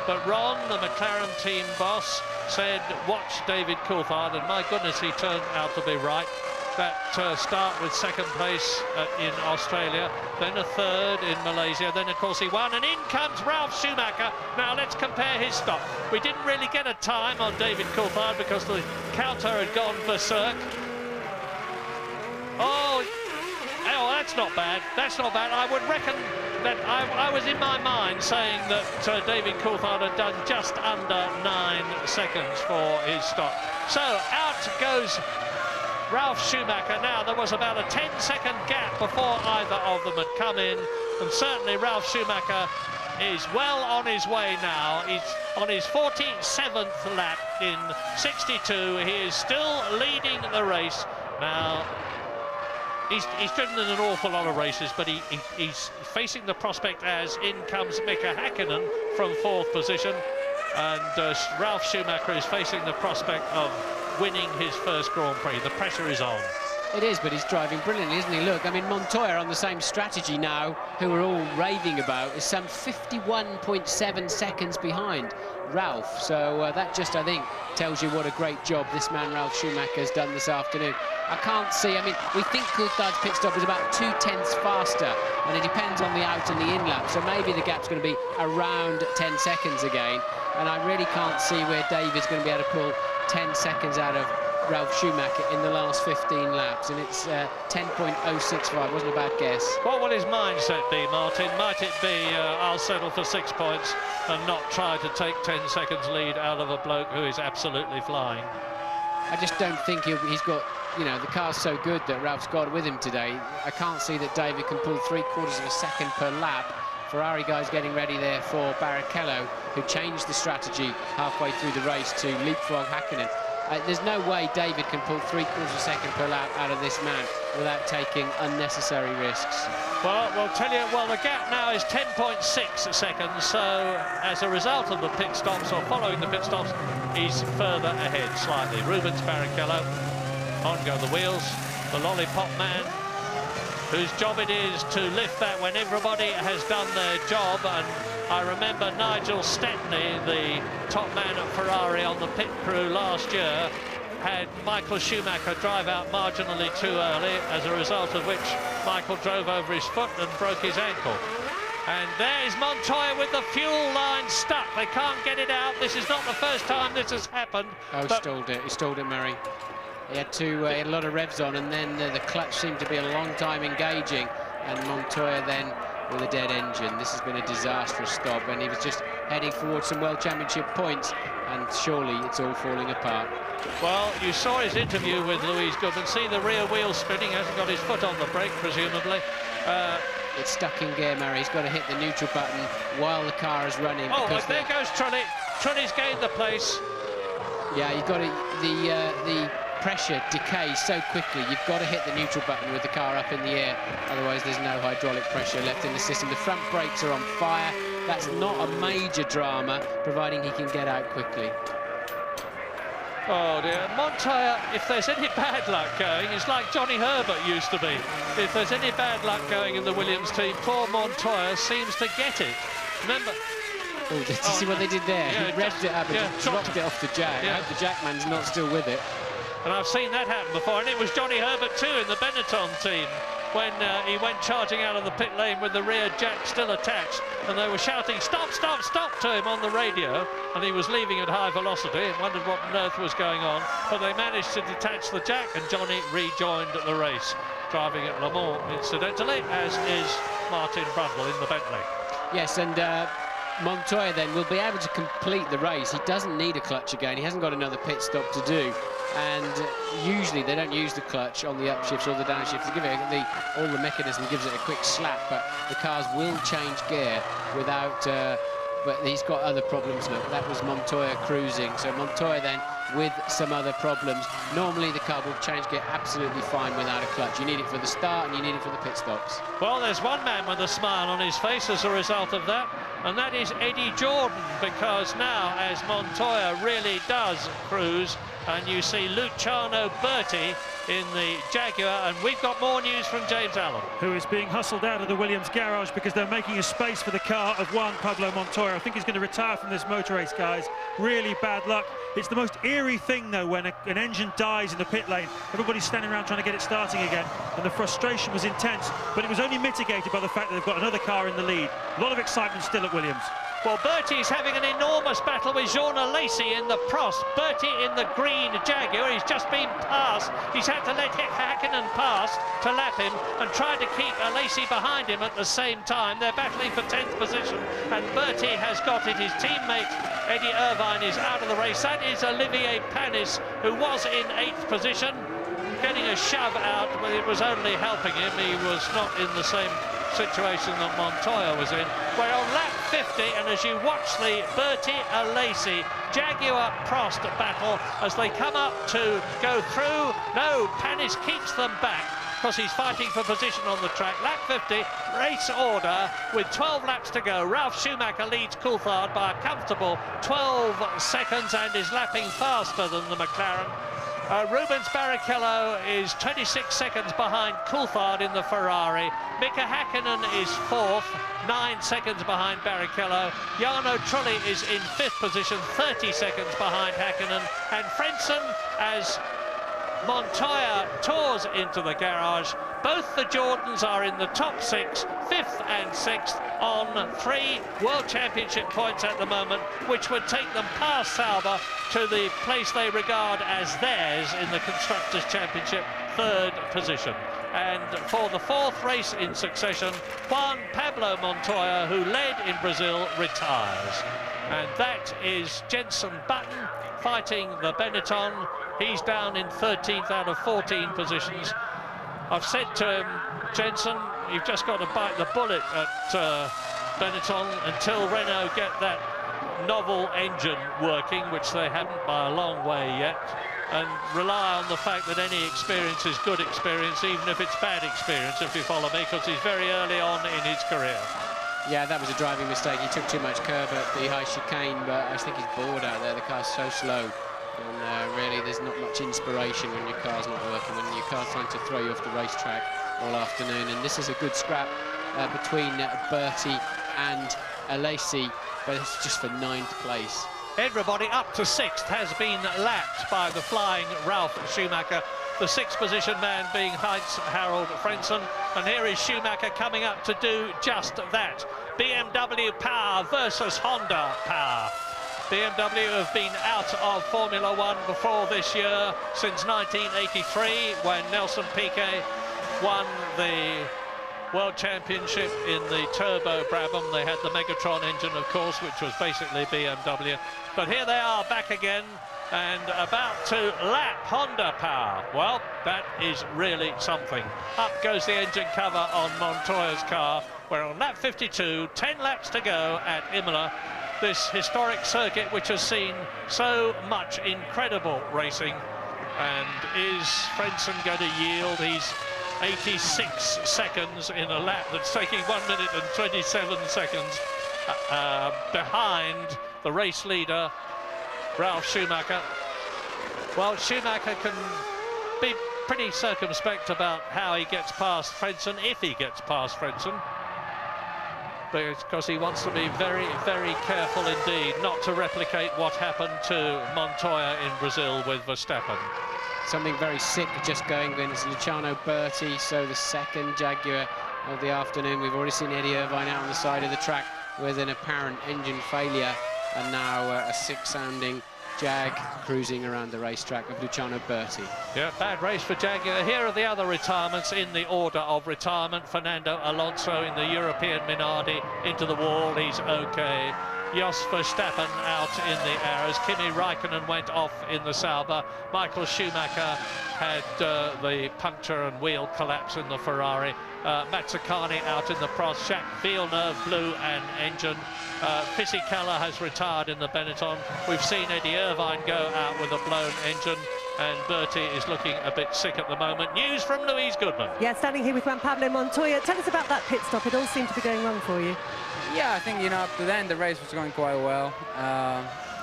Speaker 19: But Ron, the McLaren team boss, said, watch David Coulthard, and my goodness, he turned out to be right. That start with second place in Australia, then a third in Malaysia, then of course he won, and in comes Ralf Schumacher. Now let's compare his stop. We didn't really get a time on David Coulthard because the counter had gone berserk. Oh, that's not bad. That's not bad. I would reckon that I was in my mind saying that David Coulthard had done just under 9 seconds for his stop. So out goes Ralf Schumacher. Now, there was about a 10-second gap before either of them had come in, and certainly Ralf Schumacher is well on his way now. He's on his 47th lap in 62. He is still leading the race. Now, he's driven in an awful lot of races, but he's facing the prospect as in comes Mika Häkkinen from 4th position, and Ralf Schumacher is facing the prospect of winning his first Grand Prix. The pressure is on.
Speaker 3: It is, but he's driving brilliantly, isn't he? Look, I mean, Montoya on the same strategy now, who we're all raving about, is some 51.7 seconds behind Ralph. So that just, I think, tells you what a great job this man Ralf Schumacher has done this afternoon. I can't see, I mean, we think Coulthard's pit stop is about 0.2 faster, and it depends on the out and the in lap, so maybe the gap's going to be around 10 seconds again, and I really can't see where David's going to be able to pull 10 seconds out of Ralf Schumacher in the last 15 laps, and it's 10.065. Wasn't a bad guess.
Speaker 19: What will his mindset be, Martin? Might it be I'll settle for 6 points and not try to take 10 seconds lead out of a bloke who is absolutely flying?
Speaker 3: I just don't think he's got, you know, the car's so good that Ralph's got with him today. I can't see that David can pull 3/4 of a second per lap. Ferrari guys getting ready there for Barrichello, who changed the strategy halfway through the race to leapfrog Häkkinen. There's no way David can pull 3/4 of a second per lap out of this man without taking unnecessary risks.
Speaker 19: Well, we'll tell you, well, the gap now is 10.6 seconds, so as a result of the pit stops, or following the pit stops, he's further ahead slightly. Rubens Barrichello, on go the wheels, the lollipop man, whose job it is to lift that when everybody has done their job. And I remember Nigel Stepney, the top man at Ferrari on the pit crew last year, had Michael Schumacher drive out marginally too early, as a result of which Michael drove over his foot and broke his ankle. And there's Montoya with the fuel line stuck. They can't get it out. This is not the first time this has happened.
Speaker 20: Oh, he stalled it. He stalled it, Murray. He had he had a lot of revs on, and then the clutch seemed to be a long time engaging, and Montoya then with a dead engine. This has been a disastrous stop, and he was just heading towards some World Championship points, and surely it's all falling apart.
Speaker 19: Well, you saw his interview with Louise Goodman. See the rear wheel spinning. Hasn't got his foot on the brake, presumably.
Speaker 20: It's stuck in gear, Murray. He's got to hit the neutral button while the car is running.
Speaker 19: Oh, but there goes Trulli. Trulli's gained the place.
Speaker 20: Yeah, you've got to, the pressure decays so quickly. You've got to hit the neutral button with the car up in the air. Otherwise, there's no hydraulic pressure left in the system. The front brakes are on fire. That's not a major drama, providing he can get out quickly.
Speaker 19: Oh dear, Montoya, if there's any bad luck going, it's like Johnny Herbert used to be. If there's any bad luck going in the Williams team, poor Montoya seems to get it. Remember...
Speaker 20: Oh, did you see what they did there?
Speaker 19: Yeah,
Speaker 20: he revved it up and just dropped it off the jack.
Speaker 19: Yeah.
Speaker 20: I hope the jackman's not still with it.
Speaker 19: And I've seen that happen before, and it was Johnny Herbert too in the Benetton team when he went charging out of the pit lane with the rear jack still attached, and they were shouting, "Stop, stop, stop," to him on the radio, and he was leaving at high velocity and wondered what on earth was going on, but they managed to detach the jack, and Johnny rejoined the race, driving at Le Mans, incidentally, as is Martin Brundle in the Bentley.
Speaker 20: Yes, and Montoya then will be able to complete the race. He doesn't need a clutch again. He hasn't got another pit stop to do. And usually they don't use the clutch on the upshifts or the downshifts. They give it all the mechanism gives it a quick slap, but the cars will change gear without. But he's got other problems. Look, that was Montoya cruising. So Montoya then with some other problems. Normally the car will change gear absolutely fine without a clutch. You need it for the start and you need it for the pit stops.
Speaker 19: Well, there's one man with a smile on his face as a result of that, and that is Eddie Jordan, because now as Montoya really does cruise, and you see Luciano Berti in the Jaguar, and we've got more news from James Allen,
Speaker 4: who is being hustled out of the Williams garage because they're making a space for the car of one Pablo Montoya. I think he's going to retire from this motor race, guys. Really bad luck. It's the most eerie thing, though, when an engine dies in the pit lane. Everybody's standing around trying to get it starting again, and the frustration was intense, but it was only mitigated by the fact that they've got another car in the lead. A lot of excitement still at Williams.
Speaker 19: Well, Bertie's having an enormous battle with Jean Alesi in the Prost. Bertie in the green Jaguar. He's just been passed. He's had to let Hakkinen pass to lap him and try to keep Alesi behind him at the same time. They're battling for 10th position, and Bertie has got it. His teammate Eddie Irvine is out of the race. That is Olivier Panis, who was in 8th position, getting a shove out, but it was only helping him. He was not in the same situation that Montoya was in. We're on lap 50, and as you watch the Bertie Alesi Jaguar Prost battle as they come up to go through, no, Panis keeps them back because he's fighting for position on the track. Lap 50, race order with 12 laps to go. Ralf Schumacher leads Coulthard by a comfortable 12 seconds and is lapping faster than the McLaren. Rubens Barrichello is 26 seconds behind Coulthard in the Ferrari. Mika Hakkinen is 4th, 9 seconds behind Barrichello. Jarno Trulli is in 5th position, 30 seconds behind Hakkinen. And Frentzen, as Montoya tours into the garage, both the Jordans are in the top 6, 5th and 6th, on 3 World Championship points at the moment, which would take them past Sauber to the place they regard as theirs in the Constructors' Championship, 3rd position. And for the 4th race in succession, Juan Pablo Montoya, who led in Brazil, retires. And that is Jenson Button fighting the Benetton. He's down in 13th out of 14 positions. I've said to him, Jenson, you've just got to bite the bullet at Benetton until Renault get that novel engine working, which they haven't by a long way yet, and rely on the fact that any experience is good experience, even if it's bad experience, if you follow me, because he's very early on in his career.
Speaker 20: Yeah, that was a driving mistake. He took too much curb at the high chicane, but I think he's bored out there. The car's so slow. And really, there's not much inspiration when your car's not working, when your car's trying to throw you off the racetrack all afternoon. And this is a good scrap between Bertie and Alesi, but it's just for 9th place.
Speaker 19: Everybody up to 6th has been lapped by the flying Ralf Schumacher, the 6th position man being Heinz-Harald Frentzen, and here is Schumacher coming up to do just that. BMW power versus Honda power. BMW have been out of Formula One before this year, since 1983, when Nelson Piquet won the World Championship in the Turbo Brabham. They had the Megatron engine, of course, which was basically BMW. But here they are back again and about to lap Honda power. Well, that is really something. Up goes the engine cover on Montoya's car. We're on lap 52, 10 laps to go at Imola. This historic circuit which has seen so much incredible racing. And is Frentzen going to yield? He's 86 seconds in a lap that's taking 1 minute and 27 seconds behind the race leader, Ralf Schumacher. Well, Schumacher can be pretty circumspect about how he gets past Frentzen, if he gets past Frentzen, because he wants to be very, very careful indeed not to replicate what happened to Montoya in Brazil with Verstappen.
Speaker 20: Something very sick just going in is Luciano Berti, so the second Jaguar of the afternoon. We've already seen Eddie Irvine out on the side of the track with an apparent engine failure, and now a sick-sounding Jag cruising around the racetrack of Luciano Berti.
Speaker 19: Yeah, bad race for Jaguar. Here are the other retirements in the order of retirement. Fernando Alonso in the European Minardi into the wall, he's okay. Jos Verstappen out in the arrows. Kimi Raikkonen went off in the Sauber. Michael Schumacher had the puncture and wheel collapse in the Ferrari. Mazzacane out in the Prost. Jacques Villeneuve blew an engine. Fisichella has retired in the Benetton. We've seen Eddie Irvine go out with a blown engine, and Berti is looking a bit sick at the moment. News from Louise Goodman.
Speaker 12: Yeah, standing here with Juan Pablo Montoya. Tell us about that pit stop. It all seemed to be going wrong for you.
Speaker 11: Yeah, I think, you know, up to then the race was going quite well.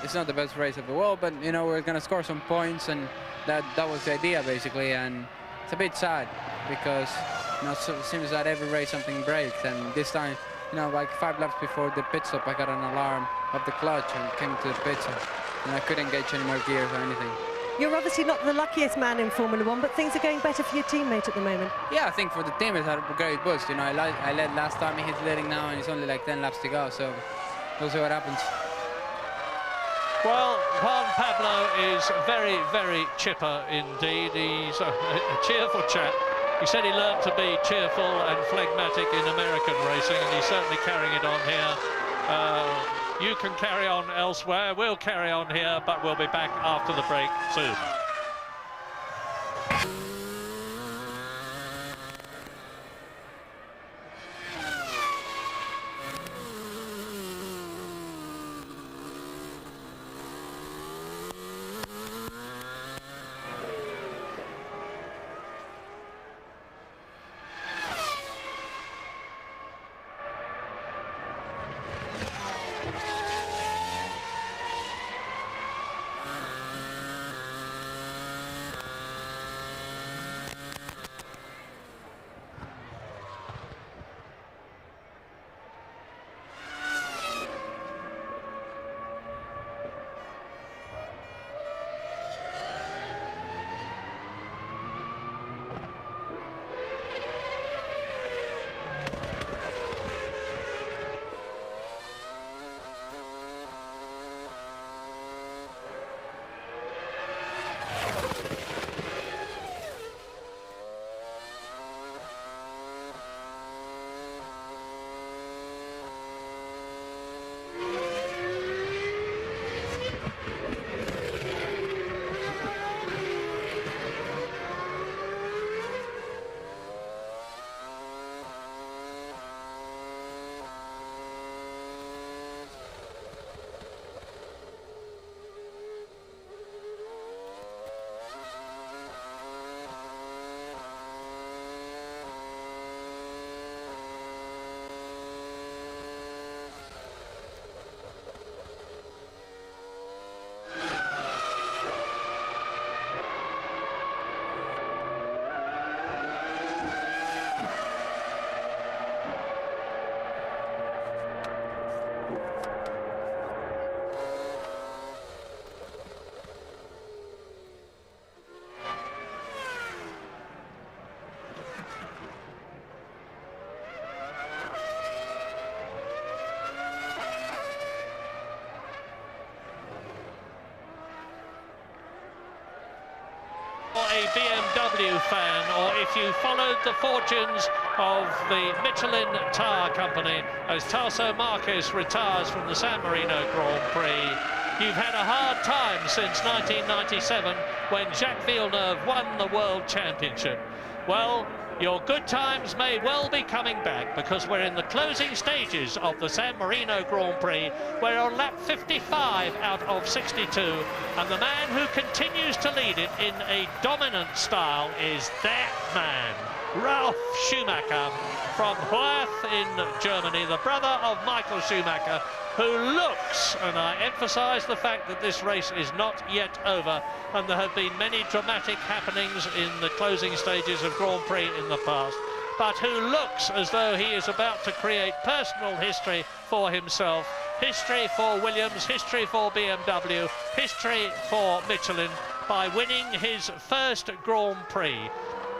Speaker 11: It's not the best race of the world, but, you know, we're going to score some points, and that was the idea, basically. And it's a bit sad because, you know, it seems that every race something breaks, and this time, you know, like 5 laps before the pit stop, I got an alarm of the clutch and came to the pits, and I couldn't engage any more gears or anything.
Speaker 12: You're obviously not the luckiest man in Formula One, but things are going better for your teammate at the moment.
Speaker 11: Yeah, I think for the team it's had a great boost. You know, I led last time, he's leading now, and it's only like 10 laps to go, so we'll see what happens.
Speaker 19: Well, Juan Pablo is very, very chipper indeed. He's a cheerful chap. He said he learned to be cheerful and phlegmatic in American racing, and he's certainly carrying it on here. You can carry on elsewhere, we'll carry on here, but we'll be back after the break soon. fan, or if you followed the fortunes of the Michelin Tyre Company as Tasso Marquez retires from the San Marino Grand Prix, you've had a hard time since 1997 when Jacques Villeneuve won the World Championship. Well, your good times may well be coming back, because we're in the closing stages of the San Marino Grand Prix. We're on lap 55 out of 62, and the man who continues to lead it in a dominant style is that man, Ralf Schumacher from Hoerth in Germany, the brother of Michael Schumacher, who looks, and I emphasise the fact that this race is not yet over, and there have been many dramatic happenings in the closing stages of Grand Prix in the past, but who looks as though he is about to create personal history for himself, history for Williams, history for BMW, history for Michelin, by winning his first Grand Prix.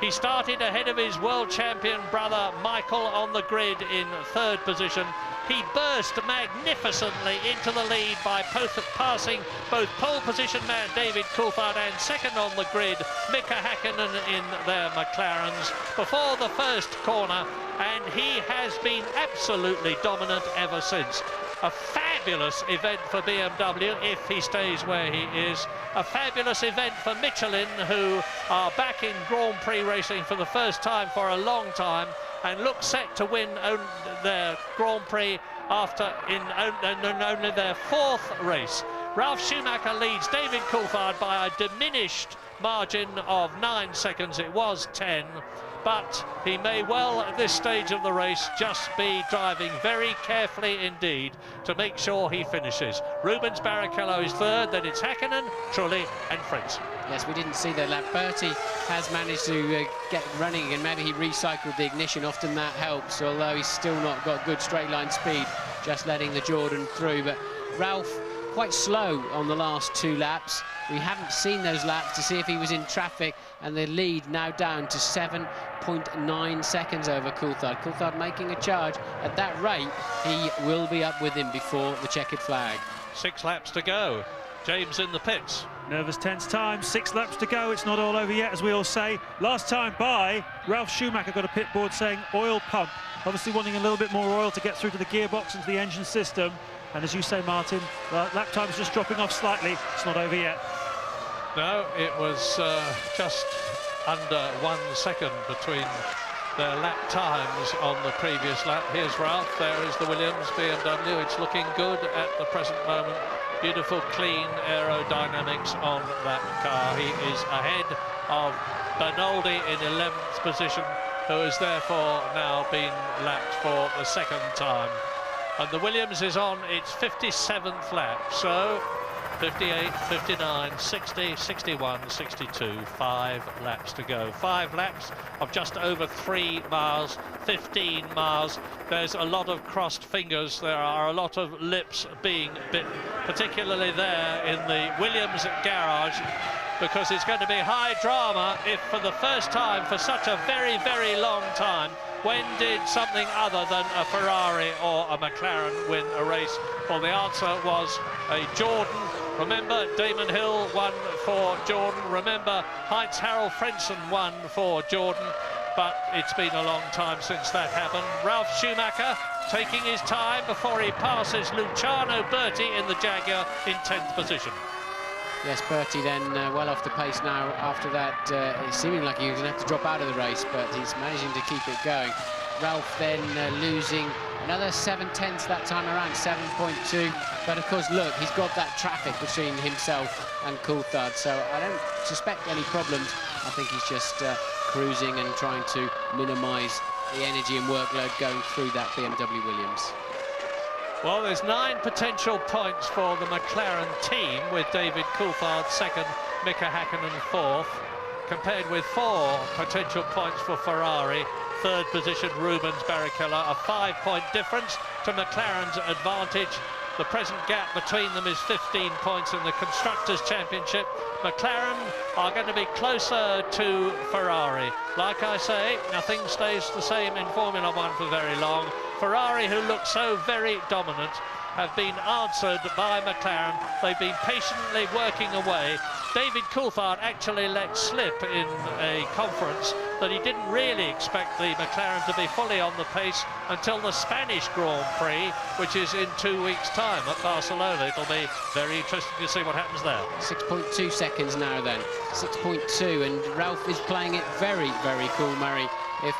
Speaker 19: He started ahead of his world champion brother Michael on the grid in third position. He burst magnificently into the lead by passing both pole position man David Coulthard and second on the grid Mika Häkkinen in their McLarens before the first corner, and he has been absolutely dominant ever since. A fabulous event for BMW if he stays where he is. A fabulous event for Michelin, who are back in Grand Prix racing for the first time for a long time and look set to win their Grand Prix after in only their fourth race. Ralf Schumacher leads David Coulthard by a diminished margin of 9 seconds. It was 10. But he may well, at this stage of the race, just be driving very carefully indeed to make sure he finishes. Rubens Barrichello is third, then it's Häkkinen, Trulli and Fritz.
Speaker 20: Yes, we didn't see that lap. Bertie has managed to get running, and maybe he recycled the ignition. Often that helps, although he's still not got good straight line speed, just letting the Jordan through. But Ralf quite slow on the last 2 laps. We haven't seen those laps to see if he was in traffic, and the lead now down to 7.9 seconds over Coulthard. Coulthard making a charge. At that rate, he will be up with him before the checkered flag.
Speaker 19: 6 laps to go. James in the pits.
Speaker 4: Nervous, tense time, 6 laps to go. It's not all over yet, as we all say. Last time by, Ralf Schumacher got a pit board saying oil pump. Obviously wanting a little bit more oil to get through to the gearbox and to the engine system. And as you say, Martin, lap time's just dropping off slightly. It's not over yet.
Speaker 19: No, it was just under 1 second between their lap times on the previous lap. Here's Ralf, there is the Williams BMW. It's looking good at the present moment. Beautiful, clean aerodynamics on that car. He is ahead of Bernoldi in 11th position, who has therefore now been lapped for the second time. And the Williams is on its 57th lap, so 58, 59, 60, 61, 62, 5 laps to go. 5 laps of just over 3 miles, 15 miles. There's a lot of crossed fingers. There are a lot of lips being bitten, particularly there in the Williams garage, because it's going to be high drama if for the first time for such a very, very long time, when did something other than a Ferrari or a McLaren win a race? Well, the answer was a Jordan. Remember, Damon Hill won for Jordan. Remember, Heinz-Harald Frentzen won for Jordan. But it's been a long time since that happened. Ralf Schumacher taking his time before he passes Luciano Berti in the Jaguar in 10th position.
Speaker 20: Yes, Bertie then well off the pace now after that. It's seeming like he was going to have to drop out of the race, but he's managing to keep it going. Ralf then losing another 7/10 that time around, 7.2. But of course, look, he's got that traffic between himself and Coulthard, so I don't suspect any problems. I think he's just cruising and trying to minimise the energy and workload going through that BMW Williams.
Speaker 19: Well, there's 9 potential points for the McLaren team, with David Coulthard second, Mika Häkkinen fourth, compared with 4 potential points for Ferrari. Third position, Rubens Barrichello, a 5-point difference to McLaren's advantage. The present gap between them is 15 points in the Constructors' Championship. McLaren are going to be closer to Ferrari. Like I say, nothing stays the same in Formula One for very long. Ferrari, who look so very dominant, have been answered by McLaren. They've been patiently working away. David Coulthard actually let slip in a conference that he didn't really expect the McLaren to be fully on the pace until the Spanish Grand Prix, which is in 2 weeks' time at Barcelona. It'll be very interesting to see what happens there.
Speaker 20: 6.2 seconds now then, 6.2, and Ralph is playing it very, very cool, Murray. If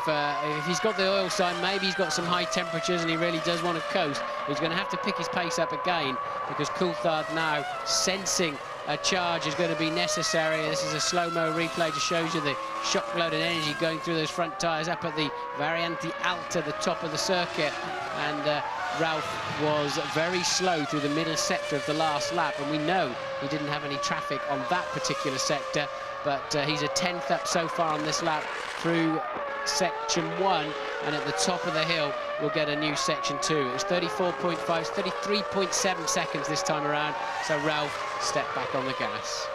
Speaker 20: he's got the oil sign, maybe he's got some high temperatures and he really does want to coast. He's going to have to pick his pace up again, because Coulthard now sensing a charge is going to be necessary. This is a slow-mo replay, just shows you the shock load and energy going through those front tyres up at the Variante Alta, the top of the circuit. And Ralph was very slow through the middle sector of the last lap, and we know he didn't have any traffic on that particular sector, but he's a 10th up so far on this lap through section 1, and at the top of the hill we'll get a new section 2. It was 34.5, 33.7 seconds this time around, so Ralph stepped back on the gas.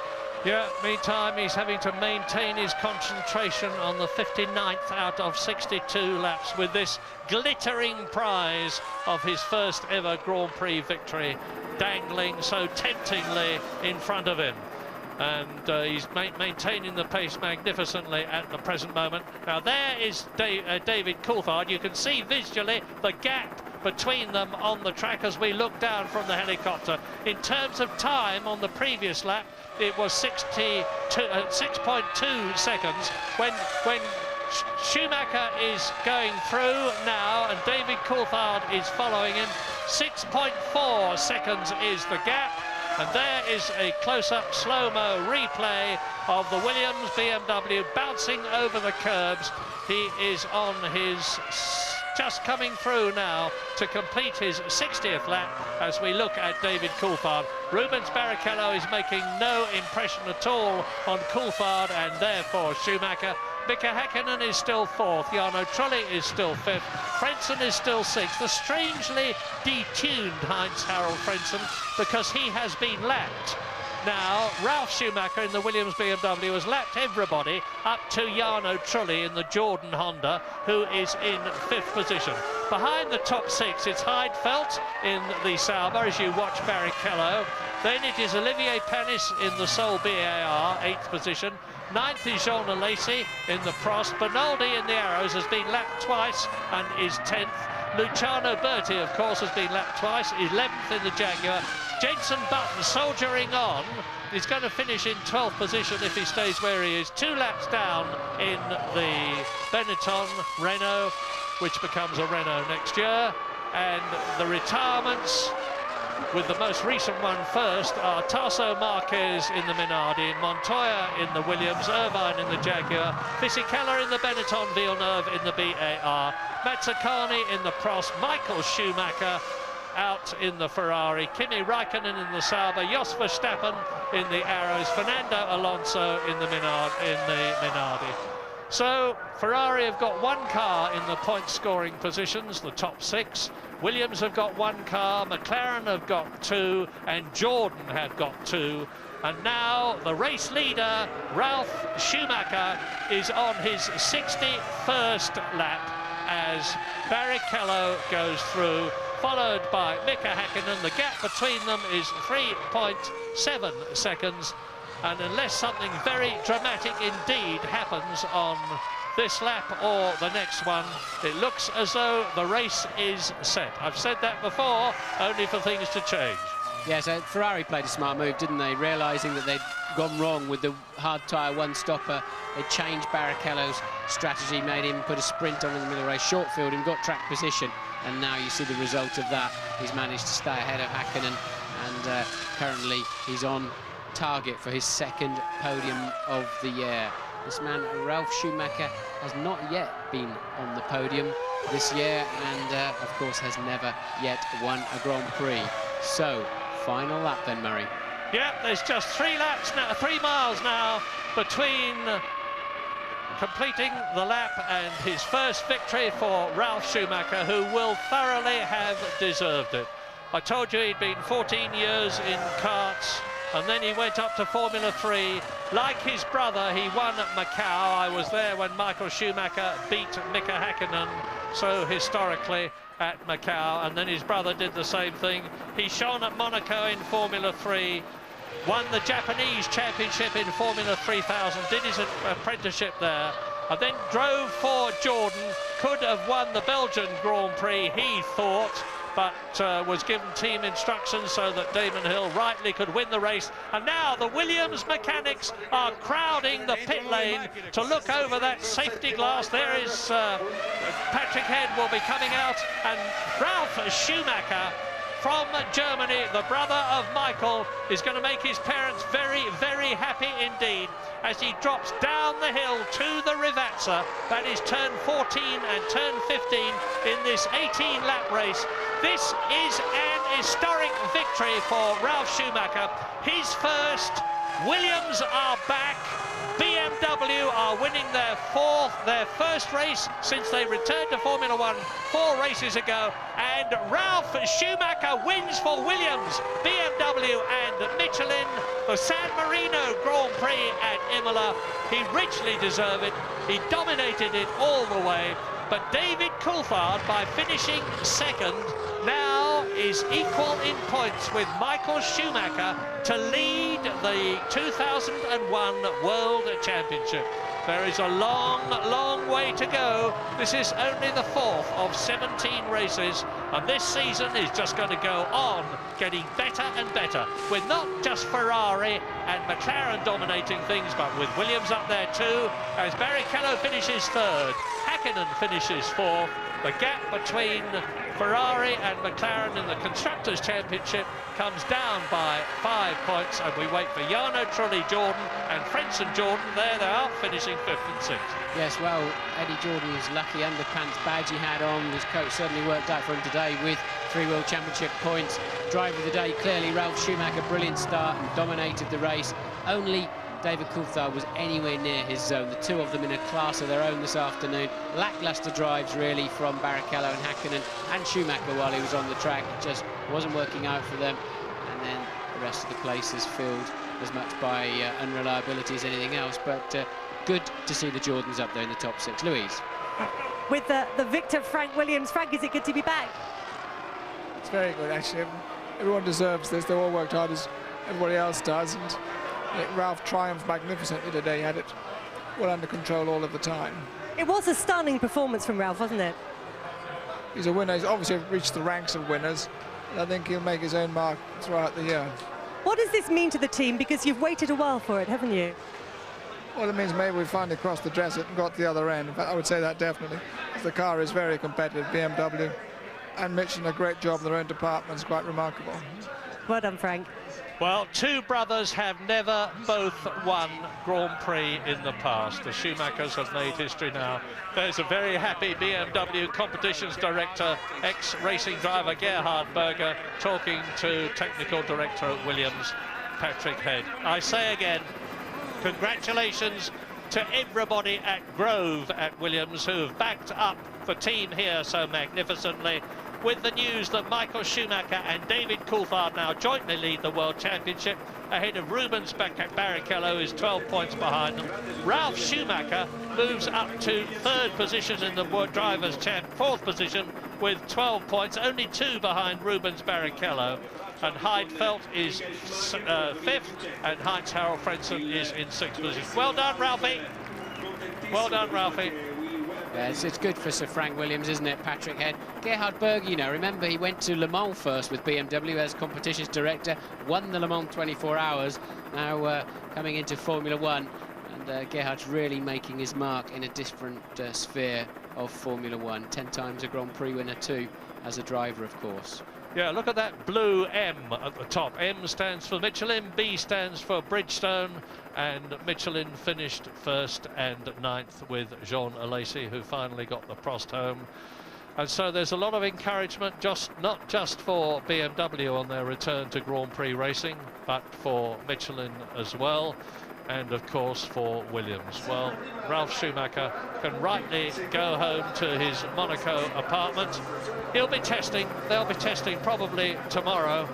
Speaker 19: Yeah, meantime he's having to maintain his concentration on the 59th out of 62 laps with this glittering prize of his first ever Grand Prix victory dangling so temptingly in front of him. And he's maintaining the pace magnificently at the present moment. Now there is David Coulthard. You can see visually the gap between them on the track as we look down from the helicopter. In terms of time on the previous lap, it was 6.2 seconds. When Schumacher is going through now and David Coulthard is following him, 6.4 seconds is the gap. And there is a close-up slow-mo replay of the Williams BMW bouncing over the curbs. He is on his, just coming through now to complete his 60th lap as we look at David Coulthard. Rubens Barrichello is making no impression at all on Coulthard, and therefore Schumacher. Mika Häkkinen is still 4th, Jarno Trulli is still 5th, Frentzen is still 6th. The strangely detuned Heinz-Harald Frentzen, because he has been lapped. Now, Ralf Schumacher in the Williams BMW has lapped everybody up to Jarno Trulli in the Jordan Honda, who is in 5th position. Behind the top 6, it's Heidfeld in the Sauber as you watch Barrichello. Then it is Olivier Panis in the Sol BAR, 8th position. 9th is Jean Alesi in the Prost. Bernaldi in the Arrows has been lapped twice and is 10th. Luciano Berti, of course, has been lapped twice, 11th in the Jaguar. Jenson Button soldiering on. He's going to finish in 12th position if he stays where he is. 2 laps down in the Benetton Renault, which becomes a Renault next year. And the retirements, with the most recent one first, are Tasso Marquez in the Minardi, Montoya in the Williams, Irvine in the Jaguar, Fisichella in the Benetton, Villeneuve in the BAR, Mazzacani in the Prost, Michael Schumacher out in the Ferrari, Kimi Raikkonen in the Sauber, Jos Verstappen in the Arrows, Fernando Alonso in the Minardi. So Ferrari have got 1 car in the point scoring positions, the top 6. Williams have got 1 car, McLaren have got 2, and Jordan have got 2. And now the race leader, Ralf Schumacher, is on his 61st lap as Barrichello goes through, followed by Mika Häkkinen. The gap between them is 3.7 seconds. And unless something very dramatic indeed happens on this lap or the next one, it looks as though the race is set. I've said that before, only for things to change.
Speaker 20: Yeah, so Ferrari played a smart move, didn't they? Realising that they'd gone wrong with the hard tyre one-stopper. They changed Barrichello's strategy, made him put a sprint on in the middle of the race, short-filled him, got track position, and now you see the result of that. He's managed to stay ahead of Häkkinen, and currently he's on target for his 2nd podium of the year. This man, Ralf Schumacher, has not yet been on the podium this year, and of course has never yet won a Grand Prix. So, final lap then, Murray.
Speaker 19: Yeah, there's just 3 laps now, 3 miles now between completing the lap and his first victory for Ralf Schumacher, who will thoroughly have deserved it. I told you he'd been 14 years in karts, and then he went up to Formula 3, Like his brother, he won at Macau. I was there when Michael Schumacher beat Mika Häkkinen so historically at Macau, and then his brother did the same thing. He shone at Monaco in Formula 3, won the Japanese championship in Formula 3000, did his apprenticeship there, and then drove for Jordan. Could have won the Belgian Grand Prix, he thought, but was given team instructions so that Damon Hill rightly could win the race. And now the Williams mechanics are crowding the pit lane to look over that safety glass. There is Patrick Head will be coming out, and Ralf Schumacher from Germany, the brother of Michael, is going to make his parents very, very happy indeed as he drops down the hill to the Rivazza. That is turn 14 and turn 15 in this 18-lap race. This is an historic victory for Ralf Schumacher. His first. Williams are back. BMW are winning their first race since they returned to Formula 1 4 races ago, and Ralf Schumacher wins for Williams, BMW and Michelin the San Marino Grand Prix at Imola. He richly deserved it. He dominated it all the way, but David Coulthard, by finishing second, now is equal in points with Michael Schumacher to lead the 2001 World Championship. There is a long, long way to go. This is only the 4th of 17 races, and this season is just going to go on getting better and better, with not just Ferrari and McLaren dominating things, but with Williams up there too, as Barrichello finishes 3rd, Häkkinen finishes 4th. The gap between Ferrari and McLaren in the Constructors' Championship comes down by 5 points, and we wait for Jarno Trulli-Jordan and Frentzen Jordan. There they are, finishing 5th and 6th.
Speaker 20: Yes, well, Eddie Jordan was lucky. Underpants badge he had on. His coach certainly worked out for him today with 3 World Championship points. Driver of the day, clearly Ralf Schumacher, brilliant start and dominated the race. Only David Coulthard was anywhere near his zone. The two of them in a class of their own this afternoon. Lacklustre drives, really, from Barrichello and Häkkinen and Schumacher while he was on the track. It just wasn't working out for them. And then the rest of the place is filled as much by unreliability as anything else. But good to see the Jordans up there in the top 6. Louise.
Speaker 12: With the victor, Frank Williams. Frank, is it good to be back?
Speaker 14: It's very good, actually. Everyone deserves this. They all worked hard as everybody else does. And Ralf triumphed magnificently today. He had it well under control all of the time.
Speaker 12: It was a stunning performance from Ralf, wasn't it?
Speaker 14: He's a winner. He's obviously reached the ranks of winners. And I think he'll make his own mark throughout the year.
Speaker 12: What does this mean to the team? Because you've waited a while for it, haven't you?
Speaker 14: Well, it means maybe we finally crossed the desert and got to the other end. In fact, I would say that definitely. The car is very competitive, BMW. And Michelin, a great job in their own departments, quite remarkable.
Speaker 12: Well done, Frank.
Speaker 19: Well, two brothers have never both won Grand Prix in the past. The Schumachers have made history now. There's a very happy BMW competitions director, ex-racing driver Gerhard Berger, talking to technical director at Williams, Patrick Head. I say again, congratulations to everybody at Grove at Williams who have backed up the team here so magnificently, with the news that Michael Schumacher and David Coulthard now jointly lead the World Championship ahead of Rubens Barrichello, who's 12 points behind them. Ralf Schumacher moves up to 3rd position in the Drivers' Champ, 4th position with 12 points, only 2 behind Rubens Barrichello. And Heidfeld is 5th, and Heinz-Harald Frentzen is in 6th position. Well done, Ralphie. Well done, Ralphie.
Speaker 20: Yeah, it's good for Sir Frank Williams, isn't it, Patrick Head? Gerhard Berger, you know, remember he went to Le Mans first with BMW as competitions director, won the Le Mans 24 hours, now coming into Formula 1, and Gerhard's really making his mark in a different sphere of Formula 1. 10 times a Grand Prix winner too, as a driver, of course.
Speaker 19: Yeah, look at that blue M at the top. M stands for Michelin, B stands for Bridgestone, and Michelin finished 1st and 9th with Jean Alesi, who finally got the Prost home. And so there's a lot of encouragement, not just for BMW on their return to Grand Prix racing, but for Michelin as well, and of course for Williams. Well, Ralf Schumacher can rightly go home to his Monaco apartment. He'll be testing, they'll be testing probably tomorrow,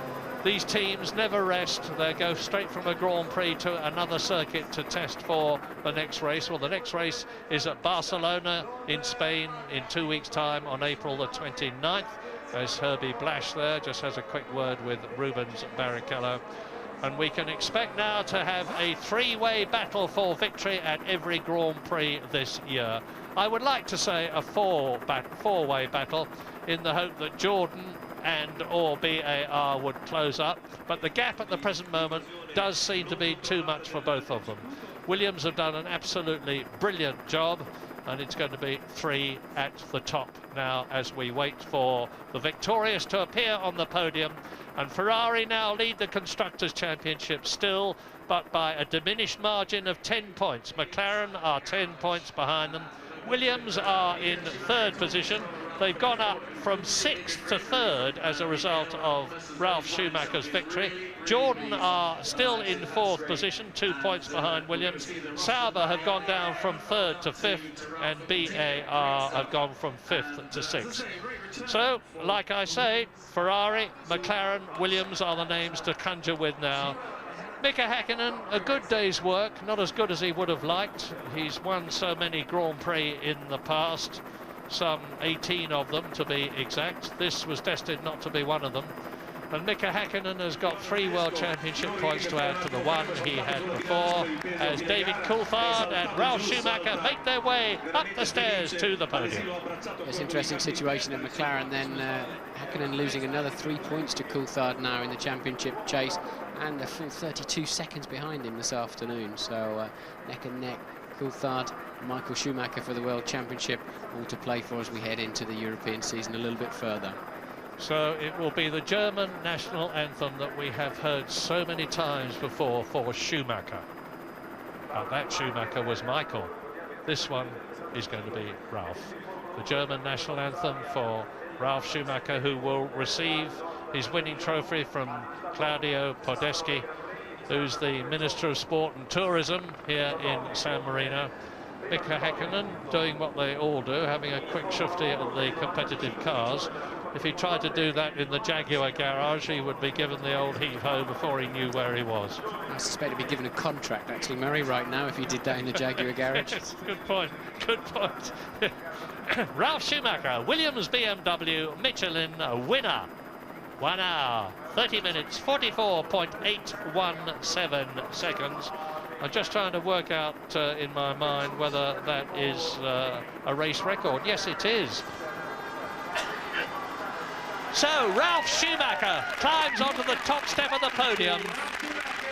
Speaker 19: These teams never rest. They go straight from a Grand Prix to another circuit to test for the next race. Well, the next race is at Barcelona in Spain in 2 weeks' time on April the 29th. As Herbie Blash there just has a quick word with Rubens Barrichello. And we can expect now to have a three-way battle for victory at every Grand Prix this year. I would like to say a four-way battle in the hope that Jordan and or BAR would close up, but the gap at the present moment does seem to be too much for both of them. Williams have done an absolutely brilliant job, and it's going to be three at the top now as we wait for the victorious to appear on the podium. And Ferrari now lead the Constructors' Championship still, but by a diminished margin of 10 points. McLaren are 10 points behind them. Williams are in third position. They've gone up from 6th to 3rd as a result of Ralf Schumacher's victory. Jordan are still in 4th position, 2 points behind Williams. Sauber have gone down from 3rd to 5th, and BAR have gone from 5th to 6th. So, like I say, Ferrari, McLaren, Williams are the names to conjure with now. Mika Häkkinen, a good day's work, not as good as he would have liked. He's won so many Grand Prix in the past, some 18 of them to be exact. This was destined not to be one of them. And Mika Häkkinen has got 3 World Championship points to add to the one he had before, as David Coulthard and Ralf Schumacher make their way up the stairs to the podium.
Speaker 20: It's an interesting situation at McLaren then. Häkkinen losing another 3 points to Coulthard now in the championship chase, and a full 32 seconds behind him this afternoon. So neck and neck, Coulthard, Michael Schumacher for the World Championship, all to play for as we head into the European season a little bit further.
Speaker 19: So it will be the German national anthem that we have heard so many times before for Schumacher. That Schumacher was Michael. This one is going to be Ralf. The German national anthem for Ralf Schumacher, who will receive his winning trophy from Claudio Podeschi, who's the Minister of Sport and Tourism here in San Marino. Mika Häkkinen doing what they all do, having a quick shufti at the competitive cars. If he tried to do that in the Jaguar garage, he would be given the old heave-ho before he knew where he was.
Speaker 20: I suspect he'd be given a contract, actually, Murray, right now, if he did that in the Jaguar garage.
Speaker 19: Yes, good point, good point. Ralf Schumacher, Williams BMW Michelin winner. 1 hour, 30 minutes, 44.817 seconds. I'm just trying to work out in my mind whether that is a race record. Yes, it is. So Ralf Schumacher climbs onto the top step of the podium,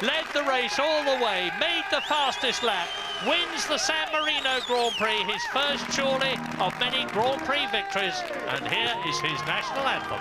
Speaker 19: led the race all the way, made the fastest lap, wins the San Marino Grand Prix, his first surely of many Grand Prix victories, and here is his national anthem.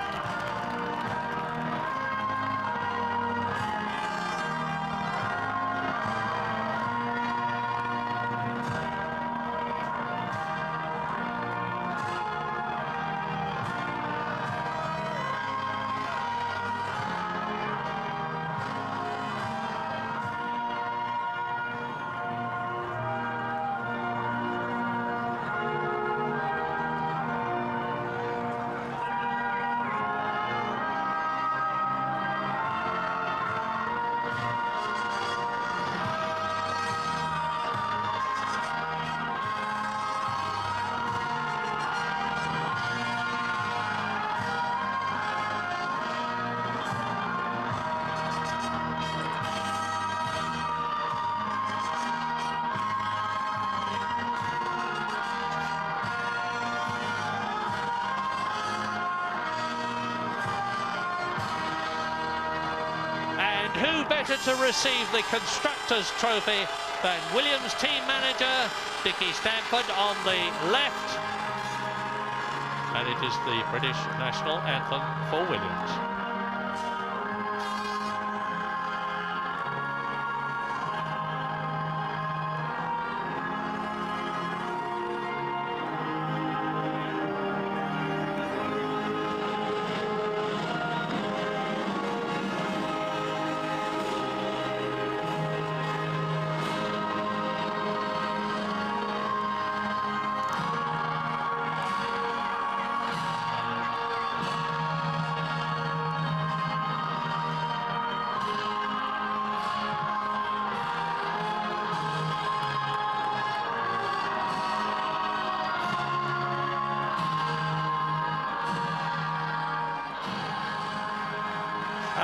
Speaker 19: Who better to receive the Constructors' Trophy than Williams team manager Dickie Stanford on the left. And it is the British national anthem for Williams.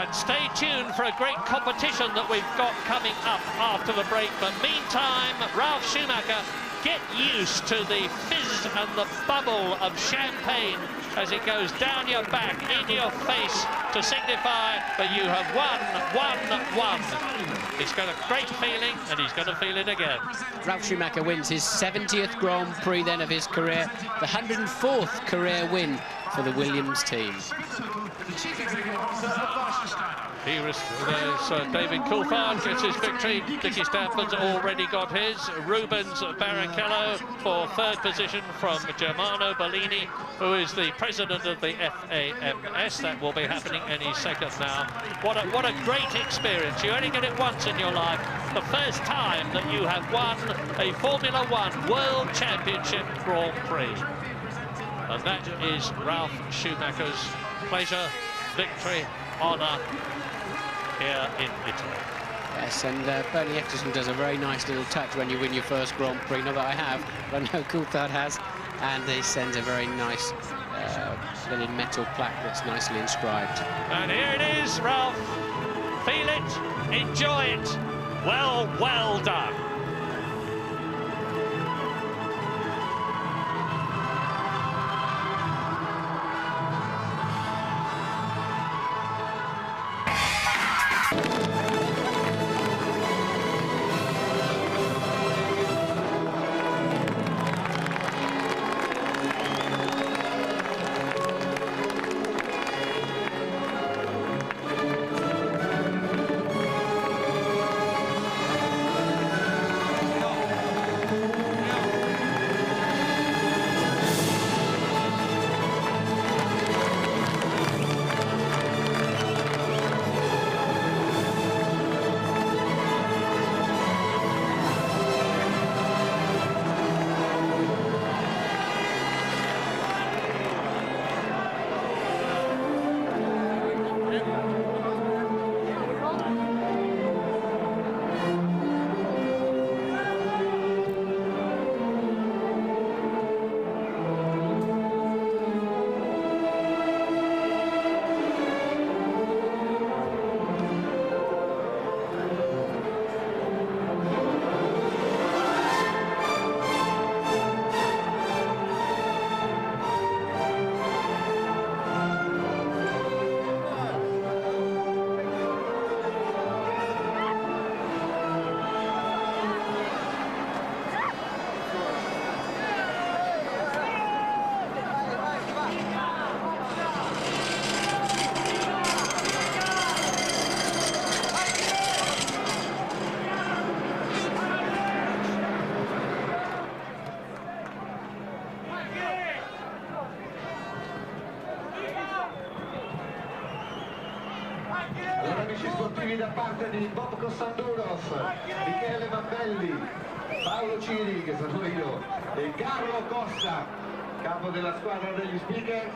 Speaker 19: And stay tuned for a great competition that we've got coming up after the break. But meantime, Ralf Schumacher, get used to the fizz and the bubble of champagne as it goes down your back, in your face, to signify that you have won. It's got a great feeling, and he's going to feel it again.
Speaker 3: Ralf Schumacher wins his 70th Grand Prix then of his career, the 104th career win for the Williams team.
Speaker 19: Here is David Coulthard gets his victory. Nicky Stanford's already got his. Rubens Barrichello for third position from Germano Bellini, who is the president of the FAMS. That will be happening any second now. What a great experience. You only get it once in your life. The first time that you have won a Formula One World Championship Grand Prix. And that is Ralf Schumacher's pleasure, victory, honour here in Italy.
Speaker 3: Yes, and Bernie Eccleston does a very nice little touch when you win your first Grand Prix. Not that I have, but I know Coulthard has. And he sends a very nice little metal plaque that's nicely inscribed.
Speaker 19: And here it is, Ralf. Feel it, enjoy it. Well done.
Speaker 9: Amici sportivi da parte di Bob Costanduros, Michele Mambelli, Paolo Ciri, che sono io, e Carlo Costa, capo della squadra degli speaker,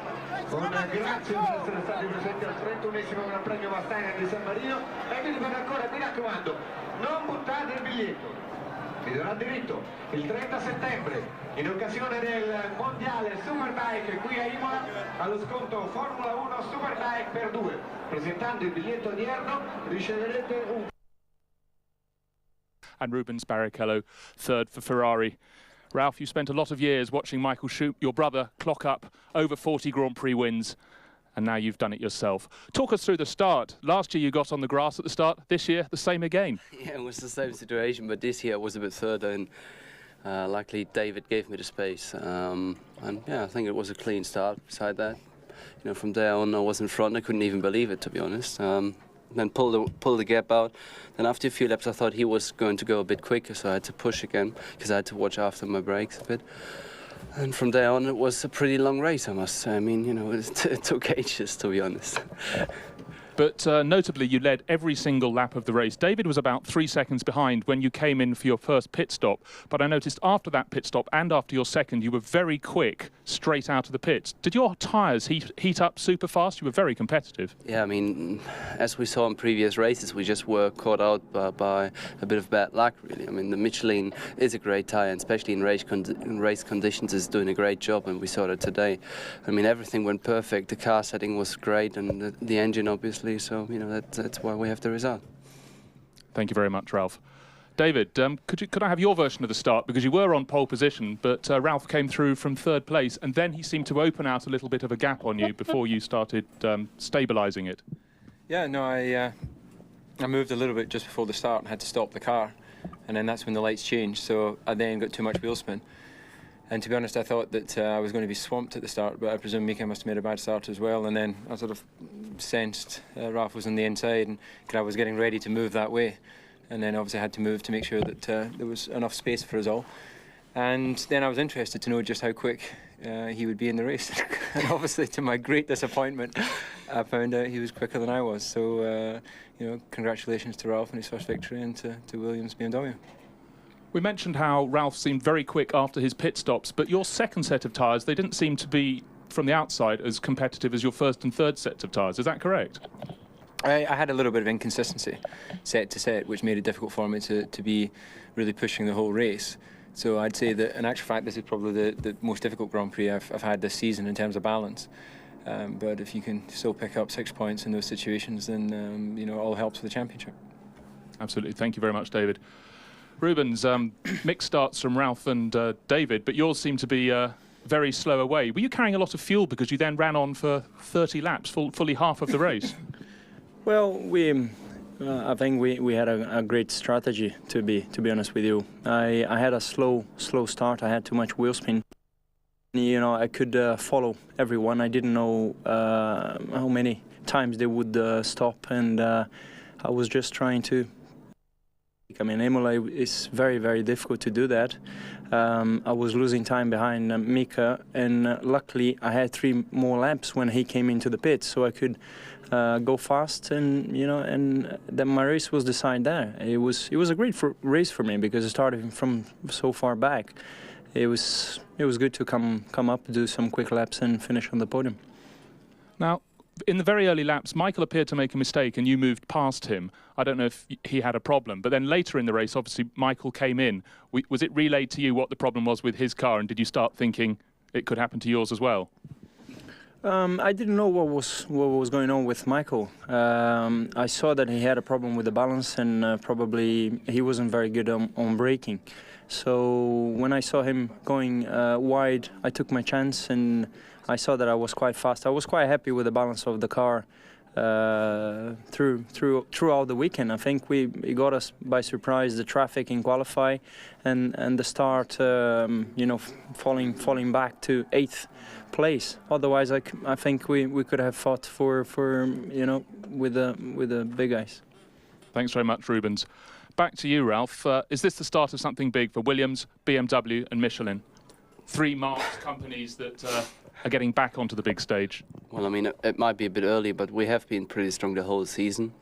Speaker 9: con grazie per essere stati presenti al 31esimo Gran Premio Mustang di San Marino. E vi ripeto ancora, mi raccomando, non buttate il biglietto, vi darà diritto il 30 settembre, in occasione del mondiale Superbike qui a Imola, allo sconto Formula 1 Superbike per 2. Presentando il biglietto odierno riceverete un...
Speaker 18: And Rubens Barrichello, third for Ferrari. Ralf, you spent a lot of years watching Michael Schumacher, your brother, clock up over 40 Grand Prix wins, and now you've done it yourself. Talk us through the start. Last year you got on the grass at the start, this year the same again.
Speaker 10: Yeah, it was the same situation, but this year I was a bit further, and luckily David gave me the space. And yeah, I think it was a clean start. Beside that, you know, from there on I was in front. I couldn't even believe it, to be honest. Then pull the gap out. Then after a few laps I thought he was going to go a bit quicker, so I had to push again because I had to watch after my brakes a bit. And from there on it was a pretty long race, I must say. I mean, you know, it took ages, to be honest.
Speaker 18: But notably, you led every single lap of the race. David was about 3 seconds behind when you came in for your first pit stop. But I noticed after that pit stop and after your second, you were very quick straight out of the pits. Did your tyres heat up super fast? You were very competitive.
Speaker 10: Yeah, I mean, as we saw in previous races, we just were caught out by a bit of bad luck, really. I mean, the Michelin is a great tyre, and especially in race conditions, is doing a great job, and we saw that today. I mean, everything went perfect. The car setting was great, and the engine, obviously. quickly. So that's why we have the result.
Speaker 18: Thank you very much, Ralph. David, could I have your version of the start? Because you were on pole position, but Ralph came through from 3rd place, and then he seemed to open out a little bit of a gap on you before you started stabilising it.
Speaker 13: Yeah, no, I moved a little bit just before the start and had to stop the car, and then that's when the lights changed, so I then got too much wheel spin. And to be honest, I thought that I was going to be swamped at the start, but I presume Mika must have made a bad start as well, and then I sort of sensed Ralph was on the inside, and I was getting ready to move that way. And then obviously I had to move to make sure that there was enough space for us all. And then I was interested to know just how quick he would be in the race. And obviously, to my great disappointment, I found out he was quicker than I was. So, congratulations to Ralph on his first victory, and to Williams BMW.
Speaker 18: We mentioned how Ralph seemed very quick after his pit stops, but your second set of tyres, they didn't seem to be, from the outside, as competitive as your first and third sets of tyres. Is that correct?
Speaker 13: I had a little bit of inconsistency set to set, which made it difficult for me to be really pushing the whole race. So I'd say that in actual fact this is probably the most difficult Grand Prix I've had this season in terms of balance. But if you can still pick up 6 points in those situations, then it all helps for the championship.
Speaker 18: Absolutely. Thank you very much, David. Rubens, mixed starts from Ralph and David, but yours seemed to be very slow away. Were you carrying a lot of fuel because you then ran on for 30 laps, fully half of the race?
Speaker 13: Well, I think we had a great strategy, to be honest with you. I had a slow start. I had too much wheel spin. I could follow everyone. I didn't know how many times they would stop, and I was just trying to. I mean, Imola is very, very difficult to do that. I was losing time behind Mika, and luckily I had 3 more laps when he came into the pit, so I could go fast, and and then my race was decided there. It was a great race for me because I started from so far back. It was good to come up, do some quick laps, and finish on the podium.
Speaker 18: Now, in the very early laps, Michael appeared to make a mistake, and you moved past him. I don't know if he had a problem, but then later in the race, obviously Michael came in. Was it relayed to you what the problem was with his car, and did you start thinking it could happen to yours as well?
Speaker 13: I didn't know what was going on with Michael. I saw that he had a problem with the balance, and probably he wasn't very good on braking. So when I saw him going wide, I took my chance, and I saw that I was quite fast. I was quite happy with the balance of the car throughout the weekend. I think it got us by surprise, the traffic in qualify, and the start, falling back to 8th place. Otherwise, I think we could have fought for with the big guys.
Speaker 18: Thanks very much, Rubens. Back to you, Ralph. Is this the start of something big for Williams, BMW, and Michelin? 3 marked companies that are getting back onto the big stage.
Speaker 10: Well, I mean, it might be a bit early, but we have been pretty strong the whole season.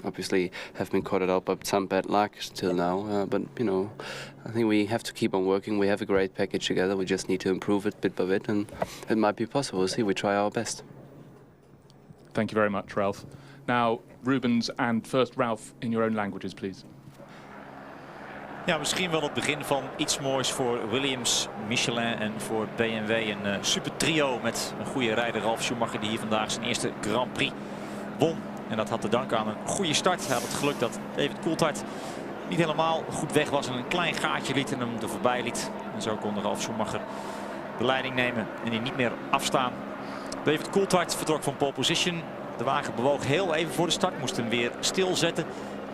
Speaker 10: Obviously, have been caught out by some bad luck till now. But I think we have to keep on working. We have a great package together. We just need to improve it bit by bit, and it might be possible. We'll see. We try our best.
Speaker 18: Thank you very much, Ralph. Now, Rubens and first Ralph in your own languages, please.
Speaker 15: Ja, misschien wel het begin van iets moois voor Williams, Michelin en voor BMW. Een super trio met een goede rijder, Ralf Schumacher, die hier vandaag zijn eerste Grand Prix won. En dat had te danken aan een goede start. Hij had het geluk dat David Coulthard niet helemaal goed weg was en een klein gaatje liet en hem er voorbij liet. En zo kon Ralf Schumacher de leiding nemen en die niet meer afstaan. David Coulthard vertrok van pole position. De wagen bewoog heel even voor de start, moest hem weer stilzetten.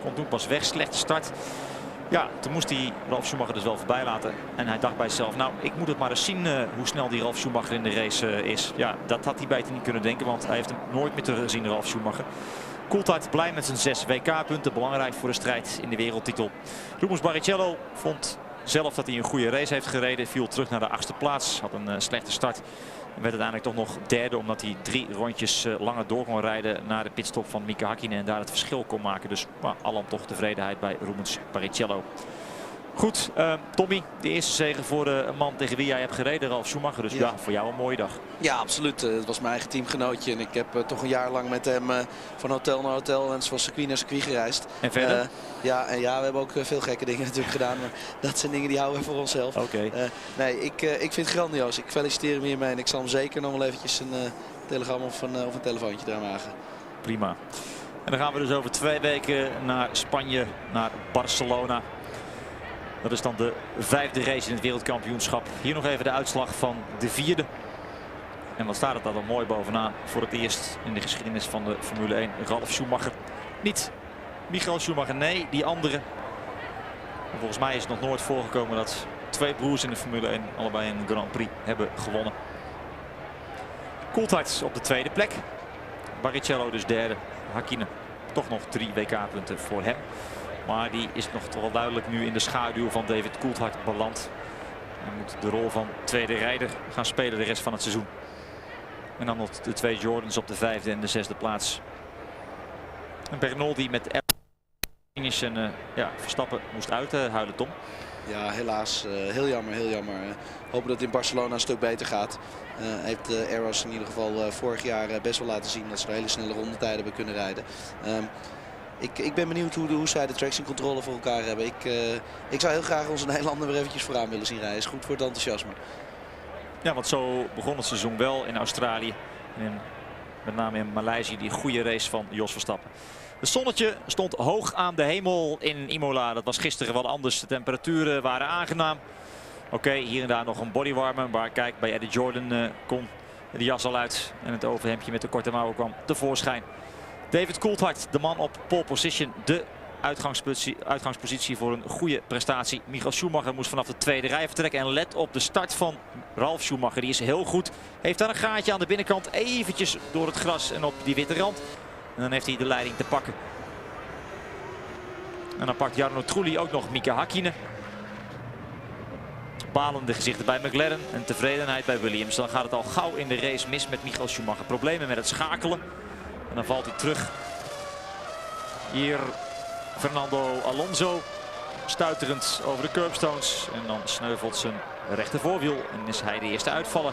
Speaker 15: Kon toen pas weg, slechte start. Ja, toen moest hij Ralf Schumacher dus wel voorbij laten. En hij dacht bij zichzelf, nou, ik moet het maar eens zien hoe snel die Ralf Schumacher in de race is. Ja, dat had hij beter niet kunnen denken, want hij heeft hem nooit meer teruggezien, Ralf Schumacher. Coulthard blij met zijn 6 WK-punten, belangrijk voor de strijd in de wereldtitel. Rubens Barrichello vond zelf dat hij een goede race heeft gereden. Viel terug naar de 8e plaats, had een slechte start. En werd uiteindelijk toch nog derde, omdat hij 3 rondjes langer door kon rijden naar de pitstop van Mika Häkkinen en daar het verschil kon maken. Dus alom toch tevredenheid bij Rubens Barrichello. Goed, Tommy, de eerste zege voor een man tegen wie jij hebt gereden, Ralf Schumacher. Dus ja, voor jou een mooie dag.
Speaker 23: Ja, absoluut. Het was mijn eigen teamgenootje en ik heb toch een jaar lang met hem van hotel naar hotel en van circuit naar circuit gereisd.
Speaker 15: En verder?
Speaker 23: Ja, we hebben ook veel gekke dingen natuurlijk gedaan, maar dat zijn dingen die houden we voor onszelf.
Speaker 15: Oké.
Speaker 23: Nee, ik vind het grandioos. Ik feliciteer hem hiermee en ik zal hem zeker nog wel eventjes een telegram of een telefoontje eraan wagen.
Speaker 15: prima. En dan gaan we dus over 2 weken naar Spanje, naar Barcelona. Dat is dan de 5e race in het wereldkampioenschap. Hier nog even de uitslag van de 4e. En wat staat het daar dan mooi bovenaan. Voor het eerst in de geschiedenis van de Formule 1. Ralf Schumacher. Niet Michael Schumacher, nee, die andere. En volgens mij is het nog nooit voorgekomen dat 2 broers in de Formule 1 allebei een Grand Prix hebben gewonnen. Coulthard op de 2e plek. Barrichello dus 3e. Hakkinen toch nog 3 WK-punten voor hem. Maar die is nog toch wel duidelijk nu in de schaduw van David Coulthard beland. Hij moet de rol van tweede rijder gaan spelen de rest van het seizoen. En dan nog de 2 Jordans op de 5e en de 6e plaats. En Bernoldi met finish en ja, Verstappen moest uithuilen, Tom.
Speaker 23: Ja, helaas. Heel jammer, heel jammer. Hopen dat het in Barcelona een stuk beter gaat. Heeft Eros in ieder geval vorig jaar best wel laten zien dat ze er hele snelle rondetijden hebben kunnen rijden. Ik ben benieuwd hoe zij de traction controle voor elkaar hebben. Ik zou heel graag onze Nederlander weer eventjes vooraan willen zien rijden. Is goed voor het enthousiasme.
Speaker 15: Ja, want zo begon het seizoen wel in Australië. En met name in Maleisië, die goede race van Jos Verstappen. Het zonnetje stond hoog aan de hemel in Imola. Dat was gisteren wel anders. De temperaturen waren aangenaam. Oké, hier en daar nog een bodywarmer. Maar kijk, bij Eddie Jordan kon de jas al uit. En het overhemdje met de korte mouwen kwam tevoorschijn. David Coulthard, de man op pole position. De uitgangspositie voor een goede prestatie. Michael Schumacher moest vanaf de 2e rij vertrekken. En let op de start van Ralf Schumacher. Die is heel goed. Heeft daar een gaatje aan de binnenkant. Eventjes door het gras en op die witte rand. En dan heeft hij de leiding te pakken. En dan pakt Jarno Trulli ook nog Mika Hakkinen. Balende gezichten bij McLaren en tevredenheid bij Williams. Dan gaat het al gauw in de race mis met Michael Schumacher. Problemen met het schakelen. En dan valt hij terug. Hier Fernando Alonso stuiterend over de curbstones. En dan sneuvelt zijn rechter voorwiel en is hij de eerste uitvaller.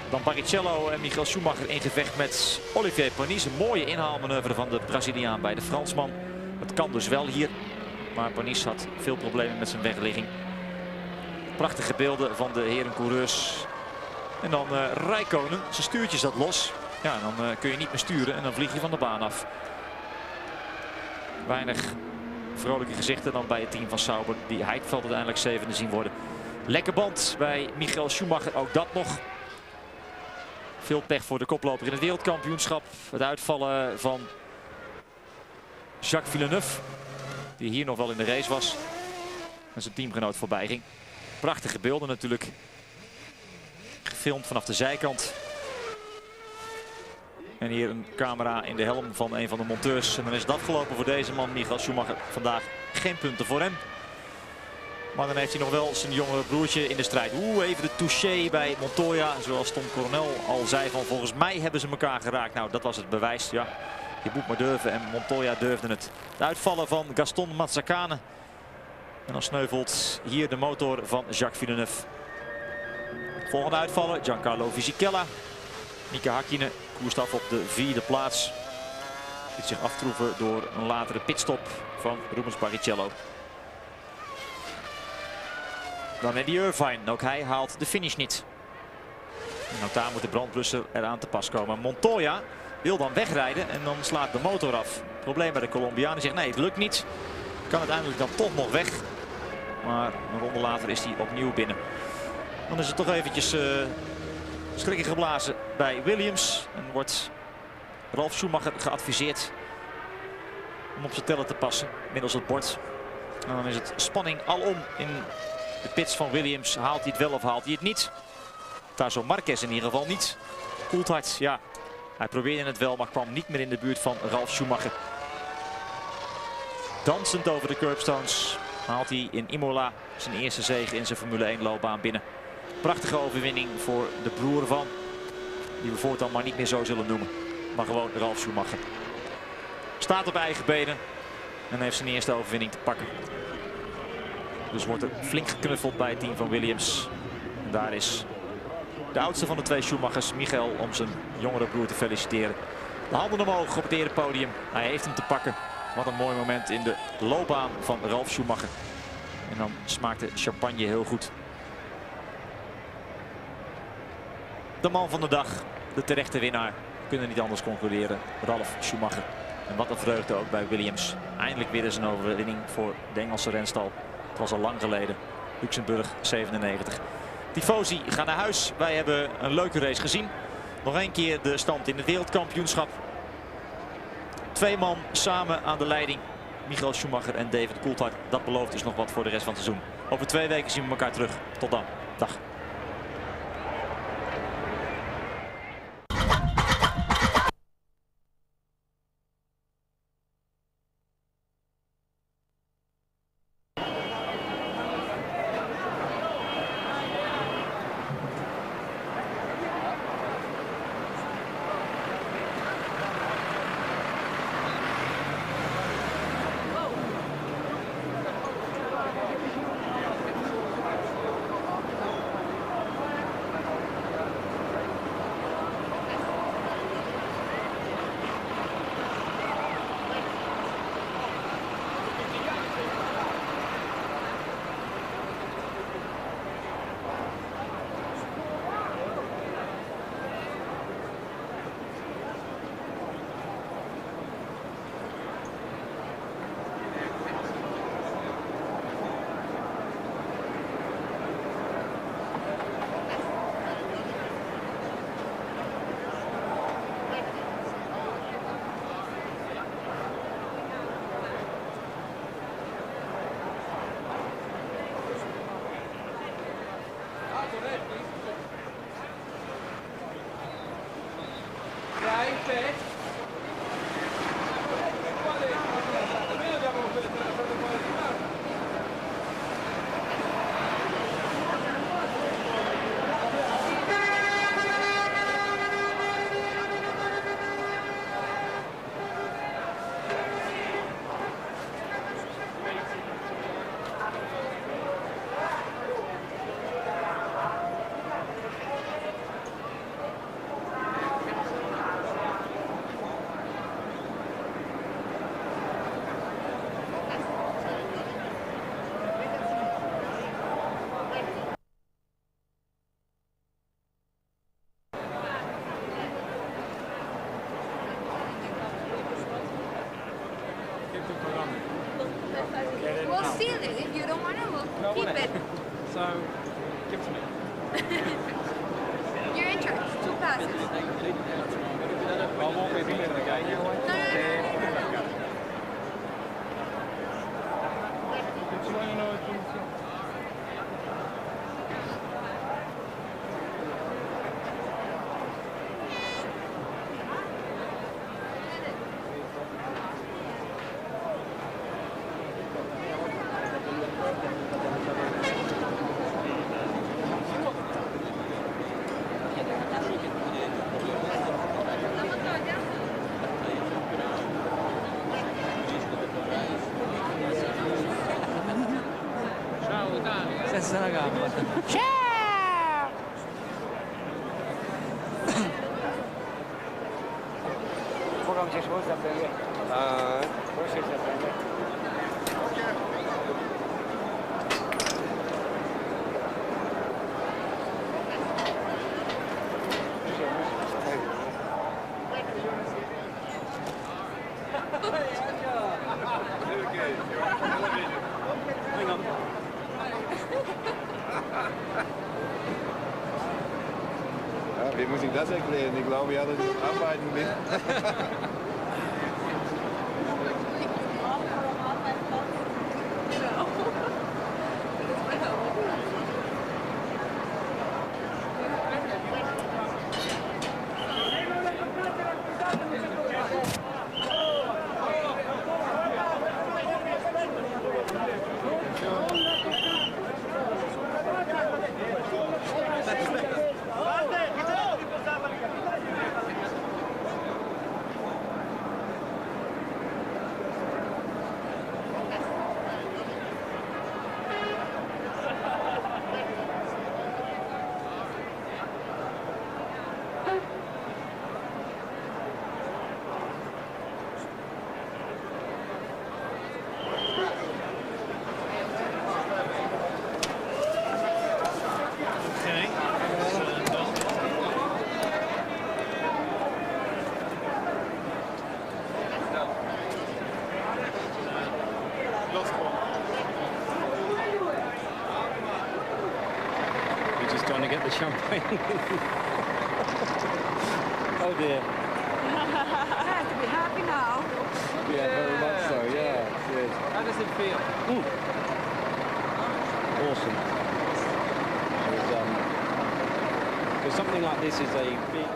Speaker 15: Dan Barrichello en Michael Schumacher in gevecht met Olivier Panis. Een mooie inhaalmanoeuvre van de Braziliaan bij de Fransman. Dat kan dus wel hier. Maar Panis had veel problemen met zijn wegligging. Prachtige beelden van de heren coureurs. En dan Räikkönen. Zijn stuurtje zat los. Ja, dan kun je niet meer sturen en dan vlieg je van de baan af. Weinig vrolijke gezichten dan bij het team van Sauber. Die Heidveld uiteindelijk 7e zien worden. Lekker band bij Michael Schumacher. Ook dat nog. Veel pech voor de koploper in het wereldkampioenschap. Het uitvallen van Jacques Villeneuve. Die hier nog wel in de race was. En zijn teamgenoot voorbij ging. Prachtige beelden natuurlijk. Gefilmd vanaf de zijkant. En hier een camera in de helm van een van de monteurs. En dan is het afgelopen voor deze man, Michael Schumacher. Vandaag geen punten voor hem. Maar dan heeft hij nog wel zijn jongere broertje in de strijd. Even de touché bij Montoya. Zoals Tom Coronel al zei, van volgens mij hebben ze elkaar geraakt. Nou, dat was het bewijs. Ja, je moet maar durven. En Montoya durfde het. De uitvallen van Gaston Mazzacane. En dan sneuvelt hier de motor van Jacques Villeneuve. Volgende uitvallen, Giancarlo Fisichella. Mika Hakkinen koerst af op de 4e plaats. Liet zich aftroeven door een latere pitstop van Rubens Barrichello. Dan Eddie Irvine, ook hij haalt de finish niet. En ook daar moet de brandblusser eraan te pas komen. Montoya wil dan wegrijden en dan slaat de motor af. Probleem bij de Colombiaan, die zegt nee, het lukt niet. Kan uiteindelijk dan toch nog weg. Maar een ronde later is hij opnieuw binnen. Dan is het toch eventjes schrikken geblazen bij Williams. En wordt Ralf Schumacher geadviseerd om op zijn tellen te passen middels het bord. En dan is het spanning alom in de pits van Williams. Haalt hij het wel of haalt hij het niet? Tazo Marquez in ieder geval niet. Coulthard, ja, hij probeerde het wel, maar kwam niet meer in de buurt van Ralf Schumacher. Dansend over de curbstones haalt hij in Imola zijn eerste zege in zijn Formule 1 loopbaan binnen. Prachtige overwinning voor de broer van, die we voortaan maar niet meer zo zullen noemen. Maar gewoon Ralf Schumacher. Staat op eigen benen en heeft zijn eerste overwinning te pakken. Dus wordt er flink geknuffeld bij het team van Williams. En daar is de oudste van de 2 Schumachers, Michael, om zijn jongere broer te feliciteren. De handen omhoog op het erepodium. Hij heeft hem te pakken. Wat een mooi moment in de loopbaan van Ralf Schumacher. En dan smaakt de champagne heel goed. De man van de dag, de terechte winnaar. We kunnen niet anders concluderen. Ralf Schumacher. En wat een vreugde ook bij Williams. Eindelijk weer eens een overwinning voor de Engelse renstal. Het was al lang geleden. Luxemburg 97. Tifosi gaan naar huis. Wij hebben een leuke race gezien. Nog een keer de stand in het wereldkampioenschap. 2 man samen aan de leiding. Michael Schumacher en David Coulthard. Dat belooft dus nog wat voor de rest van het seizoen. Over 2 weken zien we elkaar terug. Tot dan. Dag.
Speaker 16: We'll steal it. If you don't want it, we'll keep it.
Speaker 17: So, give it to me.
Speaker 16: You're in charge. 2 passes.
Speaker 17: I won't be feeling the guy.
Speaker 11: Senza una gamba.
Speaker 16: Ciao!
Speaker 11: Come ci scusa bene? Forse si prende.
Speaker 21: Ja, wie muss ich das erklären? Ich glaube, ja, dass ich arbeiten bin.
Speaker 7: champagne. Oh dear.
Speaker 16: Has to be happy now.
Speaker 7: Yeah, very much so, yeah. Yes.
Speaker 17: How does it feel?
Speaker 7: Awesome. Because something like this is a big...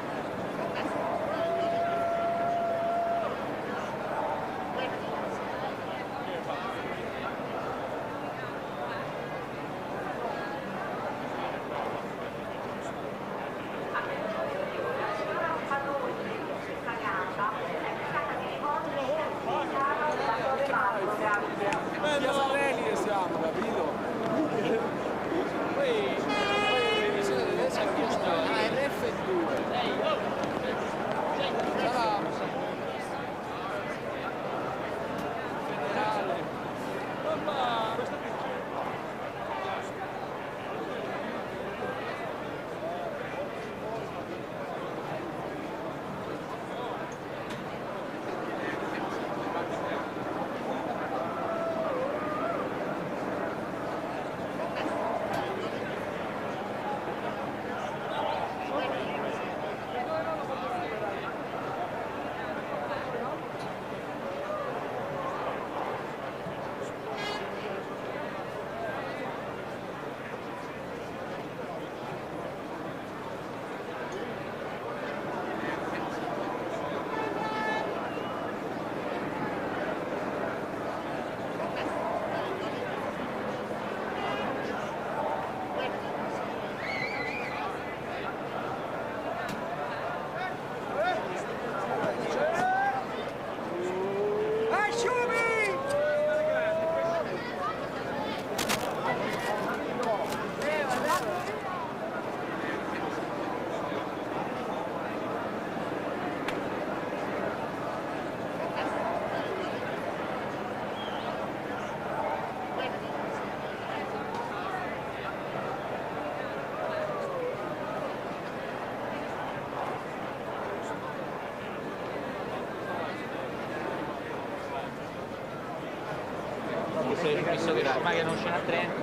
Speaker 17: Visto che ormai che non scena a Trento.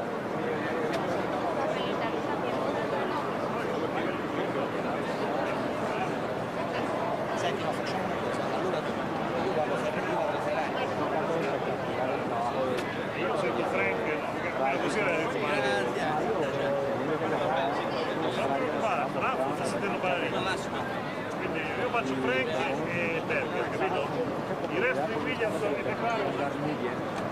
Speaker 17: Senti, ma facciamo una cosa, allora io quando sei prima della serata, io sento Frank, così era il quindi io faccio Frank e Berger, capito? Il resto di Williams sono che fare.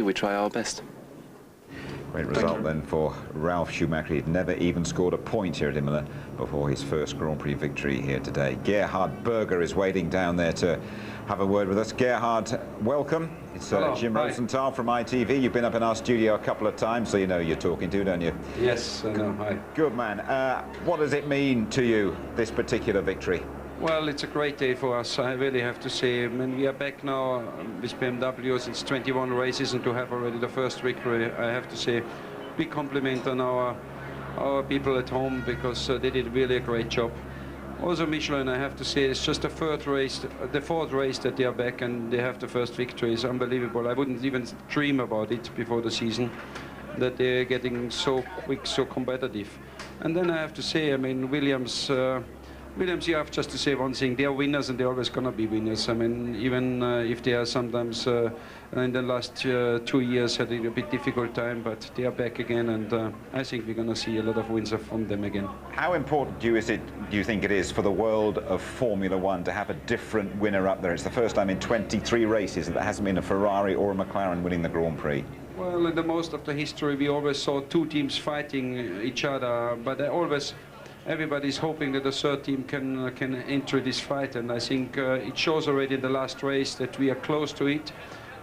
Speaker 10: We try our best.
Speaker 6: Great result then for Ralf Schumacher. He'd never even scored a point here at Imola before his first Grand Prix victory here today. Gerhard Berger is waiting down there to have a word with us. Gerhard, welcome. It's Jim Rosenthal from ITV. You've been up in our studio a couple of times, so you know who you're talking to, don't you?
Speaker 1: Yes, I know. Hi.
Speaker 6: Good man. What does it mean to you, this particular victory?
Speaker 1: Well, it's a great day for us, I really have to say. I mean, we are back now with BMW since 21 races, and to have already the first victory, I have to say, big compliment on our people at home, because they did really a great job. Also, Michelin, I have to say, it's just the fourth race that they are back and they have the first victory. It's unbelievable. I wouldn't even dream about it before the season, that they're getting so quick, so competitive. And then I have to say, I mean, Williams, you have just to say one thing: they are winners, and they're always going to be winners. I mean, even if they are sometimes in the last 2 years had a bit difficult time, but they are back again, and I think we're going to see a lot of wins from them again.
Speaker 6: How important do you think it is for the world of Formula One to have a different winner up there? It's the first time in 23 races that there hasn't been a Ferrari or a McLaren winning the Grand Prix.
Speaker 1: Well, in the most of the history, we always saw two teams fighting each other, but everybody's hoping that the third team can enter this fight, and I think it shows already in the last race that we are close to it,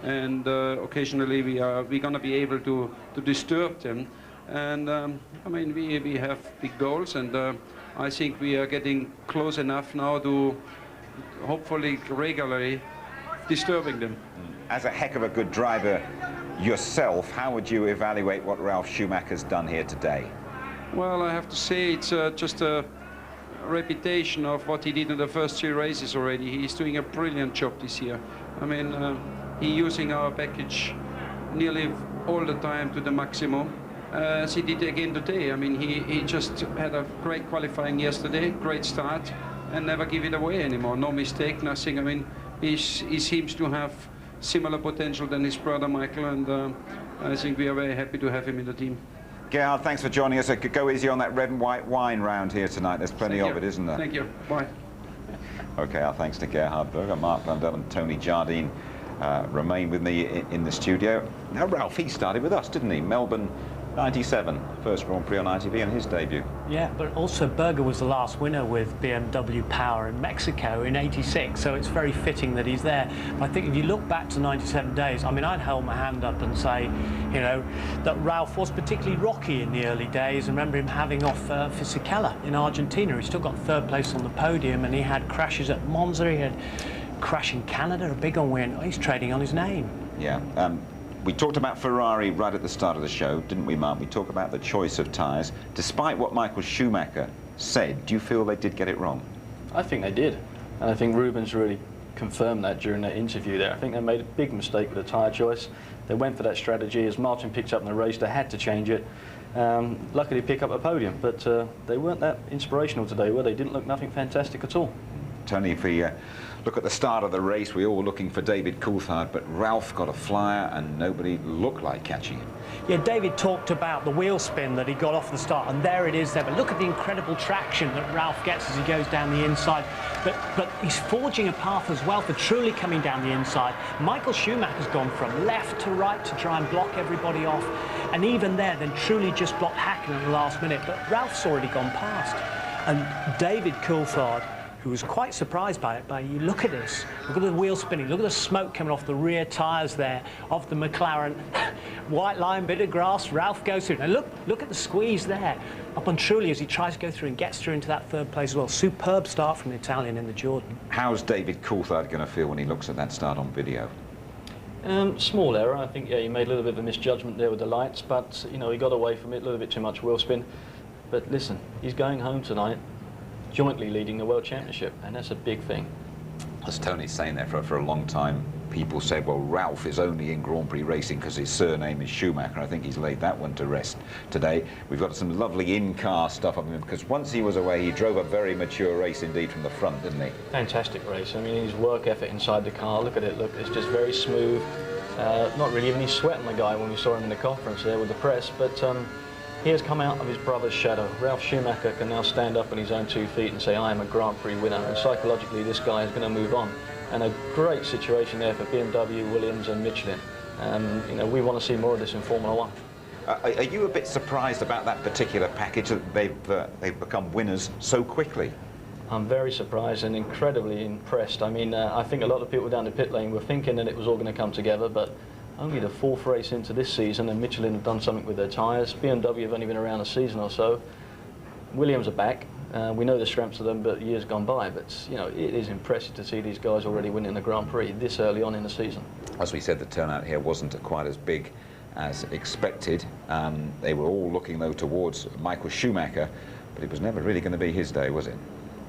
Speaker 1: and occasionally we're going to be able to disturb them. And I mean, we have big goals, and I think we are getting close enough now to hopefully regularly disturbing them.
Speaker 6: As a heck of a good driver yourself, how would you evaluate what Ralf Schumacher's done here today?
Speaker 1: Well, I have to say it's just a reputation of what he did in the first 3 races already. He's doing a brilliant job this year. I mean, he's using our package nearly all the time to the maximum, as he did again today. I mean, he just had a great qualifying yesterday, great start, and never give it away anymore. No mistake, nothing. I mean, he seems to have similar potential than his brother Michael, and I think we are very happy to have him in the team.
Speaker 6: Gerhard, thanks for joining us. I could go easy on that red and white wine round here tonight. There's plenty of it, isn't there?
Speaker 1: Thank you. Bye.
Speaker 6: OK, our thanks to Gerhard Berger, Mark Blundell and Tony Jardine remain with me in the studio. Now, Ralf, he started with us, didn't he? Melbourne 97, first Grand Prix on ITV and his debut.
Speaker 8: Yeah, but also Berger was the last winner with BMW Power in Mexico in '86, so it's very fitting that he's there. But I think if you look back to 97 days, I mean, I'd hold my hand up and say, you know, that Ralf was particularly rocky in the early days. I remember him having off Fisichella in Argentina. He still got 3rd place on the podium, and he had crashes at Monza, he had a crash in Canada, a big win. He's trading on his name.
Speaker 6: Yeah. We talked about Ferrari right at the start of the show, didn't we, Mark? We talked about the choice of tyres. Despite what Michael Schumacher said, do you feel they did get it wrong?
Speaker 13: I think they did. And I think Rubens really confirmed that during that interview there. I think they made a big mistake with the tyre choice. They went for that strategy. As Martin picked up in the race, they had to change it. Luckily, pick up a podium. But they weren't that inspirational today, were they? Didn't look nothing fantastic at all.
Speaker 6: Tony, if we look at the start of the race, we all were looking for David Coulthard, but Ralf got a flyer and nobody looked like catching him.
Speaker 8: Yeah, David talked about the wheel spin that he got off the start, and there it is there. But look at the incredible traction that Ralf gets as he goes down the inside. But he's forging a path as well for truly coming down the inside. Michael Schumacher's gone from left to right to try and block everybody off, and even there, then truly just blocked Hakkinen at the last minute. But Ralph's already gone past. And David Coulthard, who was quite surprised by it, but you look at this, look at the wheel spinning, look at the smoke coming off the rear tyres there of the McLaren. White line, bit of grass, Ralf goes through. Now look at the squeeze there, up on Trulli as he tries to go through and gets through into that 3rd place as well. Superb start from the Italian in the Jordan.
Speaker 6: How's David Coulthard going to feel when he looks at that start on video?
Speaker 13: Small error. I think, yeah, he made a little bit of a misjudgment there with the lights, but, you know, he got away from it, a little bit too much wheel spin. But listen, he's going home tonight, jointly leading the World Championship, and that's a big thing.
Speaker 6: As Tony's saying there, for a long time, people said, well, Ralph is only in Grand Prix racing because his surname is Schumacher. I think he's laid that one to rest today. We've got some lovely in-car stuff of him, because once he was away, he drove a very mature race indeed from the front, didn't he?
Speaker 2: Fantastic race. I mean, his work effort inside the car, look at it, look, it's just very smooth. Not really even any sweat on the guy when we saw him in the conference there with the press, but he has come out of his brother's shadow. Ralf Schumacher can now stand up on his own 2 feet and say, I am a Grand Prix winner, and psychologically this guy is going to move on. And a great situation there for BMW, Williams and Michelin. You know, we want to see more of this in Formula One.
Speaker 6: Are you a bit surprised about that particular package, that they've become winners so quickly?
Speaker 2: I'm very surprised and incredibly impressed. I mean, I think a lot of people down the pit lane were thinking that it was all going to come together, but only the 4th race into this season, and Michelin have done something with their tyres. BMW have only been around a season or so. Williams are back. We know the strengths of them, but years gone by. But you know, it is impressive to see these guys already winning the Grand Prix this early on in the season.
Speaker 6: As we said, the turnout here wasn't quite as big as expected. They were all looking, though, towards Michael Schumacher, but it was never really going to be his day, was it?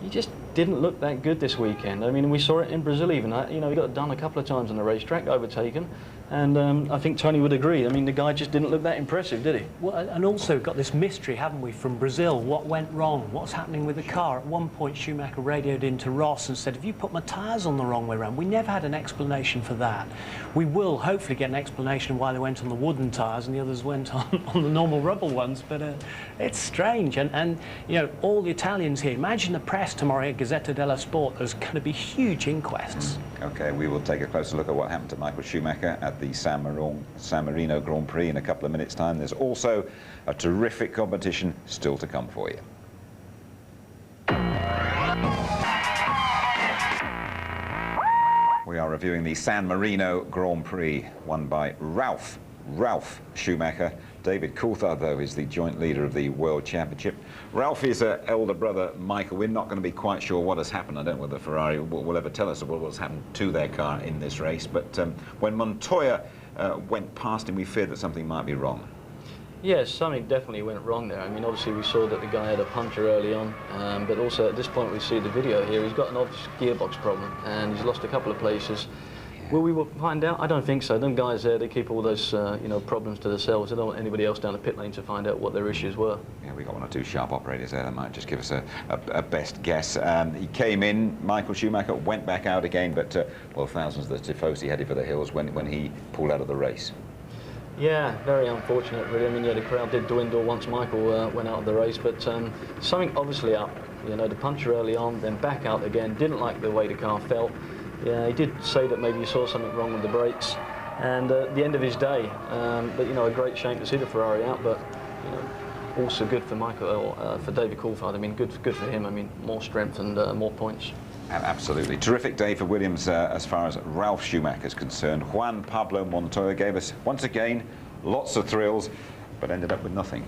Speaker 2: He just didn't look that good this weekend. I mean, we saw it in Brazil even. You know, he got done a couple of times on the racetrack, overtaken, and I think Tony would agree. I mean, the guy just didn't look that impressive, did he?
Speaker 8: Well, and also got this mystery, haven't we, from Brazil? What went wrong? What's happening with the car? At one point, Schumacher radioed into Ross and said, have you put my tyres on the wrong way around? We never had an explanation for that. We will hopefully get an explanation why they went on the wooden tyres and the others went on the normal rubber ones, but it's strange. And, you know, all the Italians here, imagine the press tomorrow at Gazzetta dello Sport. There's going to be huge inquests.
Speaker 6: OK, we will take a closer look at what happened to Michael Schumacher at the San Marino Grand Prix in a couple of minutes' time. There's also a terrific competition still to come for you. We are reviewing the San Marino Grand Prix, won by Ralf Schumacher. David Coulthard, though, is the joint leader of the World Championship. Ralf is an elder brother, Michael. We're not going to be quite sure what has happened. I don't know whether Ferrari will ever tell us what has happened to their car in this race. But when Montoya went past him, we feared that something might be wrong.
Speaker 2: Yes, something definitely went wrong there. I mean, obviously we saw that the guy had a puncture early on, but also at this point we see the video here, he's got an obvious gearbox problem and he's lost a couple of places. Will we find out? I don't think so. Them guys there, they keep all those you know, problems to themselves. They don't want anybody else down the pit lane to find out what their issues were. Yeah, we got 1 or 2 sharp operators there that might just give us a best guess. He came in, Michael Schumacher, went back out again, but well, thousands of the Tifosi headed for the hills when he pulled out of the race. Yeah, very unfortunate, really. I mean, yeah, the crowd did dwindle once Michael went out of the race, but something obviously up. You know, the puncture early on, then back out again. Didn't like the way the car felt. Yeah, he did say that maybe he saw something wrong with the brakes, and the end of his day. But you know, a great shame to see the Ferrari out, but you know, also good for Michael, for David Coulthard. I mean, good for him. I mean, more strength and more points.
Speaker 6: Absolutely. Terrific day for Williams as far as Ralf Schumacher is concerned. Juan Pablo Montoya gave us, once again, lots of thrills, but ended up with nothing.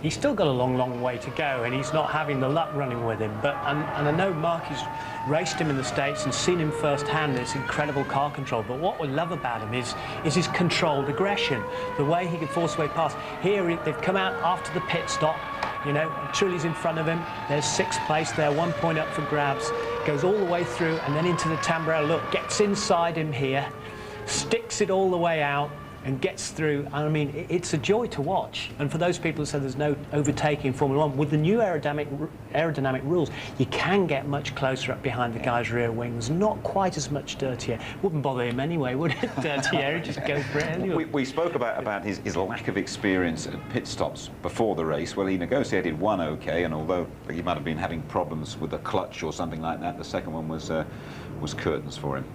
Speaker 8: He's still got a long way to go, and he's not having the luck running with him. But and I know Mark has raced him in the States and seen him firsthand, this incredible car control. But what we love about him is his controlled aggression, the way he can force his way past. Here, they've come out after the pit stop. You know, Trulli's in front of him. There's 6th place there, 1 point up for grabs. Goes all the way through and then into the Tamburello. Look, gets inside him here, sticks it all the way out and gets through. I mean, it's a joy to watch. And for those people who say there's no overtaking in Formula One, with the new aerodynamic rules, you can get much closer up behind the guy's rear wings. Not quite as much dirty air. Wouldn't bother him anyway, would it? Dirty air, he'd just go for it anyway.
Speaker 6: We spoke about his lack of experience at pit stops before the race. Well, he negotiated one OK, and although he might have been having problems with the clutch or something like that, the second one was curtains for him.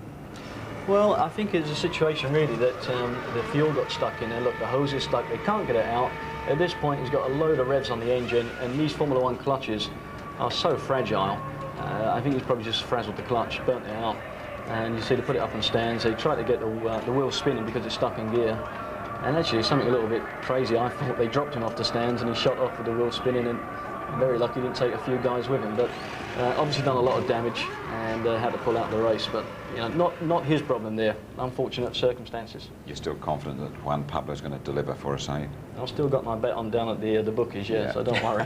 Speaker 2: Well, I think it's a situation really that the fuel got stuck in there. Look, the hose is stuck, they can't get it out. At this point, he's got a load of revs on the engine, and these Formula One clutches are so fragile. I think he's probably just frazzled the clutch, burnt it out. And you see they put it up on stands. They tried to get the wheel spinning because it's stuck in gear. And actually, something a little bit crazy. I thought they dropped him off the stands and he shot off with the wheel spinning, and very lucky he didn't take a few guys with him. But obviously done a lot of damage and had to pull out the race. But you know, not his problem there. Unfortunate circumstances.
Speaker 6: You're still confident that Juan Pablo's going to deliver for us, are you?
Speaker 2: I've still got my bet on down at the bookies, yeah, so don't worry.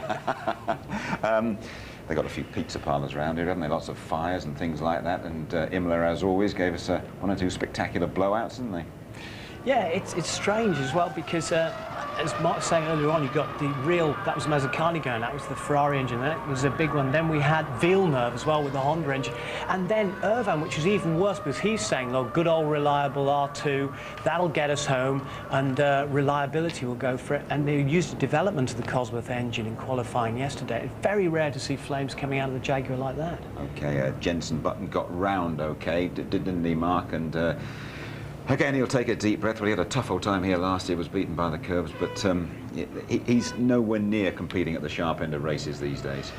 Speaker 6: They got a few pizza parlours around here, haven't they? Lots of fires and things like that. And Imola, as always, gave us one or two spectacular blowouts, didn't they?
Speaker 8: Yeah, it's strange as well because, as Mark was saying earlier on, you got the real, that was Mazzucati going, that was the Ferrari engine, that was a big one. Then we had Villeneuve as well with the Honda engine. And then Irvan, which is even worse because he's saying, look, good old reliable R2, that'll get us home, and reliability will go for it. And they used the development of the Cosworth engine in qualifying yesterday. It's very rare to see flames coming out of the Jaguar like that.
Speaker 6: OK, Jenson Button got round OK, didn't he, Mark? And again, he'll take a deep breath. Well, he had a tough old time here last year, was beaten by the curbs, but he's nowhere near competing at the sharp end of races these days.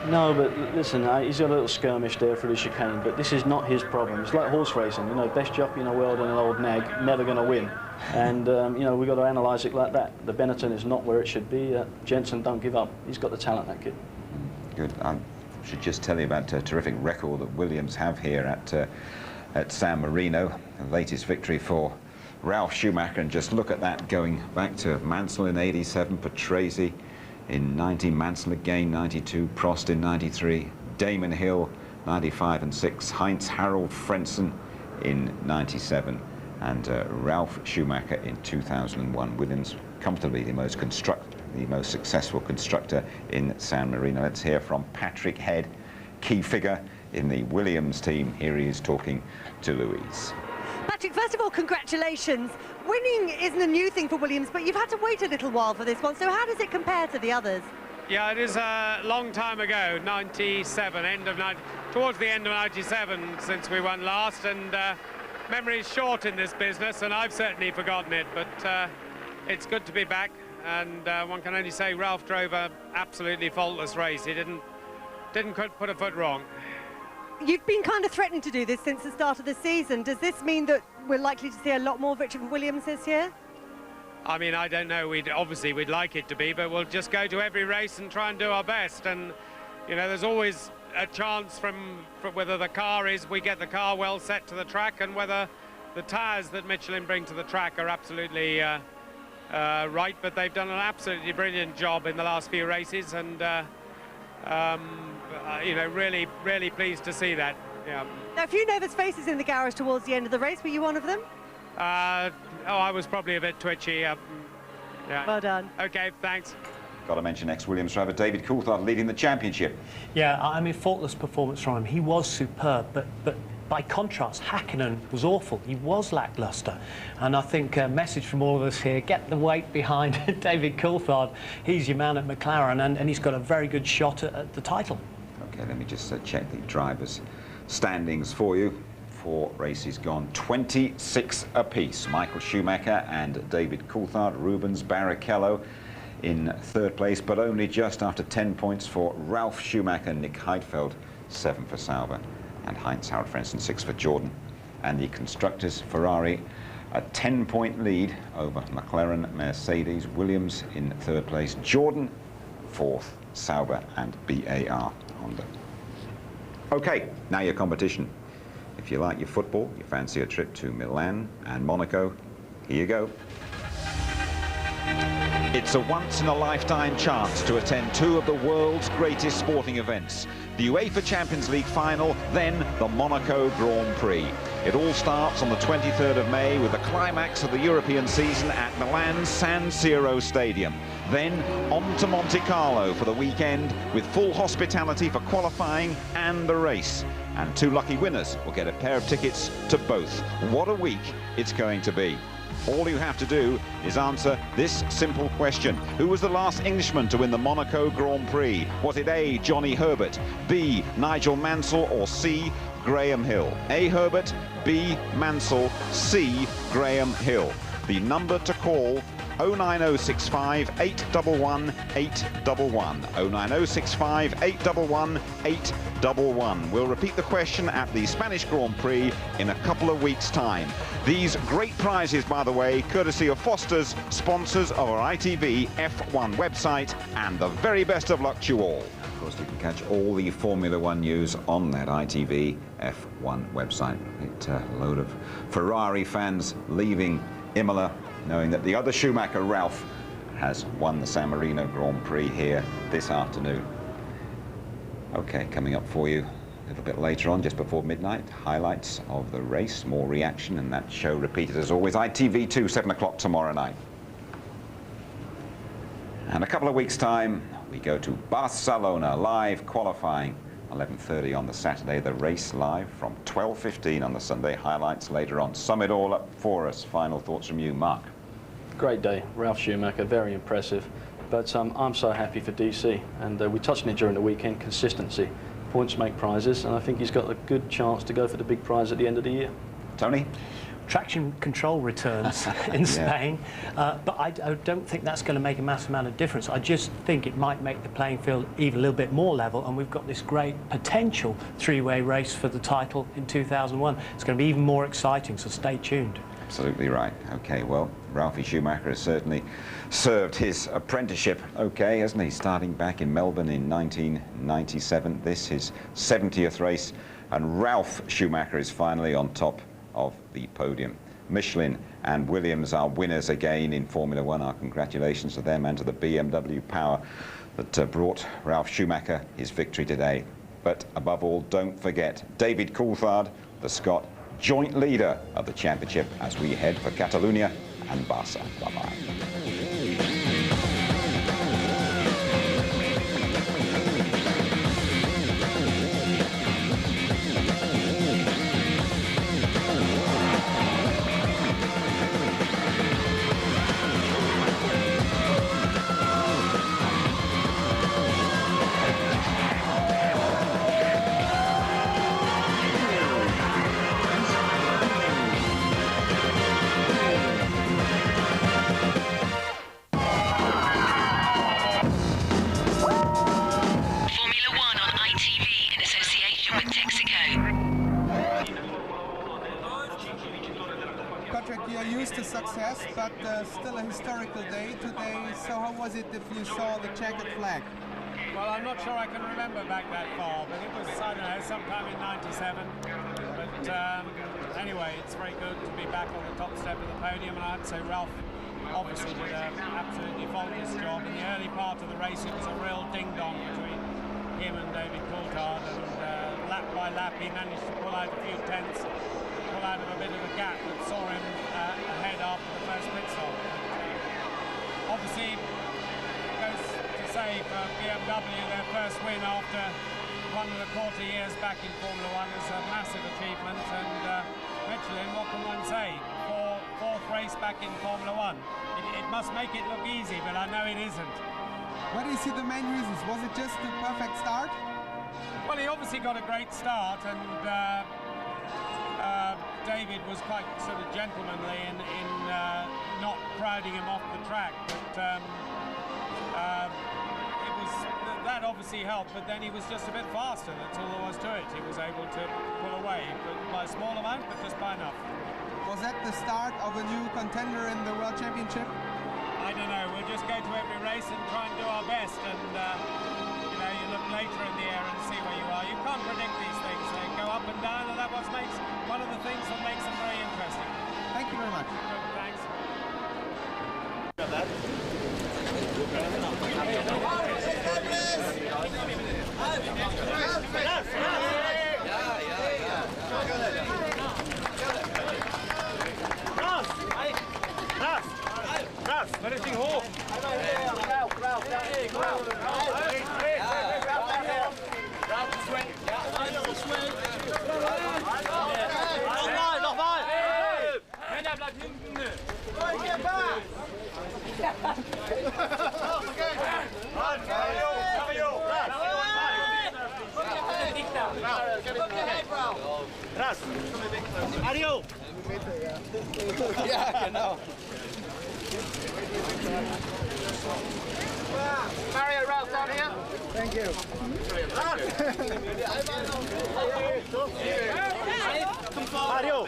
Speaker 2: No, but listen, he's got a little skirmish there for the chicane, but this is not his problem. It's like horse racing, you know, best jockey in the world and an old nag, never going to win. And, you know, we've got to analyse it like that. The Benetton is not where it should be. Jenson, don't give up. He's got the talent, that kid.
Speaker 6: Good. I should just tell you about a terrific record that Williams have here at San Marino, the latest victory for Ralf Schumacher, and just look at that going back to Mansell in '87, Patrese in '90, Mansell again '92, Prost in '93, Damon Hill '95 and '6, Heinz Harald Frentzen in '97, and Ralf Schumacher in 2001. Williams comfortably the most successful constructor in San Marino. Let's hear from Patrick Head, key figure in the Williams team. Here he is talking to Louise.
Speaker 12: Patrick, first of all, congratulations. Winning isn't a new thing for Williams, but you've had to wait a little while for this one, so how does it compare to the others?
Speaker 4: Yeah, it is a long time ago, 97, towards the end of 97 since we won last, and memory is short in this business, and I've certainly forgotten it, but it's good to be back, and one can only say Ralf drove an absolutely faultless race. He didn't put a foot wrong.
Speaker 12: You've been kind of threatening to do this since the start of the season. Does this mean that we're likely to see a lot more victory from Williams this year?
Speaker 4: I mean, I don't know. Obviously we'd like it to be, but we'll just go to every race and try and do our best. And, you know, there's always a chance from whether the car we get the car well set to the track, and whether the tyres that Michelin bring to the track are absolutely right. But they've done an absolutely brilliant job in the last few races, and you know, really pleased to see that. Yeah.
Speaker 12: Now, a few nervous faces in the garage towards the end of the race. Were you one of them?
Speaker 4: I was probably a bit twitchy. Yeah.
Speaker 12: Well done.
Speaker 4: Okay, thanks.
Speaker 6: Got to mention ex-Williams driver David Coulthard leading the championship.
Speaker 8: Yeah, I mean, faultless performance from him. He was superb, but by contrast, Hakkinen was awful. He was lacklustre. And I think a message from all of us here, get the weight behind David Coulthard. He's your man at McLaren, and he's got a very good shot at the title. OK, let me just check the
Speaker 6: drivers' standings for you. 4 races gone, 26 apiece. Michael Schumacher and David Coulthard, Rubens Barrichello in 3rd place, but only just after 10 points for Ralf Schumacher, Nick Heidfeld, 7 for Sauber, and Heinz Harald Frentzen, 6 for Jordan. And the constructors, Ferrari, a 10-point lead over McLaren, Mercedes, Williams in 3rd place, Jordan 4th, Sauber and BAR Honda. OK, now your competition. If you like your football, you fancy a trip to Milan and Monaco, here you go. It's a once-in-a-lifetime chance to attend 2 of the world's greatest sporting events. The UEFA Champions League final, then the Monaco Grand Prix. It all starts on the 23rd of May with the climax of the European season at Milan's San Siro Stadium. Then on to Monte Carlo for the weekend with full hospitality for qualifying and the race. And 2 lucky winners will get a pair of tickets to both. What a week it's going to be. All you have to do is answer this simple question. Who was the last Englishman to win the Monaco Grand Prix? Was it A, Johnny Herbert, B, Nigel Mansell, or C, Graham Hill? A, Herbert, B, Mansell, C, Graham Hill. The number to call, 09065 811 811. 09065 811 811. We'll repeat the question at the Spanish Grand Prix in a couple of weeks' time. These great prizes, by the way, courtesy of Foster's, sponsors of our ITV F1 website, and the very best of luck to you all. Of course, you can catch all the Formula One news on that ITV F1 website. A load of Ferrari fans leaving Imola, knowing that the other Schumacher, Ralf, has won the San Marino Grand Prix here this afternoon. Okay, coming up for you a little bit later on, just before midnight, highlights of the race, more reaction, and that show repeated as always, ITV2, 7 o'clock tomorrow night. And a couple of weeks' time, we go to Barcelona, live qualifying, 11:30 on the Saturday, the race live from 12:15 on the Sunday, highlights later on. Sum it all up for us. Final thoughts from you, Mark.
Speaker 2: Great day, Ralf Schumacher, very impressive. But I'm so happy for DC, and we touched on it during the weekend, consistency. Points make prizes, and I think he's got a good chance to go for the big prize at the end of the year.
Speaker 6: Tony?
Speaker 8: Traction control returns in Spain, but I don't think that's going to make a massive amount of difference. I just think it might make the playing field even a little bit more level, and we've got this great potential three-way race for the title in 2001. It's going to be even more exciting, so stay tuned.
Speaker 6: Absolutely right. Okay, well, Ralphie Schumacher has certainly served his apprenticeship okay, hasn't he? Starting back in Melbourne in 1997. This his 70th race, and Ralf Schumacher is finally on top of the podium. Michelin and Williams are winners again in Formula One. Our congratulations to them and to the BMW power that brought Ralf Schumacher his victory today. But above all, don't forget David Coulthard, the Scot, joint leader of the championship as we head for Catalonia and Barca. Bye-bye.
Speaker 5: But still a historical day today. So how was it if you saw the checkered flag?
Speaker 4: Well, I'm not sure I can remember back that far, but it was, I don't know, sometime in '97. But anyway, it's very good to be back on the top step of the podium, and I'd say Ralf obviously did an absolutely faultless job. In the early part of the race, it was a real ding-dong between him and David Coulthard, and lap by lap he managed to pull out a few tenths, pull out of a bit of a gap that saw him ahead after the first pit stop. Obviously, it goes to say for BMW, their first win after 1.25 years back in Formula One is a massive achievement, and Michelin, what can one say? Fourth race back in Formula One. It must make it look easy, but I know it isn't.
Speaker 5: What do you see the main reasons? Was it just the perfect start?
Speaker 4: Well, he obviously got a great start, and David was quite sort of gentlemanly in not crowding him off the track, but it was that obviously helped. But then he was just a bit faster. That's all there was to it. He was able to pull away, but by a small amount, but just by enough.
Speaker 5: Was that the start of a new contender in the World Championship?
Speaker 4: I don't know. We'll just go to every race and try and do our best. And you know, you look later in the year and see where you are. You can't predict these things. They go up and down, and that makes one of the things that makes them very interesting.
Speaker 5: Thank you very much.
Speaker 4: Thanks.
Speaker 17: Richting hoch.
Speaker 14: Nochmal!
Speaker 17: Männer, bleibt hinten!
Speaker 14: Raz! Mario!
Speaker 5: Ja, genau.
Speaker 14: Mario, Ralph, down here.
Speaker 5: Thank you.
Speaker 14: Mario!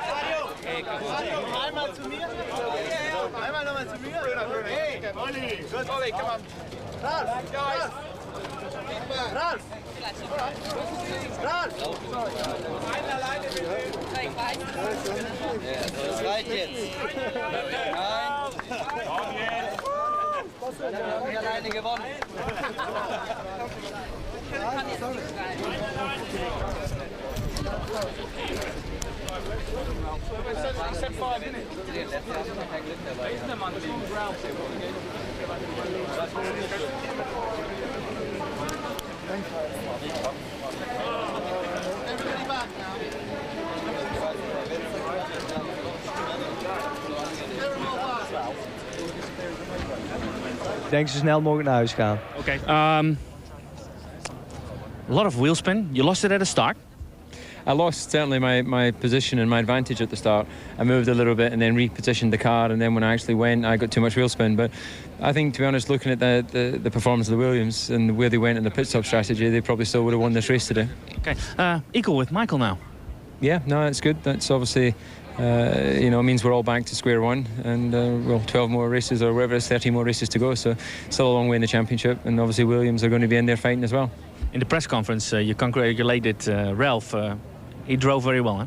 Speaker 14: Mario! Einmal zu mir. Einmal nochmal zu mir. Hey, Olli! Gut, Olli, komm on. Ralf! Ralf! Ralf! Ralf!
Speaker 5: Alleine bitte.
Speaker 14: Das reicht jetzt. Nein.
Speaker 17: Komm jetzt.
Speaker 14: Alleine gewonnen.
Speaker 3: He said 5 minutes.
Speaker 9: Everybody back now.
Speaker 20: Ik denk zo snel mogelijk naar huis gaan.
Speaker 22: Okay. A lot of wheel spin. You lost it at the start.
Speaker 13: I lost certainly my position and my advantage at the start. I moved a little bit and then repositioned the car, and then when I actually went, I got too much wheel spin. But I think, to be honest, looking at the performance of the Williams and where they went in the pit stop strategy, they probably still would have won this race today.
Speaker 22: Okay, equal with Michael now.
Speaker 13: Yeah, no, it's good. That's obviously, you know, it means we're all back to square one, and well, 12 more races or whatever, it's 13 more races to go. So still a long way in the championship, and obviously Williams are going to be in there fighting as well.
Speaker 22: In the press conference, you congratulated Ralph. He drove very well, huh?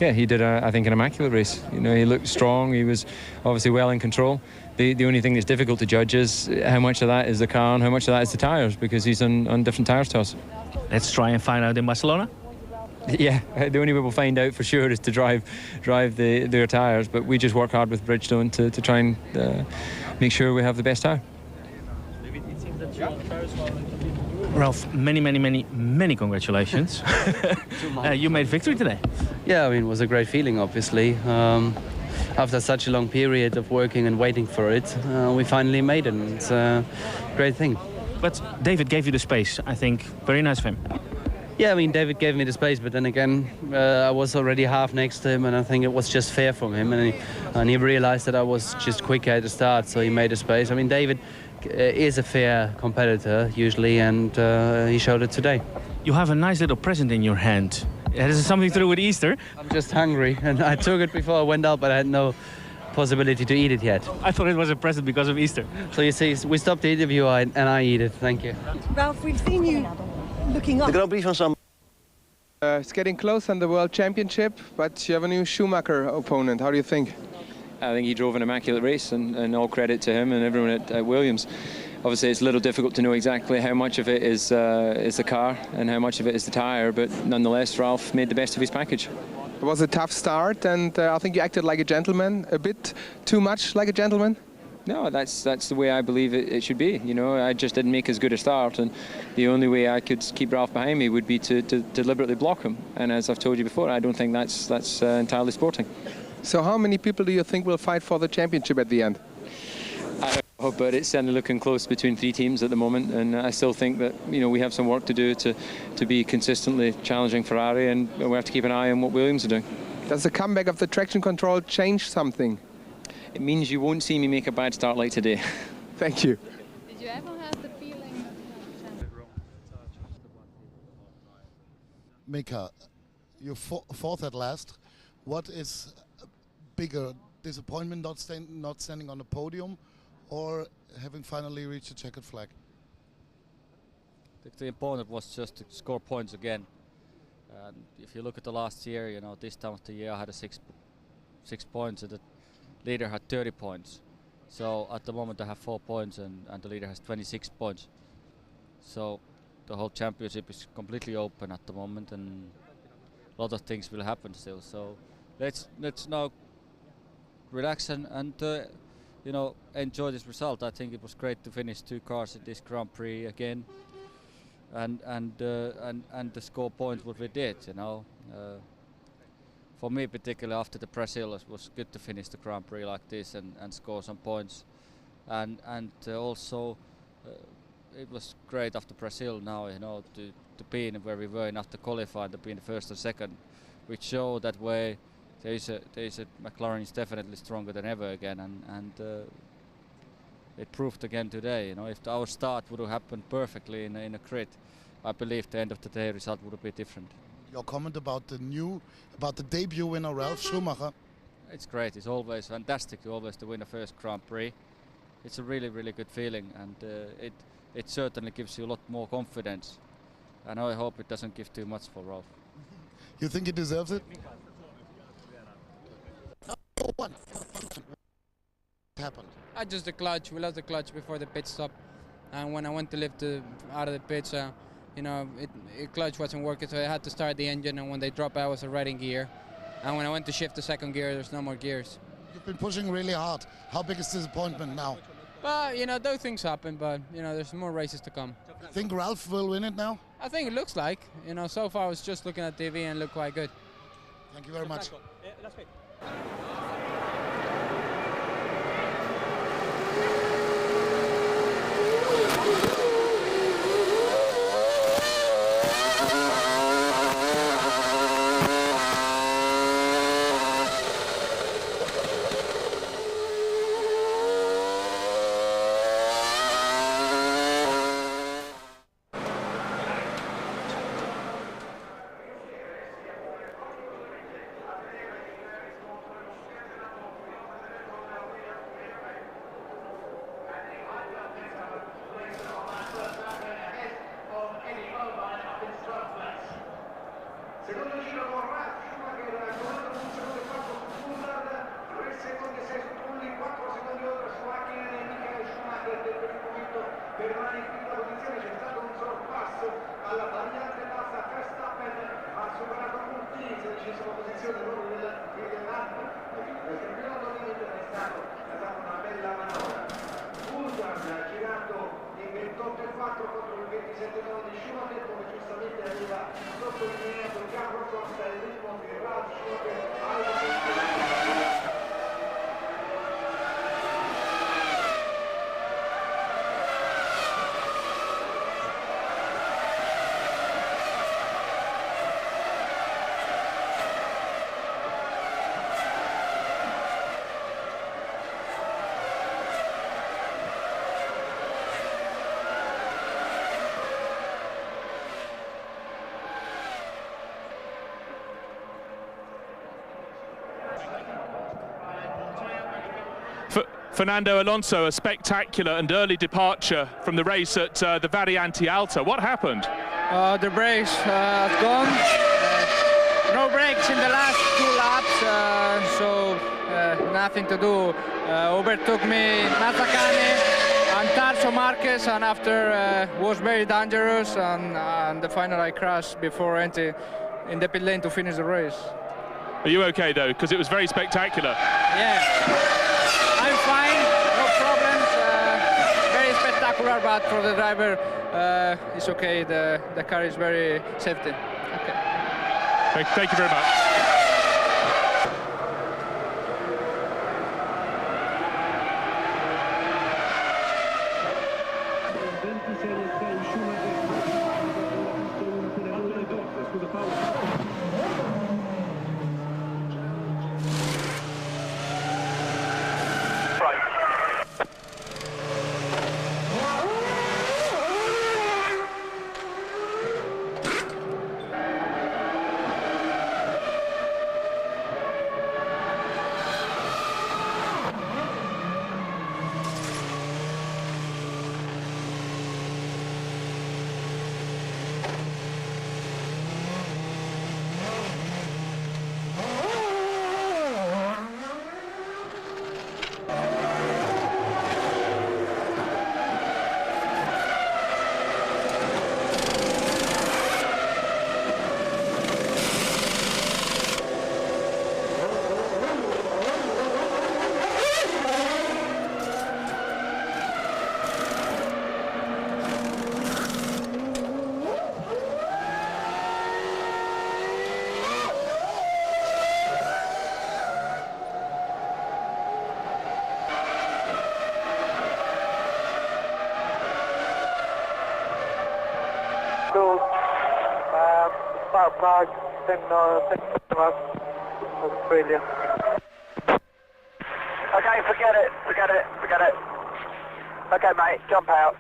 Speaker 13: Yeah, he did, I think, an immaculate race. You know, he looked strong. He was obviously well in control. The only thing that's difficult to judge is how much of that is the car and how much of that is the tyres, because he's on different tyres to us.
Speaker 22: Let's try and find out in Barcelona.
Speaker 13: Yeah, the only way we'll find out for sure is to drive their tyres, but we just work hard with Bridgestone to try and make sure we have the best tyre.
Speaker 22: Ralph, many congratulations. You made victory today.
Speaker 10: Yeah, I mean, it was a great feeling, obviously. After such a long period of working and waiting for it, we finally made it, and it's a great thing.
Speaker 22: But David gave you the space, I think. Very nice of him.
Speaker 10: Yeah, I mean, David gave me the space, but then again, I was already half next to him, and I think it was just fair from him, and he realized that I was just quicker at the start, so he made a space. I mean, David is a fair competitor usually, and he showed it today.
Speaker 22: You have a nice little present in your hand. Has it something to do with Easter?
Speaker 10: I'm just hungry, and I took it before I went out, but I had no possibility to eat it yet.
Speaker 22: I thought it was a present because of Easter.
Speaker 10: So you see, we stopped the interview and I eat it. Thank you.
Speaker 12: Ralph, we've seen you looking up.
Speaker 21: De Grand Prix van San.
Speaker 24: It's getting close on the World Championship, but you have a new Schumacher opponent. How do you think?
Speaker 13: I think he drove an immaculate race, and all credit to him and everyone at Williams. Obviously, it's a little difficult to know exactly how much of it is the car and how much of it is the tyre, but nonetheless, Ralph made the best of his package.
Speaker 24: It was a tough start, and I think you acted like a gentleman, a bit too much like a gentleman.
Speaker 13: No, that's the way I believe it should be. You know, I just didn't make as good a start, and the only way I could keep Ralph behind me would be to deliberately block him. And as I've told you before, I don't think that's entirely sporting.
Speaker 24: So how many people do you think will fight for the championship at the end?
Speaker 13: I don't know, but it's certainly looking close between 3 teams at the moment, and I still think that, you know, we have some work to do to be consistently challenging Ferrari, and we have to keep an eye on what Williams are doing.
Speaker 24: Does the comeback of the traction control change something?
Speaker 13: It means you won't see me make a bad start like today.
Speaker 24: Thank you.
Speaker 16: Did you ever have the feeling?
Speaker 25: Mika, you're fourth at last. What is bigger, disappointment not standing on the podium, or having finally reached the checkered flag?
Speaker 26: I think the important was just to score points again. And if you look at the last year, you know, this time of the year I had a six points, and the leader had 30 points. So at the moment I have 4 points, and the leader has 26 points. So the whole championship is completely open at the moment, and a lot of things will happen still. So let's now relax and you know, enjoy this result. I think it was great to finish 2 cars at this Grand Prix again, and to score points what we did. You know, for me particularly after the Brazil, it was good to finish the Grand Prix like this and score some points, and also it was great after Brazil now, you know, to be in where we were in after qualifying, to be in the first and second, which show that way there is a McLaren is definitely stronger than ever again, and it proved again today. You know, if our start would have happened perfectly in a grid, I believe the end of the day result would have been different.
Speaker 25: Your comment about the debut winner Ralf Schumacher.
Speaker 26: It's great. It's always fantastic to win a first Grand Prix. It's a really good feeling, and it certainly gives you a lot more confidence. And I hope it doesn't give too much for Ralf.
Speaker 25: You think he deserves it? What happened?
Speaker 11: I just the clutch. We lost the clutch before the pit stop, and when I went to lift out of the pits, you know, clutch wasn't working, so I had to start the engine, and when they drop out, I was already in gear. And when I went to shift to second gear, there's no more gears.
Speaker 25: You've been pushing really hard. How big is disappointment now?
Speaker 11: But, you know, those things happen, but, you know, there's more races to come.
Speaker 25: Think Ralph will win it now?
Speaker 11: I think it looks like. You know, so far I was just looking at TV and looked quite good.
Speaker 25: Thank you very much.
Speaker 9: Secondo giro con Ralf Schumacher, comando un secondo e 4 su Coulthard, 3 secondi e 6 su Trulli, 4 secondi oltre su Hakkinen e Michael Schumacher, che per il momento permane in quinta posizione. C'è stato un sorpasso alla variante bassa. Verstappen ha superato Prix, 16ª posizione proprio del campionato limite, è stata una bella manovra. Coulthard girando in 28,4 contro il 27,9 di Schumacher, come giustamente aveva sottolineato Carlo Costa, il ritmo di Ralf Schumacher
Speaker 1: Fernando Alonso, a spectacular and early departure from the race at the Variante Alta. What happened?
Speaker 11: The brakes have gone. No brakes in the last 2 laps, so nothing to do. Overtook me Mazzacane and Tarso Marquez, and after was very dangerous, and the final I crashed before entering in the pit lane to finish the race.
Speaker 1: Are you okay though? Because it was very spectacular.
Speaker 11: Yeah. I'm fine, no problems. Very spectacular, but for the driver, it's okay. The car is very safety. Okay.
Speaker 1: Thank you very much.
Speaker 7: Prague, 10 Australia.
Speaker 15: Okay, forget it. Okay, mate, jump out.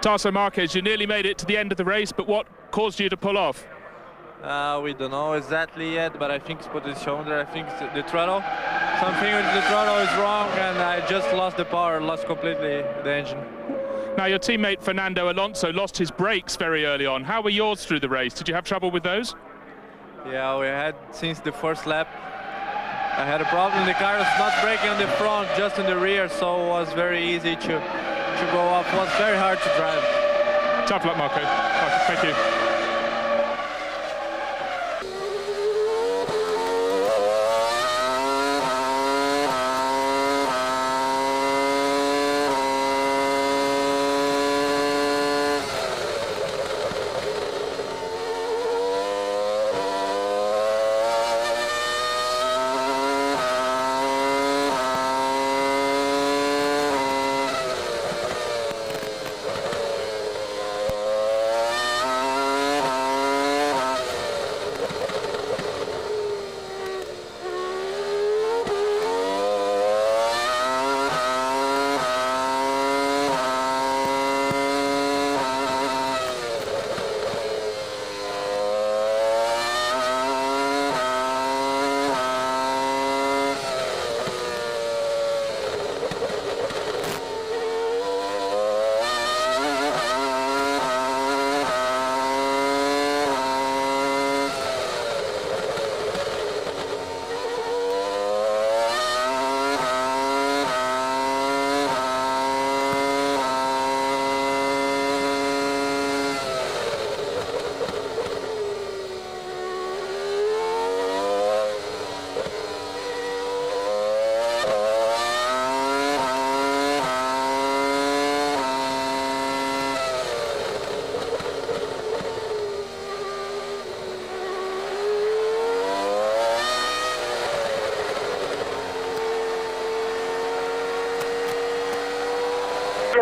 Speaker 1: Tasso Marquez, you nearly made it to the end of the race, but what caused you to pull off?
Speaker 2: We don't know exactly yet, but I think it's position there. I think it's the throttle. Something with the throttle is wrong, and I just lost the power, lost completely the engine.
Speaker 1: Now, your teammate Fernando Alonso lost his brakes very early on. How were yours through the race? Did you have trouble with those?
Speaker 2: Yeah, we had since the first lap. I had a problem. The car was not braking on the front, just in the rear, so it was very easy to go off. It was very hard to drive.
Speaker 1: Tough luck, Marco. Thank you.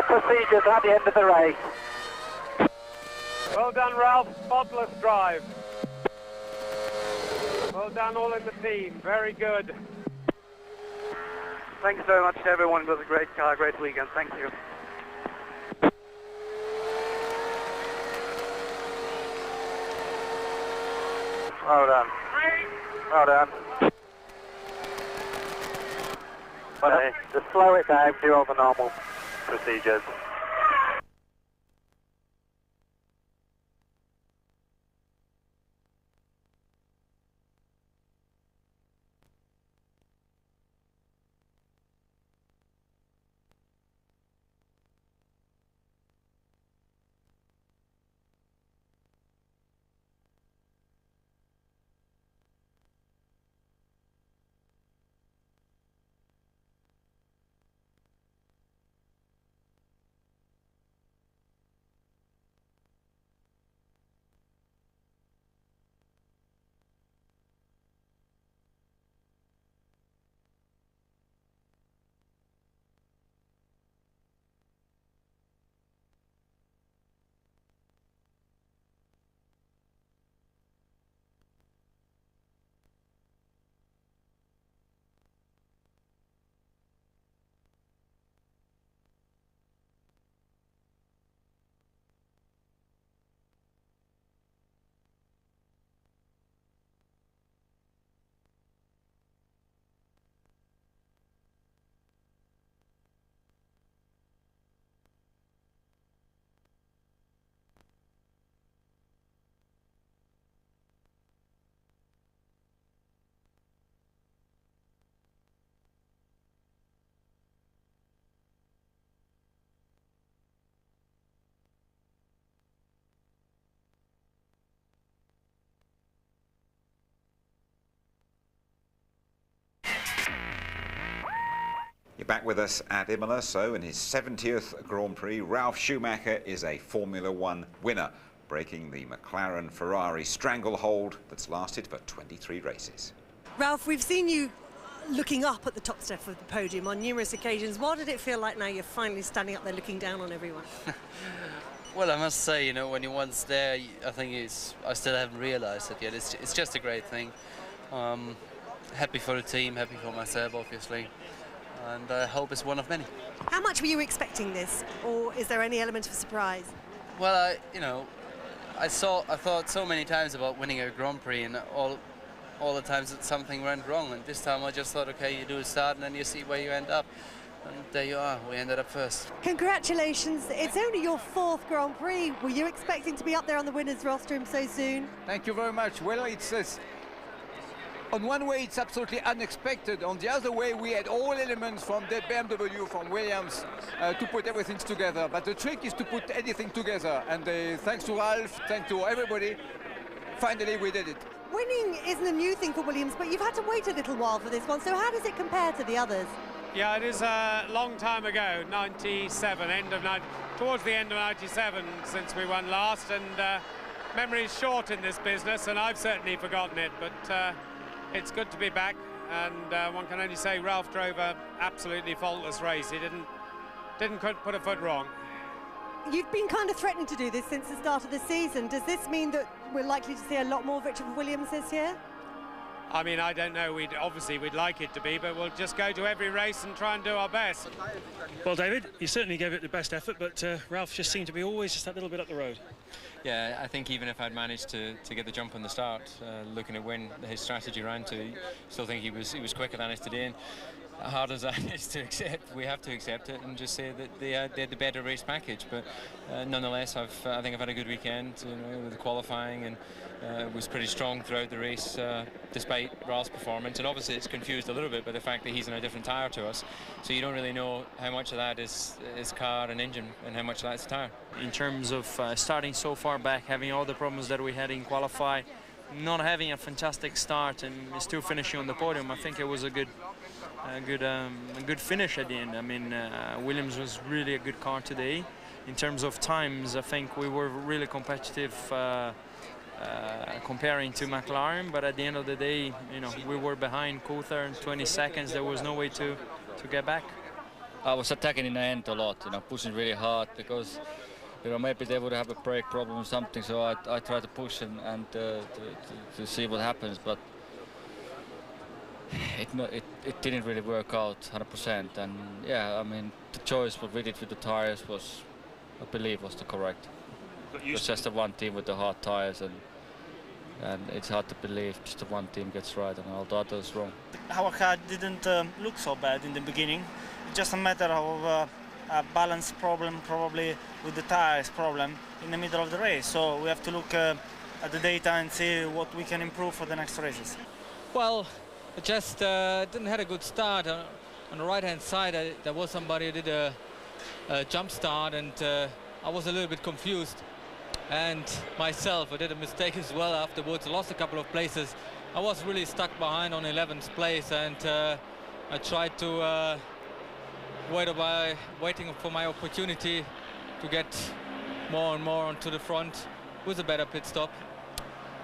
Speaker 15: Procedures at the end of the race.
Speaker 4: Well done, Ralph. Spotless drive. Well done, all in the team. Very good.
Speaker 15: Thanks very much to everyone. It was a great car, great weekend. Thank you. Well done. Well done. But just slow it down, do all the normal procedures.
Speaker 6: You're back with us at Imola, so in his 70th Grand Prix, Ralf Schumacher is a Formula One winner, breaking the McLaren-Ferrari stranglehold that's lasted for 23 races.
Speaker 12: Ralf, we've seen you looking up at the top step of the podium on numerous occasions. What did it feel like now you're finally standing up there looking down on everyone?
Speaker 10: Well, I must say, you know, when you're once there, I think I still haven't realised it yet. It's just a great thing. Happy for the team, happy for myself, obviously. and I hope it's one of many.
Speaker 12: How much were you expecting this, or is there any element of surprise?
Speaker 10: Well, I thought so many times about winning a Grand Prix, and all the times that something went wrong, and this time I just thought, okay, you do a start and then you see where you end up. And there you are, we ended up first.
Speaker 12: Congratulations, it's only your 4th Grand Prix. Were you expecting to be up there on the winners' rostrum so soon?
Speaker 5: Thank you very much. Well, it's on one way it's absolutely unexpected. On the other way, we had all elements from the BMW, from Williams, to put everything together. But the trick is to put anything together. And thanks to Ralph, thanks to everybody, finally we did it.
Speaker 12: Winning isn't a new thing for Williams, but you've had to wait a little while for this one. So how does it compare to the others?
Speaker 4: Yeah, it is a long time ago, 97, towards the end of 97 since we won last, and memory's short in this business, and I've certainly forgotten it, but it's good to be back, and one can only say Ralph drove a absolutely faultless race. He didn't put a foot wrong.
Speaker 12: You've been kind of threatening to do this since the start of the season. Does this mean that we're likely to see a lot more victories for Williams this year?
Speaker 4: I mean, I don't know. Obviously we'd like it to be, but we'll just go to every race and try and do our best.
Speaker 3: Well, David, you certainly gave it the best effort, but Ralph just seemed to be always just that little bit up the road.
Speaker 7: Yeah, I think even if I'd managed to get the jump on the start, looking at when his strategy ran to, still think he was quicker than us today. And hard as that is to accept, we have to accept it and just say that they had the better race package. But nonetheless, I think I've had a good weekend, with the qualifying, and was pretty strong throughout the race, despite Ralph's performance. And obviously it's confused a little bit by the fact that he's in a different tyre to us, so you don't really know how much of that is car and engine and how much of that is tyre.
Speaker 13: In terms of starting so far back, having all the problems that we had in qualify, not having a fantastic start and still finishing on the podium, I think it was a good finish at the end. I mean, Williams was really a good car today. In terms of times, I think we were really competitive comparing to McLaren, but at the end of the day, we were behind Coulthard in 20 seconds. There was no way to get back.
Speaker 26: I was attacking in the end a lot, pushing really hard, because maybe they would have a brake problem or something, so I tried to push and to see what happens, but it didn't really work out 100%. And yeah, I mean, the choice what we did with the tires was, I believe, was the correct. It was just the one team with the hard tires, and it's hard to believe just the one team gets right and all the others wrong.
Speaker 8: Our car didn't look so bad in the beginning. It's just a matter of a balance problem, probably with the tires problem in the middle of the race. So we have to look at the data and see what we can improve for the next races.
Speaker 18: Well, I just didn't have a good start. On the right-hand side, there was somebody who did a jump start, and I was a little bit confused. And myself, I did a mistake as well afterwards. I lost a couple of places. I was really stuck behind on 11th place, and I tried to waiting for my opportunity to get more and more onto the front with a better pit stop.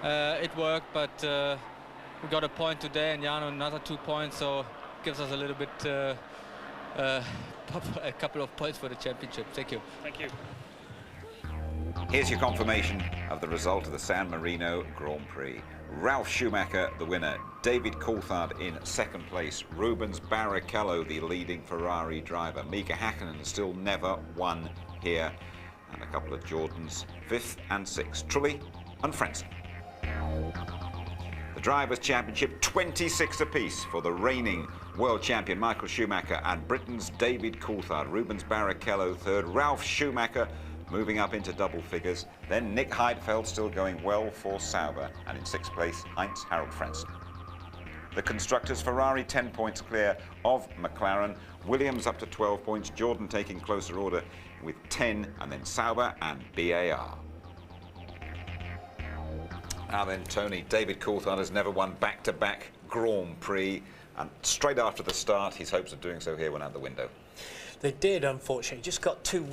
Speaker 18: It worked, but we got a point today, and Jarno another 2 points, so gives us a little bit a couple of points for the championship. Thank you.
Speaker 3: Thank you.
Speaker 6: Here's your confirmation of the result of the San Marino Grand Prix. Ralf Schumacher, the winner. David Coulthard in second place. Rubens Barrichello, the leading Ferrari driver. Mika Häkkinen still never won here. And a couple of Jordans, 5th and 6th. Trulli and Frentzen. The Drivers' Championship, 26 apiece for the reigning world champion Michael Schumacher and Britain's David Coulthard. Rubens Barrichello third. Ralf Schumacher moving up into double figures. Then Nick Heidfeld still going well for Sauber. And in 6th place, Heinz-Harald Frentzen. The constructors, Ferrari 10 points clear of McLaren. Williams up to 12 points. Jordan taking closer order with 10. And then Sauber and BAR. Now then, Tony, David Coulthard has never won back-to-back Grand Prix. And straight after the start, his hopes of doing so here went out the window.
Speaker 19: They did, unfortunately. Just got too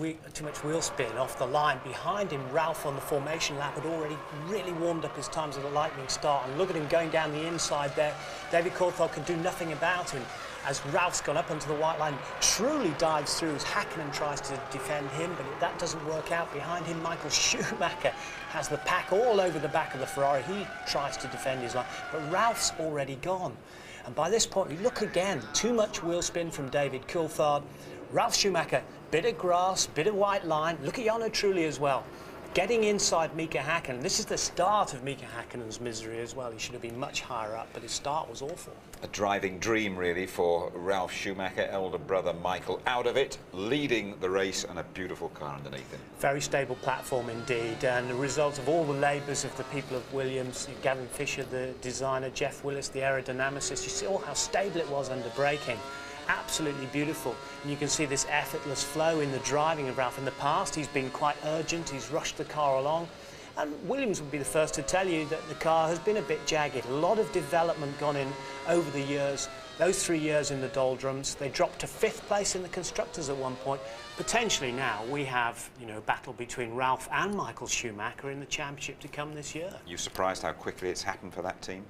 Speaker 19: much wheel spin off the line. Behind him, Ralph on the formation lap had already really warmed up his times at a lightning start. And look at him going down the inside there. David Coulthard could do nothing about him. As Ralph's gone up onto the white line, truly dives through as Häkkinen tries to defend him, but that doesn't work out. Behind him, Michael Schumacher has the pack all over the back of the Ferrari. He tries to defend his line, but Ralph's already gone. And by this point, you look again, too much wheel spin from David Coulthard. Ralf Schumacher, bit of grass, bit of white line. Look at Jarno Trulli as well. Getting inside Mika Häkkinen. This is the start of Mika Häkkinen's misery as well. He should have been much higher up, but his start was awful.
Speaker 6: A driving dream, really, for Ralf Schumacher, elder brother Michael, out of it, leading the race, and a beautiful car underneath him.
Speaker 19: Very stable platform indeed, and the result of all the labours of the people of Williams, Gavin Fisher, the designer, Jeff Willis, the aerodynamicist. You see how stable it was under braking. Absolutely beautiful, and you can see this effortless flow in the driving of Ralf. In the past, he's been quite urgent, he's rushed the car along, and Williams would be the first to tell you that the car has been a bit jagged. A lot of development gone in over the years. Those 3 years in the doldrums, they dropped to 5th place in the constructors at one point. Potentially now we have, you know, a battle between Ralf and Michael Schumacher in the championship to come this year.
Speaker 6: You surprised how quickly it's happened for that team?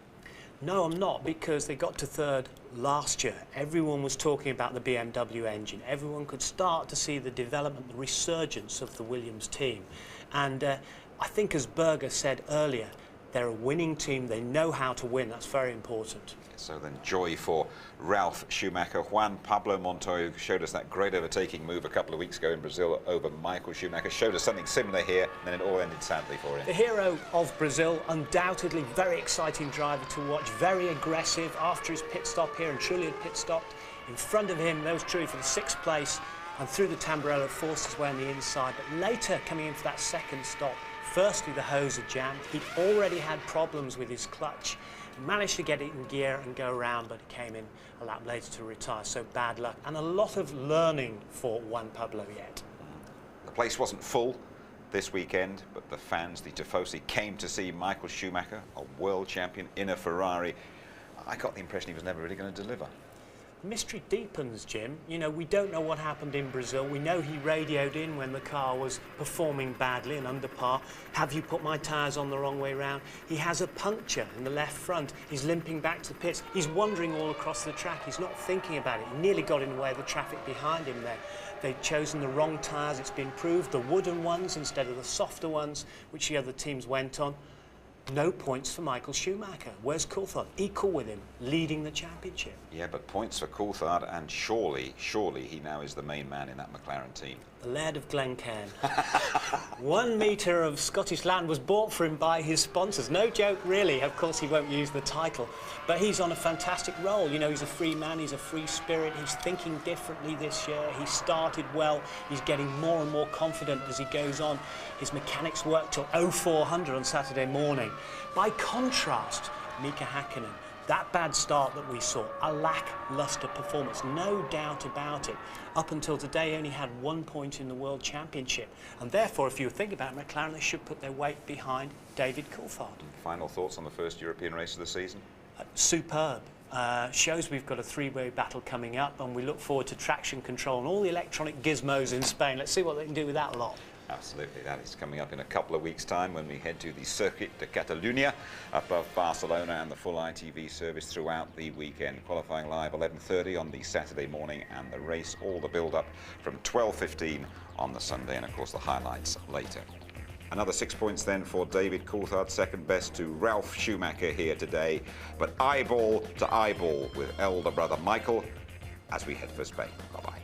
Speaker 19: No, I'm not, because they got to 3rd last year. Everyone was talking about the BMW engine. Everyone could start to see the development, the resurgence of the Williams team. And I think, as Berger said earlier, they're a winning team. They know how to win. That's very important.
Speaker 6: So then joy for Ralf Schumacher. Juan Pablo Montoya showed us that great overtaking move a couple of weeks ago in Brazil over Michael Schumacher. Showed us something similar here, and then it all ended sadly for him.
Speaker 19: The hero of Brazil, undoubtedly very exciting driver to watch, very aggressive after his pit stop here, and Trulli had pit stopped. In front of him, there was Trulli for the 6th place, and through the Tamburello forced his way on the inside. But later, coming in for that 2nd stop, firstly the hose had jammed. He'd already had problems with his clutch. He managed to get it in gear and go around, but he came in a lap later to retire. So bad luck, and a lot of learning for Juan Pablo yet.
Speaker 6: The place wasn't full this weekend, but the fans, the Tifosi, came to see Michael Schumacher, a world champion in a Ferrari. I got the impression he was never really going to deliver.
Speaker 19: Mystery deepens, Jim. You know, we don't know what happened in Brazil. We know he radioed in when the car was performing badly and under par. Have you put my tyres on the wrong way round? He has a puncture in the left front. He's limping back to the pits. He's wandering all across the track. He's not thinking about it. He nearly got in the way of the traffic behind him there. They'd chosen the wrong tyres. It's been proved, the wooden ones instead of the softer ones, which the other teams went on. No points for Michael Schumacher. Where's Coulthard? Equal with him, leading the championship.
Speaker 6: Yeah, but points for Coulthard, and surely he now is the main man in that McLaren team.
Speaker 19: The Laird of Glencairn. 1 metre of Scottish land was bought for him by his sponsors. No joke, really. Of course, he won't use the title, but he's on a fantastic roll. You know, he's a free man, he's a free spirit. He's thinking differently this year. He started well. He's getting more and more confident as he goes on. His mechanics worked till 0400 on Saturday morning. By contrast, Mika Häkkinen, that bad start that we saw, a lacklustre performance, no doubt about it. Up until today, only had 1 point in the World Championship. And therefore, if you think about McLaren, they should put their weight behind David Coulthard.
Speaker 6: Final thoughts on the first European race of the season?
Speaker 19: Superb. Shows we've got a 3-way battle coming up, and we look forward to traction control and all the electronic gizmos in Spain. Let's see what they can do with that lot.
Speaker 6: Absolutely, that is coming up in a couple of weeks' time when we head to the Circuit de Catalunya above Barcelona, and the full ITV service throughout the weekend. Qualifying live 11:30 on the Saturday morning, and the race, all the build-up from 12:15 on the Sunday, and of course the highlights later. Another 6 points then for David Coulthard, second best to Ralf Schumacher here today, but eyeball to eyeball with elder brother Michael as we head for Spain. Bye-bye.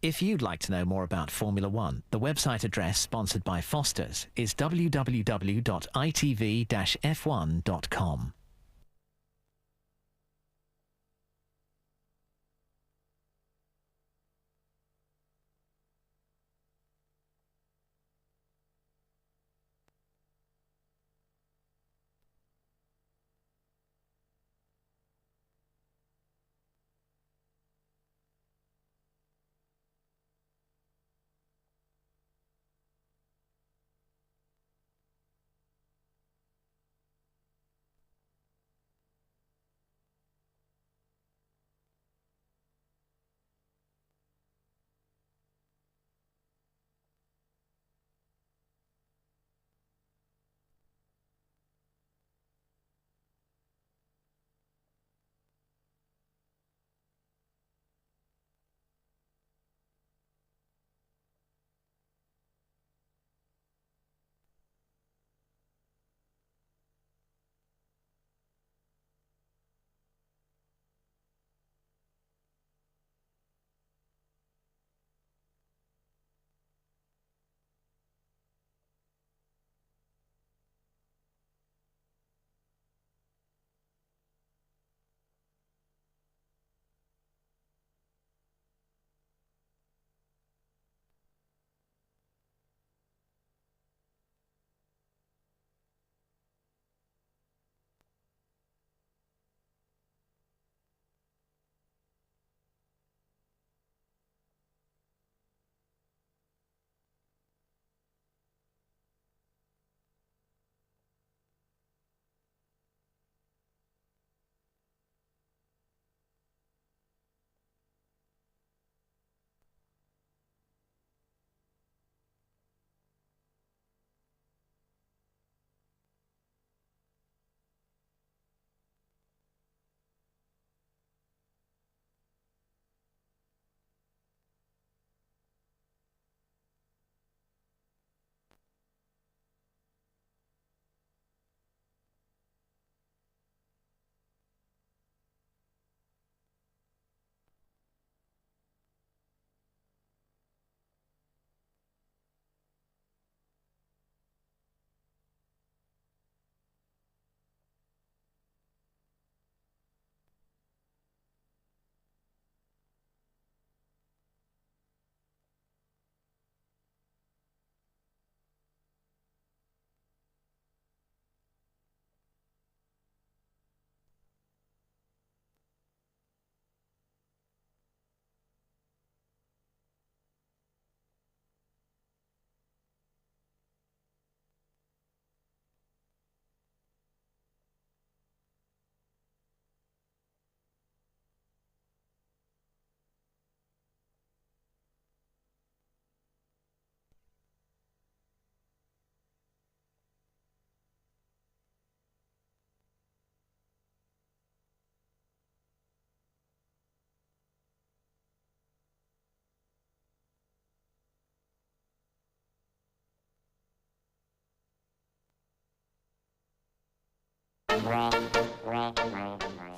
Speaker 14: If you'd like to know more about Formula One, the website address sponsored by Foster's is www.itv-f1.com.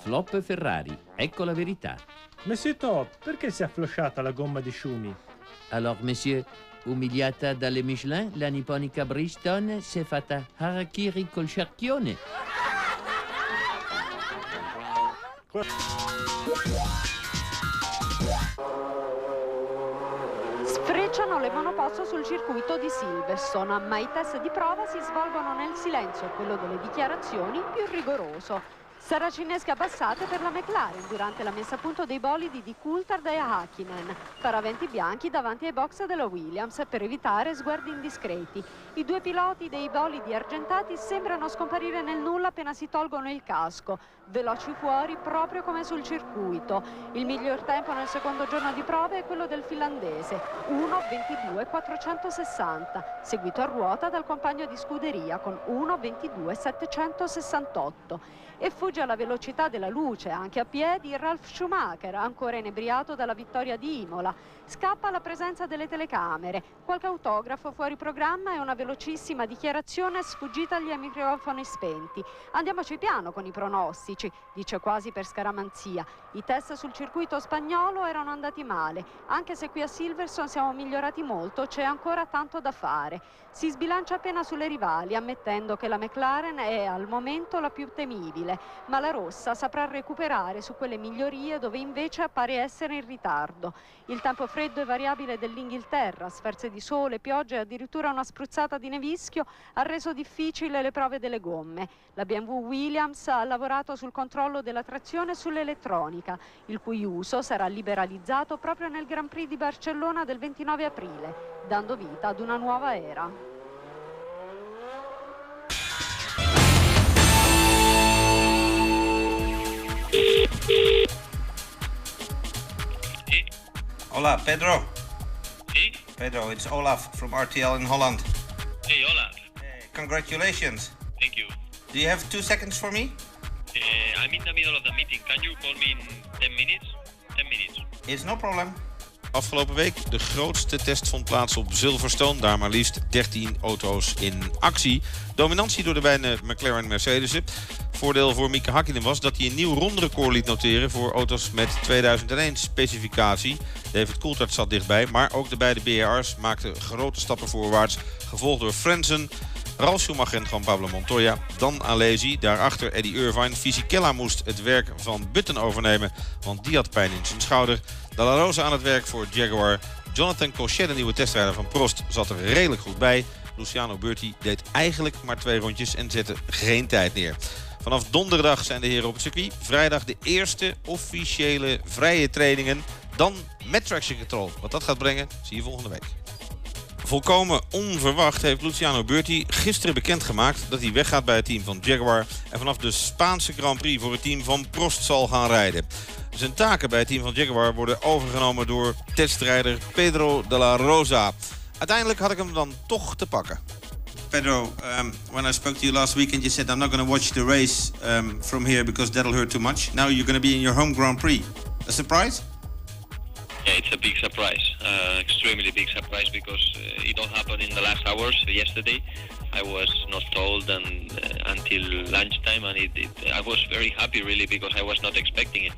Speaker 17: Flop Ferrari, ecco la verità.
Speaker 20: Monsieur Top, perché si è afflosciata la gomma di Schumi?
Speaker 17: Alors, monsieur, umiliata dalle Michelin, la nipponica Bridgestone si è fatta harakiri col cerchione.
Speaker 21: Sfrecciano le monoposto sul circuito di Silverstone, ma i test di prova si svolgono nel silenzio, quello delle dichiarazioni più rigoroso. Saracinesche abbassate per la McLaren durante la messa a punto dei bolidi di Coulthard e Hakkinen. Paraventi bianchi davanti ai box della Williams per evitare sguardi indiscreti. I due piloti dei bolidi argentati sembrano scomparire nel nulla appena si tolgono il casco. Veloci fuori proprio come sul circuito. Il miglior tempo nel secondo giorno di prove è quello del finlandese, 1:22.460, seguito a ruota dal compagno di scuderia con 1:22.768. E fugge alla velocità della luce, anche a piedi, Ralf Schumacher, ancora inebriato dalla vittoria di Imola. Scappa alla presenza delle telecamere, qualche autografo fuori programma e una velocissima dichiarazione sfuggita agli microfoni spenti. Andiamoci piano con i pronostici, dice quasi per scaramanzia. I test sul circuito spagnolo erano andati male, anche se qui a Silverstone siamo migliorati molto, c'è ancora tanto da fare. Si sbilancia appena sulle rivali, ammettendo che la McLaren è al momento la più temibile, ma la rossa saprà recuperare su quelle migliorie dove invece appare essere in ritardo. Il tempo freddo e variabile dell'Inghilterra, sferze di sole, piogge e addirittura una spruzzata di nevischio ha reso difficile le prove delle gomme. La BMW Williams ha lavorato sul controllo della trazione e sull'elettronica, il cui uso sarà liberalizzato proprio nel Grand Prix di Barcellona del 29 aprile, dando vita ad una nuova era.
Speaker 22: Hola, Pedro. Hey? Pedro, it's Olaf from RTL in Holland.
Speaker 23: Hey, Olaf.
Speaker 22: Congratulations.
Speaker 23: Thank you.
Speaker 22: Do you have 2 seconds for me?
Speaker 23: I'm in the middle of the meeting. Can you call me in 10 minutes? 10 minutes.
Speaker 22: It's no problem.
Speaker 24: Afgelopen week de grootste test vond plaats op Silverstone. Daar maar liefst 13 auto's in actie. Dominantie door de beide McLaren Mercedes'en. Voordeel voor Mika Hakkinen was dat hij een nieuw rondrecord liet noteren voor auto's met 2001 specificatie. David Coulthard zat dichtbij, maar ook de beide BR's maakten grote stappen voorwaarts. Gevolgd door Frenzen, Ralf Schumacher en Juan Pablo Montoya. Dan Alesi, daarachter Eddie Irvine. Fisichella moest het werk van Button overnemen, want die had pijn in zijn schouder. De La Rosa aan het werk voor Jaguar. Jonathan Cochet, de nieuwe testrijder van Prost, zat er redelijk goed bij. Luciano Burti deed eigenlijk maar 2 rondjes en zette geen tijd neer. Vanaf donderdag zijn de heren op het circuit. Vrijdag de eerste officiële vrije trainingen. Dan met traction control. Wat dat gaat brengen, zie je volgende week. Volkomen onverwacht heeft Luciano Burti gisteren bekendgemaakt dat hij weggaat bij het team van Jaguar en vanaf de Spaanse Grand Prix voor het team van Prost zal gaan rijden. Zijn taken bij het team van Jaguar worden overgenomen door testrijder Pedro de la Rosa. Uiteindelijk had ik hem dan toch te pakken.
Speaker 22: Pedro, when I spoke to you last weekend, you said I'm not going to watch the race from here because that'll hurt too much. Now you're going to be in your home Grand Prix. A surprise?
Speaker 23: Yeah, it's a big surprise, extremely big surprise, because it all happened in the last hours yesterday. I was not told until lunchtime, and I was very happy really because I was not expecting it.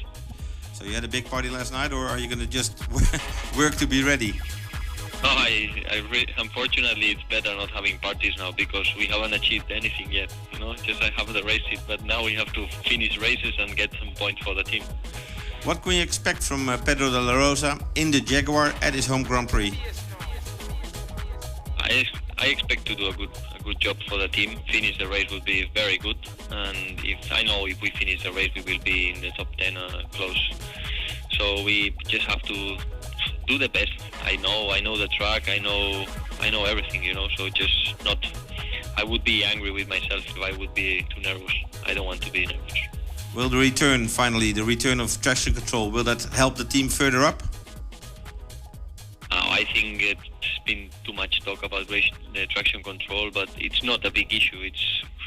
Speaker 22: So you had a big party last night, or are you going to just work to be ready?
Speaker 23: No, unfortunately it's better not having parties now because we haven't achieved anything yet. You know, just I have the races, but now we have to finish races and get some points for the team.
Speaker 22: What can you expect from Pedro de la Rosa in the Jaguar at his home Grand Prix?
Speaker 23: I expect to do a good job for the team. Finish the race would be very good, and if we finish the race, we will be in the top 10 close. So we just have to do the best. I know the track. I know everything. You know, so just not. I would be angry with myself if I would be too nervous. I don't want to be nervous.
Speaker 22: Will the return of traction control, will that help the team further up?
Speaker 23: I think it's been too much talk about traction control, but it's not a big issue.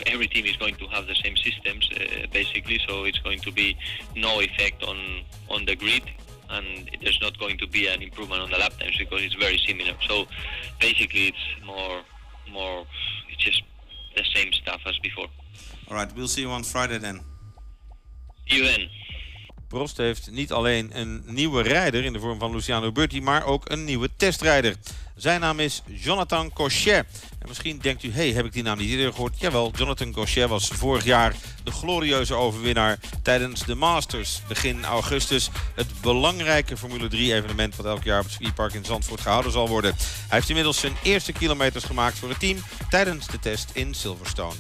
Speaker 23: Every team is going to have the same systems, basically, so it's going to be no effect on the grid, and there's not going to be an improvement on the lap times because it's very similar. So basically it's more it's just the same stuff as before.
Speaker 22: All right, we'll see you on Friday then.
Speaker 23: See you then.
Speaker 24: Prost heeft niet alleen een nieuwe rijder in de vorm van Luciano Burti, maar ook een nieuwe testrijder. Zijn naam is Jonathan Cochet. En misschien denkt u, hey, heb ik die naam niet eerder gehoord? Jawel, Jonathan Cochet was vorig jaar de glorieuze overwinnaar tijdens de Masters. Begin augustus het belangrijke Formule 3 evenement wat elk jaar op het circuitpark in Zandvoort gehouden zal worden. Hij heeft inmiddels zijn eerste kilometers gemaakt voor het team tijdens de test in Silverstone.